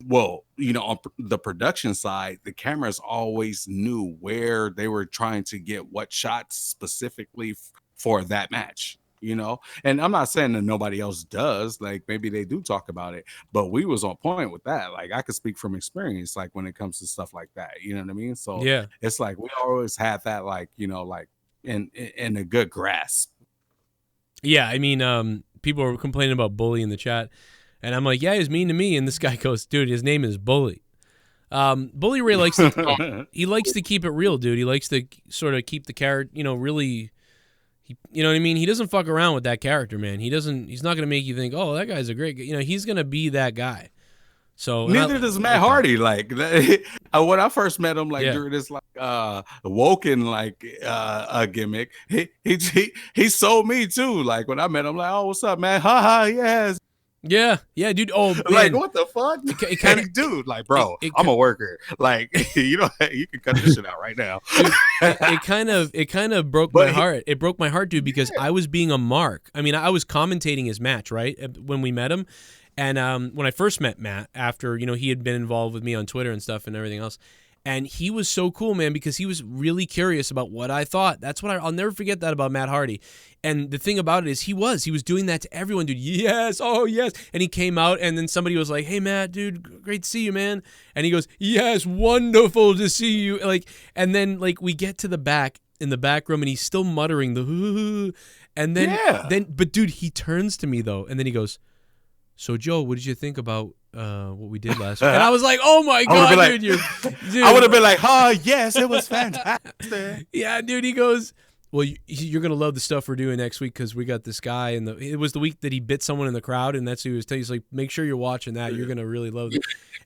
S2: well, on the production side, the cameras always knew where they were trying to get what shots specifically for that match, and I'm not saying that nobody else does, like maybe they do talk about it, but we was on point with that. Like I could speak from experience, like when it comes to stuff like that, you know what I mean? So yeah, it's like we always had that, like, like in a good grasp.
S1: Yeah, I mean, people were complaining about Bully in the chat, and I'm like, yeah, he's mean to me, and this guy goes, dude, his name is Bully. Bully Ray likes to he likes to keep it real, dude. He likes to sort of keep the character, really. You know what I mean? He doesn't fuck around with that character, man. He's not going to make you think, oh, that guy's a great guy. He's going to be that guy. So
S2: neither does Matt Hardy. Like when I first met him, during this Woken gimmick, he sold me too. Like when I met him, like, oh, what's up, man? Ha ha, yes.
S1: Yeah, dude. Oh, man.
S2: Like, what the fuck?
S1: It kind of,
S2: dude, like, bro, I'm a worker. Like, you can cut this shit out right now.
S1: Dude, it kind of broke my heart. It broke my heart, dude, because I was being a mark. I mean, I was commentating his match, right, when we met him. And when I first met Matt, after, he had been involved with me on Twitter and stuff and everything else, and he was so cool, man, because he was really curious about what I thought. That's what I'll never forget that about Matt Hardy. And the thing about it is he was doing that to everyone, dude. Yes, oh, yes. And he came out, and then somebody was like, hey, Matt, dude, great to see you, man. And he goes, yes, wonderful to see you. And then, we get to the back, in the back room, and he's still muttering the, and then, but, dude, he turns to me, though, and then he goes, so, Joe, what did you think about what we did last week? And I was like, oh, my God, dude.
S2: I would have been like, oh, yes, it was fantastic.
S1: Yeah, dude, he goes, well, you're going to love the stuff we're doing next week because we got this guy. And it was the week that he bit someone in the crowd, and that's who he was telling. He's like, make sure you're watching that. You're going to really love it.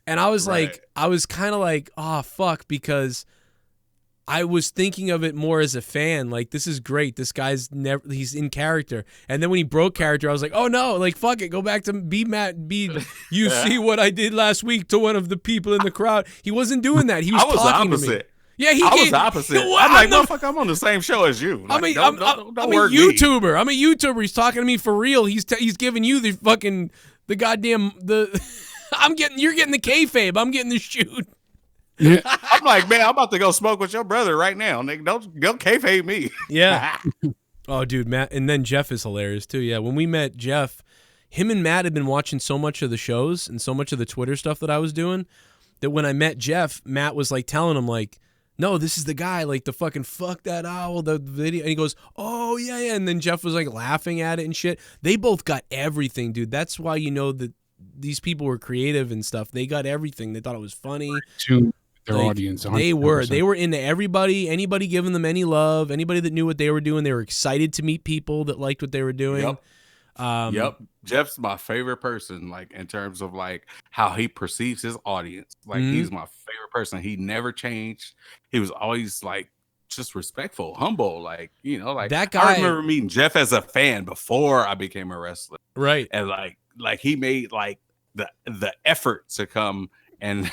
S1: And I was I was kind of like, oh, fuck, because I was thinking of it more as a fan. Like, this is great. This guy's he's in character. And then when he broke character, I was like, oh no, fuck it. Go back to be Matt. You see what I did last week to one of the people in the crowd. He wasn't doing that. He was talking to me. Yeah,
S2: I was the opposite. I'm like, motherfucker, I'm on the same show as you.
S1: I'm a YouTuber. I'm a YouTuber. He's talking to me for real. He's giving you the goddamn you're getting the kayfabe. I'm getting the shoot.
S2: Yeah. I'm like, man, I'm about to go smoke with your brother right now. Nigga, don't kayfabe me.
S1: Yeah. Oh, dude, Matt, and then Jeff is hilarious too. Yeah, when we met Jeff, him and Matt had been watching so much of the shows and so much of the Twitter stuff that I was doing that when I met Jeff, Matt was telling him no, this is the guy, the fucking fuck that owl, the video, and he goes, oh yeah, and then Jeff was laughing at it and shit. They both got everything, dude. That's why that these people were creative and stuff. They got everything. They thought it was funny.
S3: Their audience.
S1: 100%. They were into everybody, anybody giving them any love, anybody that knew what they were doing. They were excited to meet people that liked what they were doing.
S2: Yep. Jeff's my favorite person, in terms of how he perceives his audience. He's my favorite person. He never changed. He was always just respectful, humble,
S1: that guy.
S2: I remember meeting Jeff as a fan before I became a wrestler.
S1: Right.
S2: And he made the effort to come and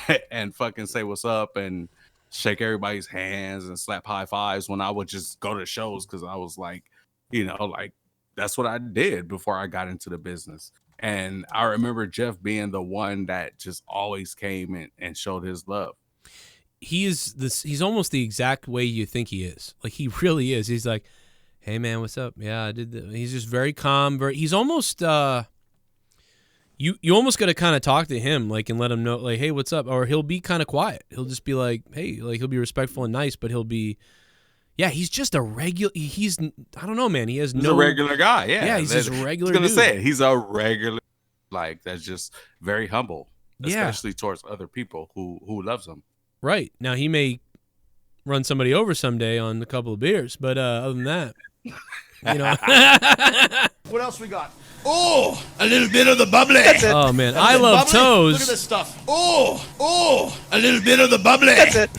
S2: fucking say what's up and shake everybody's hands and slap high fives when I would just go to shows because I was that's what I did before I got into the business. And I remember Jeff being the one that just always came and showed his love.
S1: He's almost the exact way you think he is. He really is. He's like, hey man, what's up? Yeah, I did that. He's just very calm. He's almost You almost got to kind of talk to him, and let him know, hey, what's up? Or he'll be kind of quiet. He'll just be like, hey, he'll be respectful and nice, but he'll be, he's just a regular. I don't know, man. He's
S2: a regular guy. Yeah,
S1: yeah, he's just a regular.
S2: I was gonna say it. He's a regular, that's just very humble, especially towards other people who loves him.
S1: Right now, he may run somebody over someday on a couple of beers, but other than that,
S11: What else we got? Oh, a little bit of the bubbly.
S9: That's it.
S1: Oh, man.
S11: That's
S1: I love
S11: bubbly.
S1: toes.
S11: Look at this stuff. Oh, a little bit of the bubbly.
S9: That's it.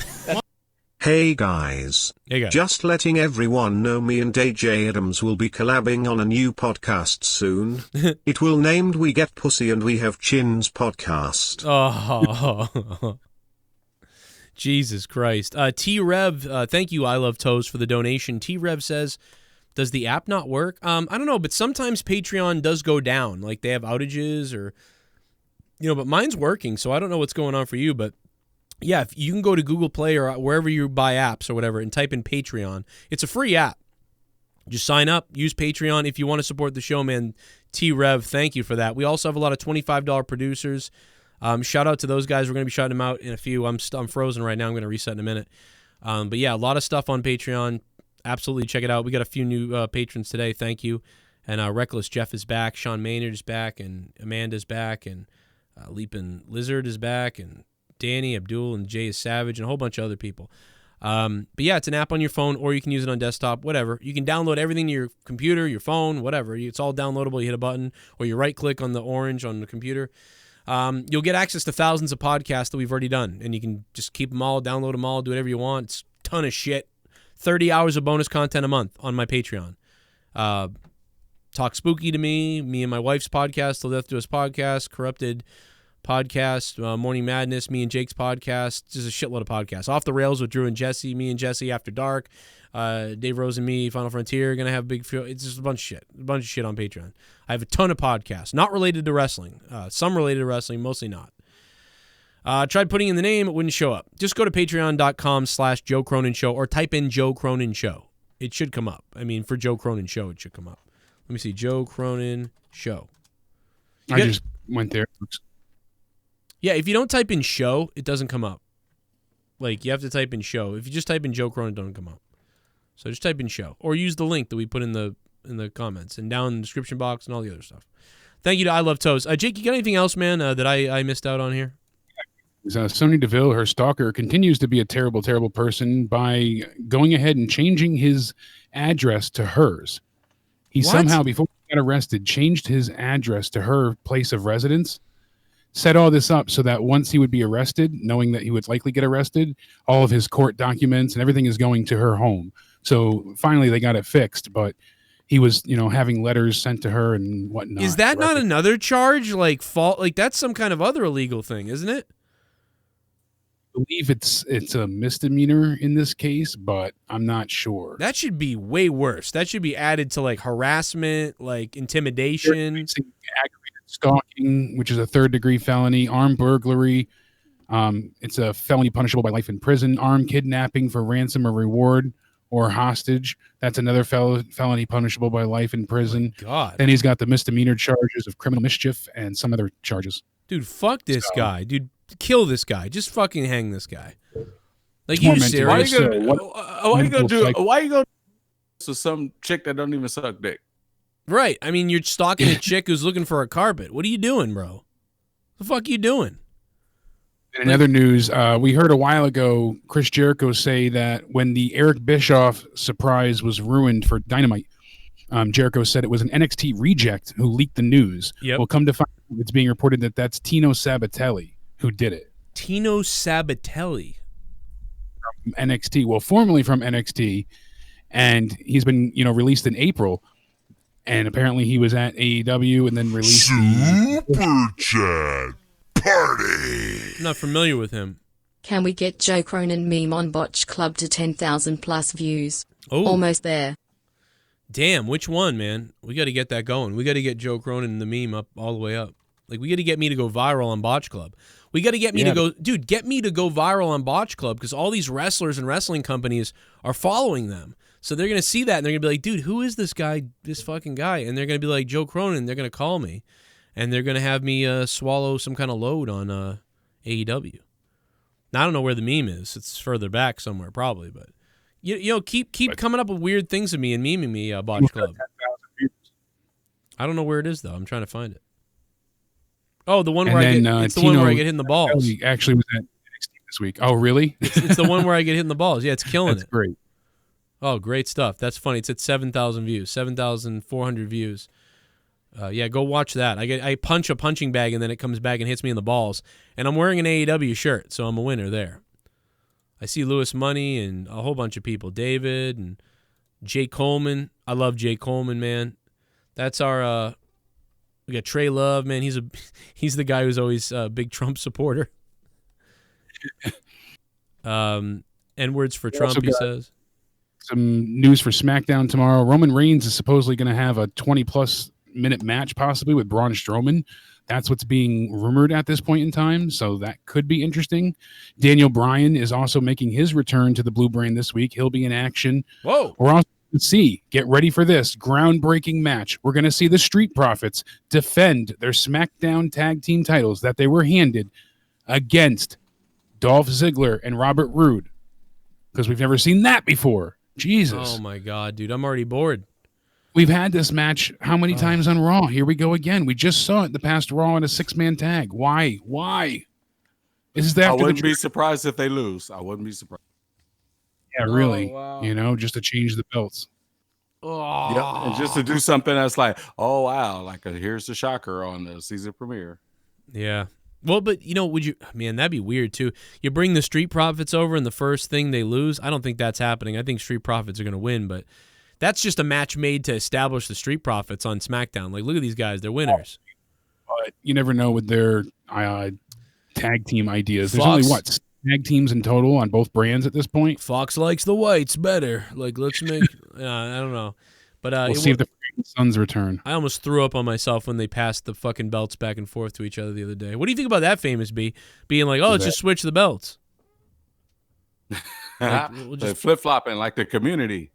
S5: Hey guys. Just letting everyone know me and AJ Adams will be collabing on a new podcast soon. It will named We Get Pussy and We Have Chins podcast.
S1: Oh. Jesus Christ. T-Rev, thank you, I Love Toes, for the donation. T-Rev says, does the app not work? I don't know, but sometimes Patreon does go down. They have outages or, but mine's working, so I don't know what's going on for you. But, yeah, if you can go to Google Play or wherever you buy apps or whatever and type in Patreon. It's a free app. Just sign up, use Patreon. If you want to support the show, man, T-Rev, thank you for that. We also have a lot of $25 producers. Shout out to those guys. We're going to be shouting them out in a few. I'm frozen right now. I'm going to reset in a minute. But, yeah, a lot of stuff on Patreon. Absolutely check it out. We got a few new patrons today. Thank you. And Reckless Jeff is back. Sean Maynard is back. And Amanda's back. And Leapin' Lizard is back. And Danny, Abdul, and Jay is Savage. And a whole bunch of other people. But, yeah, it's an app on your phone. Or you can use it on desktop. Whatever. You can download everything to your computer, your phone, whatever. It's all downloadable. You hit a button. Or you right-click on the orange on the computer. You'll get access to thousands of podcasts that we've already done. And you can just keep them all, download them all, do whatever you want. It's a ton of shit. 30 hours of bonus content a month on my Patreon. Talk Spooky to Me and my wife's podcast, Till Death Do Us podcast, Corrupted podcast, Morning Madness, me and Jake's podcast, just a shitload of podcasts. Off the Rails with Drew and Jesse, me and Jesse After Dark, Dave Rose and me, Final Frontier, gonna have big. It's just a bunch of shit on Patreon. I have a ton of podcasts, not related to wrestling. Some related to wrestling, mostly not. Tried putting in the name, it wouldn't show up. Just go to patreon.com/Joe Cronin Show or type in Joe Cronin Show. It should come up. I mean, for Joe Cronin Show, it should come up. Let me see, Joe Cronin Show.
S3: I just went there.
S1: Yeah, if you don't type in show, it doesn't come up. Like, you have to type in show. If you just type in Joe Cronin, it doesn't come up. So just type in show. Or use the link that we put in the comments and down in the description box and all the other stuff. Thank you to I Love Toes. Jake, you got anything else, man, that I missed out on here?
S3: Sonya Deville, her stalker, continues to be a terrible, terrible person by going ahead and changing his address to hers. He somehow, before he got arrested, changed his address to her place of residence. Set all this up so that once he would be arrested, knowing that he would likely get arrested, all of his court documents and everything is going to her home. So finally they got it fixed, but he was, having letters sent to her and whatnot.
S1: Is that not another charge? Like that's some kind of other illegal thing, isn't it?
S3: I believe it's a misdemeanor in this case, but I'm not sure.
S1: That should be way worse. That should be added to like harassment, like intimidation.
S3: Aggravated stalking, which is a 3rd-degree felony, armed burglary. It's a felony punishable by life in prison. Armed kidnapping for ransom or reward or hostage. That's another felony punishable by life in prison.
S1: Oh God.
S3: Then he's got the misdemeanor charges of criminal mischief and some other charges.
S1: Dude, fuck this guy. Dude, kill this guy. Just fucking hang this guy. Like, you serious?
S2: Why you gonna do so some chick that don't even suck dick?
S1: Right. I mean, you're stalking a chick who's looking for a carpet. What are you doing, bro? The fuck you doing?
S3: In other news, we heard a while ago Chris Jericho say that when the Eric Bischoff surprise was ruined for Dynamite, Jericho said it was an NXT reject who leaked the news.
S1: Yep.
S3: We'll come to find out it's being reported that that's Tino Sabatelli who did it.
S1: Tino Sabatelli.
S3: From NXT. Well, formerly from NXT, and he's been, released in April. And apparently he was at AEW and then released
S4: Super Chat Party.
S1: I'm not familiar with him.
S12: Can we get Joe Cronin meme on Botch Club to 10,000 plus views?
S1: Oh.
S12: Almost there.
S1: Damn, which one, man? We got to get that going. We got to get Joe Cronin the meme up all the way up. Like, we got to get me to go viral on Botch Club. We got to get me to go, dude, get me to go viral on Botch Club because all these wrestlers and wrestling companies are following them. So they're going to see that and they're going to be like, dude, who is this guy, this fucking guy? And they're going to be like, Joe Cronin. They're going to call me and they're going to have me swallow some kind of load on AEW. Now, I don't know where the meme is. It's further back somewhere probably, but keep coming up with weird things of me and memeing me, Botch Club. I don't know where it is though. I'm trying to find it. Oh, the one where it's the one where I get hit in the balls.
S3: He actually was at NXT this week. Oh, really?
S1: It's the one where I get hit in the balls. Yeah, it's killing
S3: That's great.
S1: Oh, great stuff. That's funny. It's at 7,000 views, 7,400 views. Yeah, go watch that. I punch a punching bag and then it comes back and hits me in the balls. And I'm wearing an AEW shirt, so I'm a winner there. I see Lewis Money and a whole bunch of people. David and Jay Coleman. I love Jay Coleman, man. That's our we got Trey Love, man. He's the guy who's always a big Trump supporter. N-words for Trump, he says.
S3: Some news for SmackDown tomorrow. Roman Reigns is supposedly going to have a 20-plus minute match possibly with Braun Strowman. That's what's being rumored at this point in time, so that could be interesting. Daniel Bryan is also making his return to the Blue Brand this week. He'll be in action.
S1: Whoa.
S3: We're also going to see, get ready for this, groundbreaking match. We're going to see the Street Profits defend their SmackDown tag team titles that they were handed against Dolph Ziggler and Robert Roode, because we've never seen that before. Jesus.
S1: Oh, my God, dude. I'm already bored.
S3: We've had this match how many times on Raw? Here we go again. We just saw it the past Raw in a 6-man tag. Why? Is that?
S2: I wouldn't be surprised if they lose. I wouldn't be surprised.
S3: Yeah, really. Oh, wow. Just to change the belts.
S2: Oh. Yep. And just to do something that's like, oh, wow, like here's the shocker on the season premiere.
S1: Yeah. Well, but, man, that'd be weird, too. You bring the Street Profits over and the first thing they lose. I don't think that's happening. I think Street Profits are going to win, but That's just a match made to establish the Street Profits on SmackDown. Like, look at these guys; they're winners.
S3: But you never know with their tag team ideas. There's
S1: Fox,
S3: only tag teams in total on both brands at this point.
S1: Fox likes the whites better. Like, let's make. I don't know, but
S3: we'll see if the Suns return.
S1: I almost threw up on myself when they passed the fucking belts back and forth to each other the other day. What do you think about that, Famous B? Being like, oh, let's just switch the belts.
S2: Like, we'll just flip flopping like the community.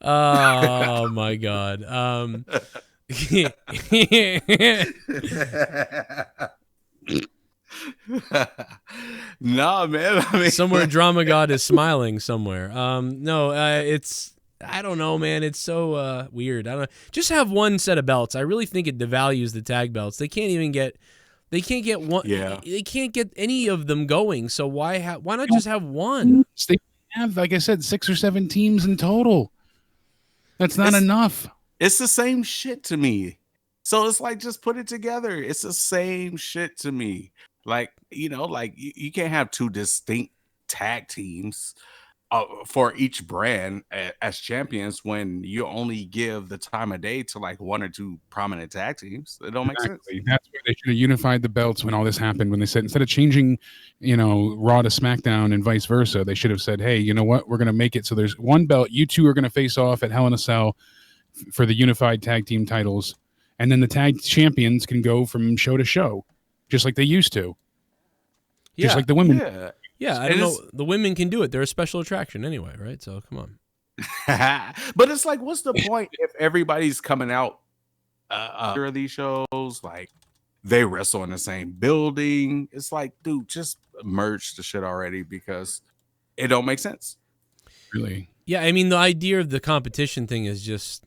S1: Oh my God.
S2: No, man. I mean,
S1: somewhere Drama God is smiling somewhere. No, it's, I don't know, man. It's so weird. I don't know. Just have one set of belts. I really think it devalues the tag belts. They can't get one.
S2: Yeah.
S1: They can't get any of them going. So why not just have one?
S3: They have, like I said, 6 or 7 teams in total. That's not enough.
S2: It's the same shit to me. So it's like, just put it together. It's the same shit to me. Like, like you can't have 2 distinct tag teams for each brand as champions when you only give the time of day to like 1 or 2 prominent tag teams. It don't make sense.
S3: That's why they should have unified the belts when all this happened. When they said, instead of changing, Raw to SmackDown and vice versa, they should have said, hey, you know what? We're going to make it so there's one belt. You 2 are going to face off at Hell in a Cell for the unified tag team titles. And then the tag champions can go from show to show, just like they used to.
S1: Yeah.
S3: Just like the women.
S1: Yeah, I don't know. The women can do it. They're a special attraction anyway, right? So come on.
S2: But it's like, what's the point if everybody's coming out of these shows? Like, they wrestle in the same building. It's like, dude, just merge the shit already because it don't make sense.
S3: Really?
S1: Yeah, I mean, the idea of the competition thing is just,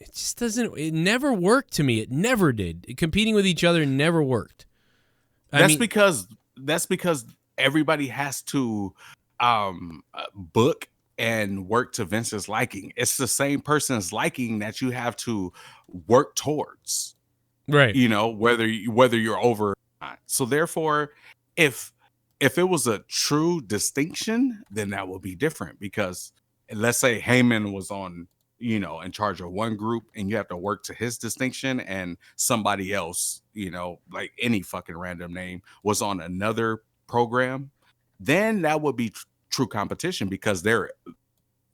S1: it just doesn't, it never worked to me. It never did. Competing with each other never worked.
S2: That's because everybody has to book and work to Vince's liking. It's the same person's liking that you have to work towards,
S1: right?
S2: Whether you're over or not. So therefore, if it was a true distinction, then that would be different. Because let's say Heyman was on, in charge of one group, and you have to work to his distinction, and somebody else, like any fucking random name, was on another program, then that would be true competition because their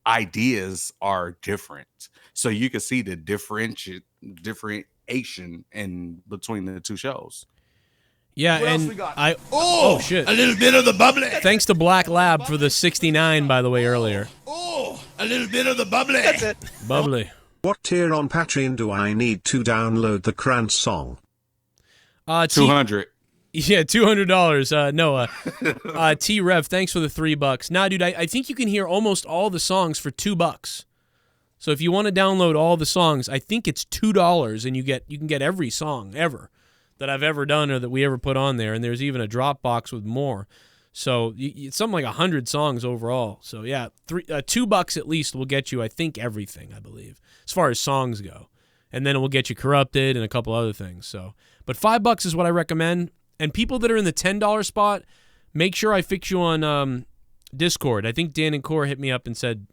S2: ideas are different. So you can see the differentiation in between the 2 shows.
S1: Yeah,
S11: what
S1: and
S11: else we got?
S1: oh shit,
S11: a little bit of the bubbly.
S1: Thanks to Black Lab for the 69, by the way, earlier.
S11: A little bit of the bubbly.
S9: That's it.
S1: Bubbly.
S5: What tier on Patreon do I need to download the Krantz song?
S2: 200.
S1: Yeah, $200. No, T-Rev, thanks for the $3. Nah, dude, I think you can hear almost all the songs for $2. So if you want to download all the songs, I think it's $2, and you can get every song ever that I've ever done or that we ever put on there, and there's even a Dropbox with more. So it's something like 100 songs overall. So yeah, $2 at least will get you, I think, everything, I believe, as far as songs go, and then it will get you Corrupted and a couple other things. So, but $5 is what I recommend. And people that are in the $10 spot, make sure I fix you on Discord. I think DanH&Cora hit me up and said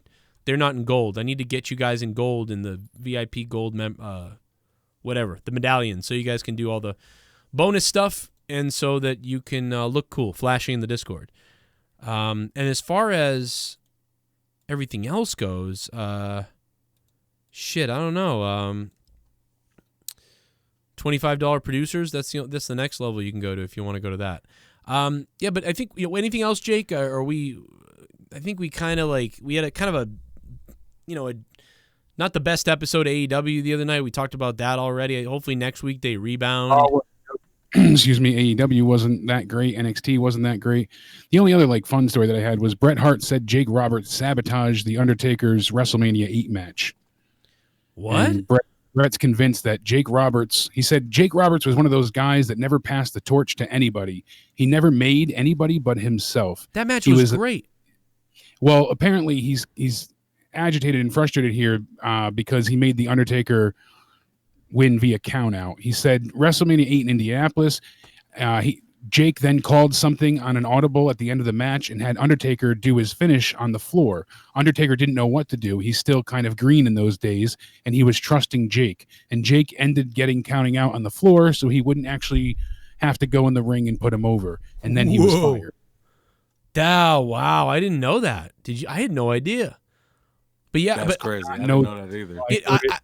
S1: they're not in gold. I need to get you guys in gold in the VIP gold, whatever, the medallion, so you guys can do all the bonus stuff and so that you can look cool, flashy in the Discord. And as far as everything else goes, shit, I don't know. $25 producers, that's the next level you can go to if you want to go to that. Yeah, but I think anything else, Jake? I think we kind of we had a kind of a not the best episode of AEW the other night. We talked about that already. Hopefully next week they rebound.
S3: Excuse me, AEW wasn't that great. NXT wasn't that great. The only other fun story that I had was Bret Hart said Jake Roberts sabotaged the Undertaker's WrestleMania 8 match.
S1: What?
S3: And Bret's convinced that Jake Roberts was one of those guys that never passed the torch to anybody. He never made anybody but himself.
S1: That match was great.
S3: Well, apparently he's agitated and frustrated here because he made the Undertaker win via countout. He said WrestleMania 8 in Indianapolis, Jake then called something on an audible at the end of the match and had Undertaker do his finish on the floor. Undertaker didn't know what to do. He's still kind of green in those days, and he was trusting Jake. And Jake ended getting counting out on the floor, so he wouldn't actually have to go in the ring and put him over. And then he was fired.
S1: Wow, I didn't know that. Did you? I had no idea. But yeah,
S2: that's crazy. I didn't know that either.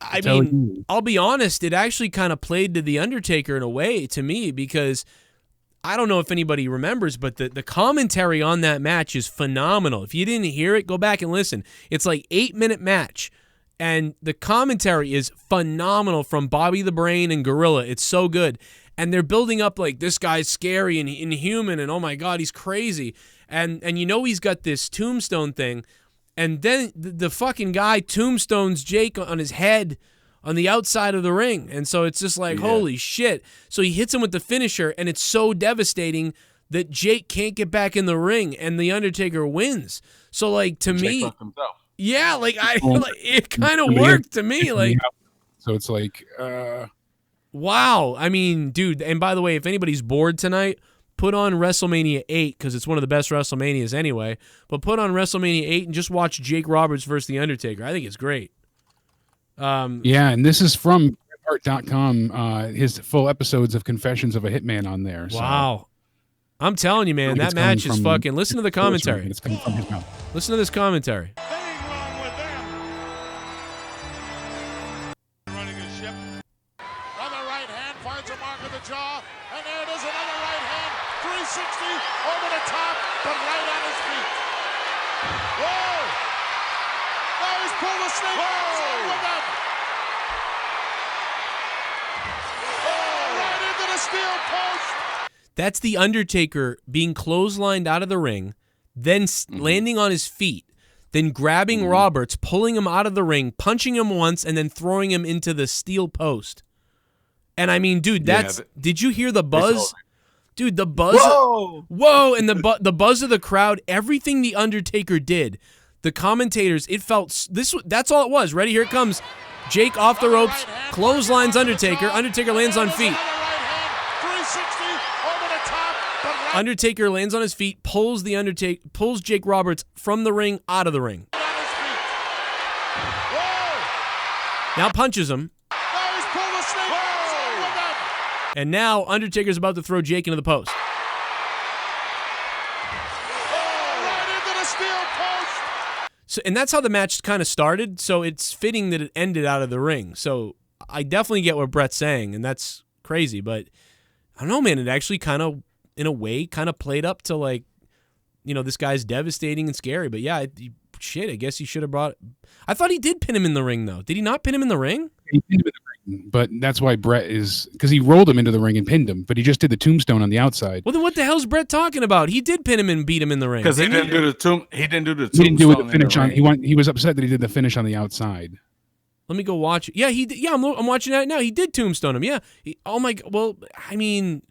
S1: I mean, I'll be honest. It actually kind of played to the Undertaker in a way to me, because I don't know if anybody remembers, but the commentary on that match is phenomenal. If you didn't hear it, go back and listen. It's like 8-minute match, and the commentary is phenomenal from Bobby the Brain and Gorilla. It's so good. And they're building up like, this guy's scary and inhuman, and oh my God, he's crazy. And you know he's got this tombstone thing. And then the fucking guy tombstones Jake on his head on the outside of the ring. And so it's just like, holy shit. So he hits him with the finisher, and it's so devastating that Jake can't get back in the ring, and the Undertaker wins. So like, to me, yeah, like it kind of worked to me. Like,
S3: so it's like,
S1: wow. I mean, dude, and by the way, if anybody's bored tonight, put on WrestleMania 8, because it's one of the best WrestleManias anyway. But put on WrestleMania 8 and just watch Jake Roberts versus The Undertaker. I think it's great.
S3: Yeah, and this is from Art.com, his full episodes of Confessions of a Hitman on there. So.
S1: Wow. I'm telling you, man, that match is fucking... Listen to the commentary.
S3: It's coming from his mouth.
S1: Listen to this commentary.
S13: Over the top, but right on his feet. Whoa! Now he's pulled the snake with him. Oh, right into the steel post.
S1: That's the Undertaker being clotheslined out of the ring, then landing on his feet, then grabbing Roberts, pulling him out of the ring, punching him once, and then throwing him into the steel post. And I mean, dude, that's... Did you hear the buzz? Dude, the buzz, whoa, and the buzz of the crowd, everything the Undertaker did, the commentators, it felt that's all it was. Ready? Here it comes. Jake off the ropes, clotheslines Undertaker. Undertaker lands on feet. Undertaker lands on his feet, pulls Jake Roberts from the ring out of the ring. Now punches him. And now Undertaker's about to throw Jake into the post.
S13: Right into the steel post.
S1: So, and that's how the match kind of started. So it's fitting that it ended out of the ring. So I definitely get what Brett's saying, and that's crazy. But I don't know, man. It actually kind of, in a way, kind of played up to like, you know, this guy's devastating and scary. But yeah, shit, I guess he should have brought... I thought he did pin him in the ring, though. Did he not pin him in the ring?
S3: He pinned him in the ring, but that's why Brett is... Because he rolled him into the ring and pinned him, but he just did the tombstone on the outside.
S1: Well, then what the hell's Brett talking about? He did pin him and beat him in the ring.
S2: Because he didn't do the tombstone.
S3: He didn't do the finish on... He was upset that he did the finish on the outside.
S1: Let me go watch it. Yeah, he did. Yeah, I'm watching that now. He did tombstone him. Yeah. Oh my... Well, I mean...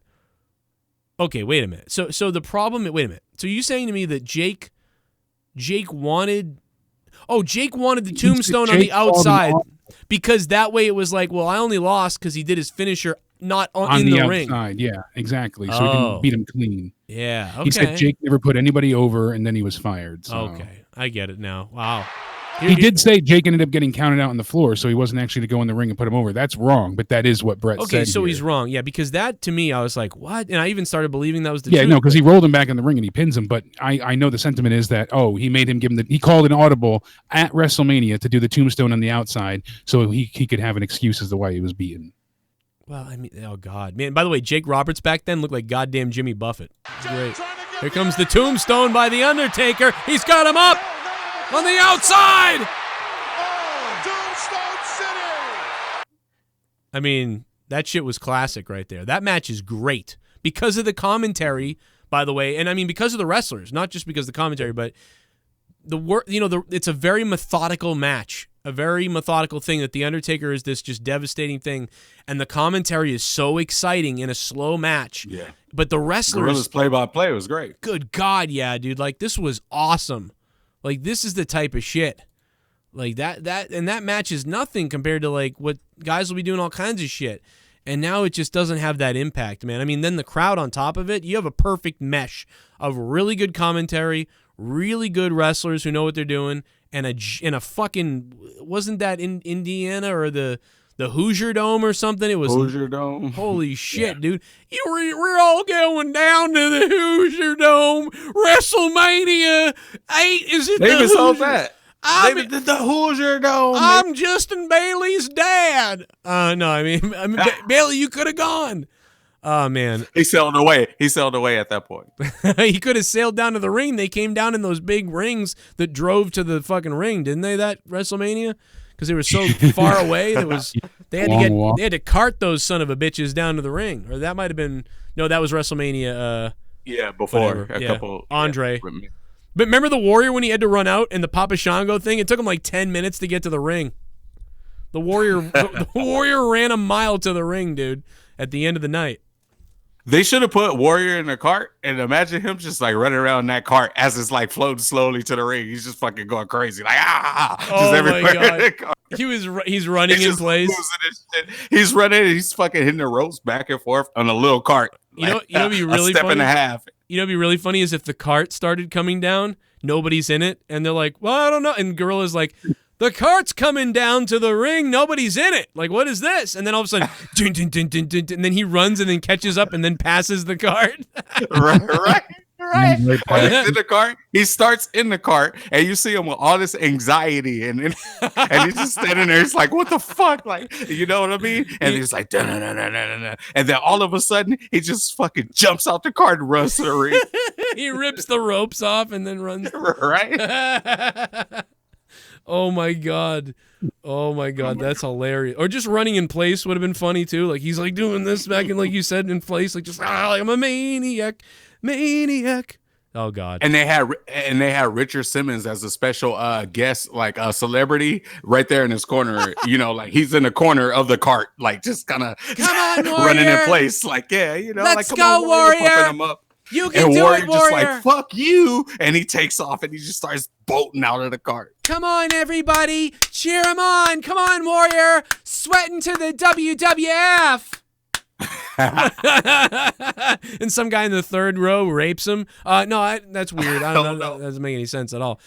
S1: Okay, wait a minute. So the problem... Wait a minute. So you saying to me that Jake wanted... Oh, Jake wanted the tombstone on the outside because that way it was like, well, I only lost because he did his finisher not in the ring.
S3: Outside. Yeah, exactly. So he didn't beat him clean.
S1: Yeah, okay.
S3: He said Jake never put anybody over, and then he was fired. So.
S1: Okay, I get it now. Wow.
S3: He did say Jake ended up getting counted out on the floor, so he wasn't actually to go in the ring and put him over. That's wrong, but that is what Brett said.
S1: Okay, so
S3: here.
S1: he's wrong. Yeah, because that, to me, I was like, what? And I even started believing that was the truth.
S3: Yeah, no, because he rolled him back in the ring and he pins him, but I know the sentiment is that, he made him give him he called an audible at WrestleMania to do the tombstone on the outside so he could have an excuse as to why he was beaten.
S1: Well, I mean, oh, God. Man, by the way, Jake Roberts back then looked like goddamn Jimmy Buffett. Great. Here comes the tombstone by The Undertaker. He's got him up on the outside. I mean, that shit was classic right there. That match is great because of the commentary, by the way, and I mean because of the wrestlers, not just because of the commentary, but it's a very methodical match, a very methodical thing that The Undertaker is this just devastating thing, and the commentary is so exciting in a slow match.
S2: Yeah.
S1: But the wrestlers...
S2: Gorilla's play-by-play was great.
S1: Good God, yeah, dude. Like, this was awesome. Like, this is the type of shit. Like that match is nothing compared to like what guys will be doing all kinds of shit. And now it just doesn't have that impact, man. I mean, then the crowd on top of it, you have a perfect mesh of really good commentary, really good wrestlers who know what they're doing, and a fucking, wasn't that in Indiana or the Hoosier Dome or something? It was
S2: Hoosier Dome.
S1: Holy shit, dude. We're all going down to the Hoosier Dome. WrestleMania 8. Is it
S2: David
S1: the
S2: sold
S1: Hoosier?
S2: that. David did the Hoosier Dome.
S1: I'm Justin Bailey's dad. No, I mean Bailey, you could have gone. Oh, man.
S2: He sailed away. He sailed away at that point.
S1: He could have sailed down to the ring. They came down in those big rings that drove to the fucking ring, didn't they, that WrestleMania? Because they were so far away. They had to cart those son of a bitches down to the ring. Or that might have been, no, that was WrestleMania.
S2: Yeah, before.
S1: Couple. Andre. Yeah. But remember the Warrior when he had to run out and the Papa Shango thing? It took him like 10 minutes to get to the ring. The Warrior ran a mile to the ring, dude, at the end of the night.
S2: They should have put Warrior in the cart and imagine him just like running around that cart as it's like floating slowly to the ring. He's just fucking going crazy. Like, just everywhere.
S1: My God. He's running in place.
S2: He's running and he's fucking hitting the ropes back and forth on a little cart.
S1: You know what'd be really
S2: a step
S1: funny?
S2: and a half.
S1: You know what'd be really funny is if the cart started coming down, nobody's in it, and they're like, well, I don't know. And Gorilla's like, the cart's coming down to the ring, nobody's in it. Like, what is this? And then all of a sudden, dun, dun, dun, dun, dun, dun, and then he runs and then catches up and then passes the cart.
S2: Right. He's in the cart. He starts in the cart, and you see him with all this anxiety, and he's just standing there. He's like, "What the fuck?" Like, you know what I mean? And he's like, "Da-na-na-na-na-na." And then all of a sudden, he just fucking jumps out the cart and runs to the ring.
S1: He rips the ropes off and then runs.
S2: Right.
S1: Oh my god, that's hilarious. Or just running in place would have been funny too. Like he's like doing this back and like you said in place, like just like I'm a maniac. Oh god.
S2: And they had Richard Simmons as a special guest, like a celebrity, right there in his corner. You know, like he's in the corner of the cart, like just kind of running in place. Like, yeah, you know,
S1: let's
S2: like,
S1: go, Warrior.
S2: Pumping him up.
S1: You can
S2: and
S1: do
S2: Warrior
S1: it, Warrior.
S2: Just like, fuck you. And he takes off and he just starts bolting out of the cart.
S1: Come on, everybody. Cheer him on. Come on, Warrior. Sweating to the WWF. And some guy in the third row rapes him. That's weird. I don't know. That doesn't make any sense at all.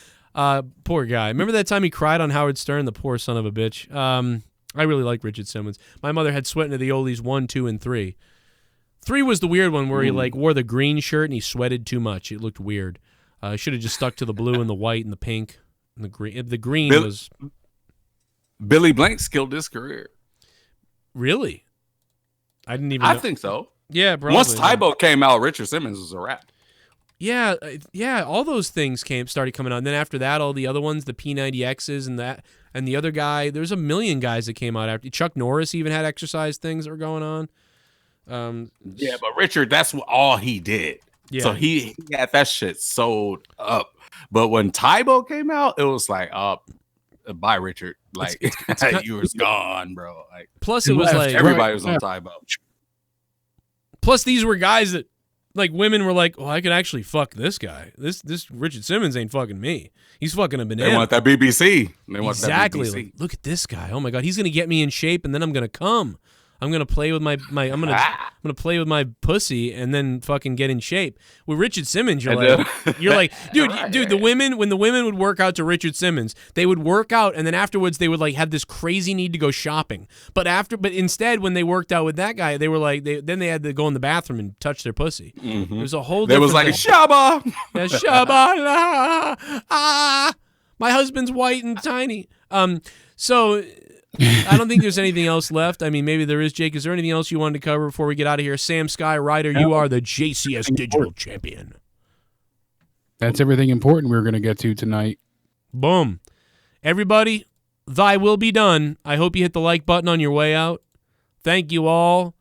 S1: Poor guy. Remember that time he cried on Howard Stern? The poor son of a bitch. I really like Richard Simmons. My mother had Sweating to the Oldies 1, 2, and 3. 3 was the weird one where he like wore the green shirt and he sweated too much. It looked weird. Should have just stuck to the blue and the white and the pink and the green. The green was.
S2: Billy Blanks killed his career.
S1: Really? I didn't even.
S2: I think so.
S1: Yeah, probably.
S2: Once Tybo came out, Richard Simmons was a wrap.
S1: Yeah. All those things started coming out. And then after that, all the other ones, the P90Xs and the other guy. There's a million guys that came out after. Chuck Norris even had exercise things that were going on.
S2: Yeah, but Richard, that's all he did.
S1: Yeah.
S2: So he had that shit sold up. But when Tybo came out, it was like, bye, Richard. Like you was gone, bro. Like
S1: plus it was like
S2: everybody was on Tybo.
S1: Plus these were guys that like women were like, I could actually fuck this guy. This Richard Simmons ain't fucking me. He's fucking a banana.
S2: They want that BBC. They want
S1: exactly.
S2: That BBC.
S1: Like, look at this guy. Oh my god, he's gonna get me in shape, and then I'm gonna come. I'm gonna play with I'm gonna play with my pussy and then fucking get in shape. With Richard Simmons, you're like, dude, the women, when the women would work out to Richard Simmons, they would work out and then afterwards they would like have this crazy need to go shopping. But instead, when they worked out with that guy, they were like, then they had to go in the bathroom and touch their pussy.
S2: Mm-hmm.
S1: It was a whole.
S2: There was like Shabba.
S1: Yeah, Shabba. My husband's white and tiny. So. I don't think there's anything else left. I mean, maybe there is, Jake. Is there anything else you wanted to cover before we get out of here? Sam Sky, Ryder, you are the JCS Digital Champion.
S3: That's everything important we're going to get to tonight.
S1: Boom. Everybody, thy will be done. I hope you hit the like button on your way out. Thank you all.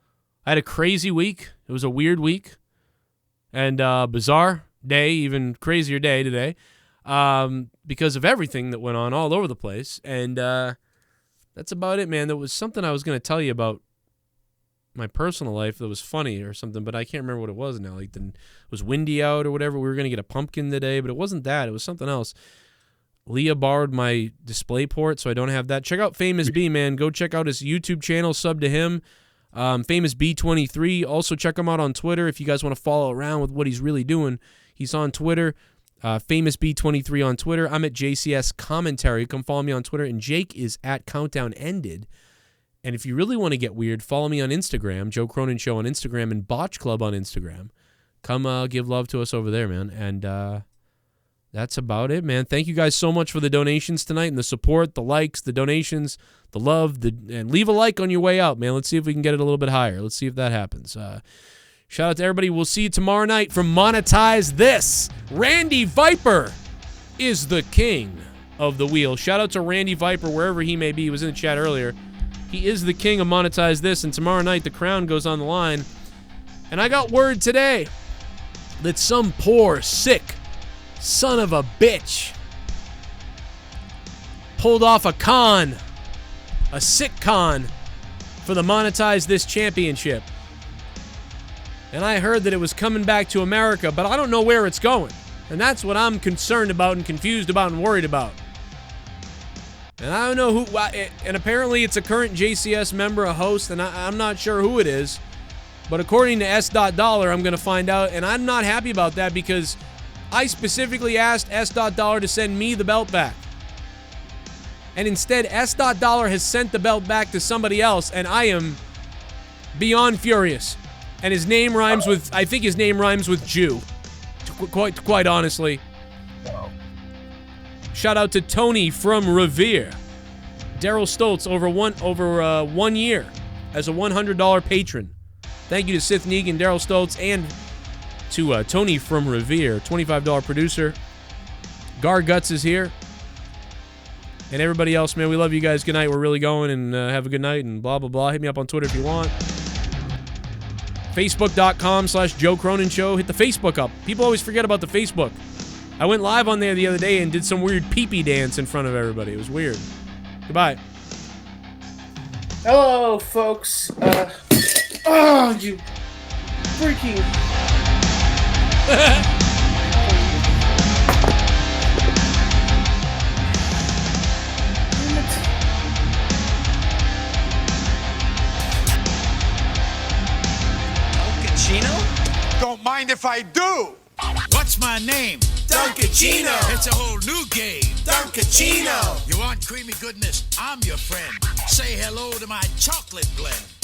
S1: I had a crazy week. It was a weird week. And bizarre day, even crazier day today. Because of everything that went on all over the place. And that's about it, man. There was something I was going to tell you about my personal life that was funny or something, but I can't remember what it was now. Like, it was windy out or whatever. We were going to get a pumpkin today, but it wasn't that. It was something else. Leah borrowed my DisplayPort, so I don't have that. Check out Famous B, man. Go check out his YouTube channel. Sub to him. Famous B23. Also check him out on Twitter if you guys want to follow around with what he's really doing. He's on Twitter. Famous B23 on Twitter. I'm at JCS Commentary. Come follow me on Twitter. And Jake is at Countdown Ended. And if you really want to get weird, follow me on Instagram, Joe Cronin Show on Instagram, and Botch Club on Instagram. Come give love to us over there, man. And that's about it, man. Thank you guys so much for the donations tonight and the support, the likes, the donations, the love, and leave a like on your way out, man. Let's see if we can get it a little bit higher. Let's see if that happens. Shout out to everybody. We'll see you tomorrow night from Monetize This. Randy Viper is the king of the wheel. Shout out to Randy Viper, wherever he may be. He was in the chat earlier. He is the king of Monetize This, and tomorrow night the crown goes on the line. And I got word today that some poor, sick son of a bitch pulled off a sick con for the Monetize This championship. And I heard that it was coming back to America, but I don't know where it's going. And that's what I'm concerned about and confused about and worried about. And I don't know who, and apparently it's a current JCS member, a host, and I'm not sure who it is. But according to S.Dollar, I'm going to find out, and I'm not happy about that because I specifically asked S.Dollar to send me the belt back. And instead, S.Dollar has sent the belt back to somebody else, and I am beyond furious. And his name rhymes with, I think his name rhymes with Jew, quite honestly. Shout out to TonyFromReveah. Daryl Stoltz over 1 year as a $100 patron. Thank you to Sith Negan, Daryl Stoltz, and to TonyFromReveah, $25 producer. GARGUTS is here. And everybody else, man, we love you guys. Good night. We're really going, and have a good night, and blah, blah, blah. Hit me up on Twitter if you want. Facebook.com/Joe Cronin Show. Hit the Facebook up. People always forget about the Facebook. I went live on there the other day and did some weird pee-pee dance in front of everybody. It was weird. Goodbye.
S14: Hello, folks. Oh, you freaking...
S9: Don't mind if I do.
S8: What's my name?
S11: Dunkachino.
S8: It's a whole new game.
S11: Dunkachino.
S8: You want creamy goodness? I'm your friend. Say hello to my chocolate blend.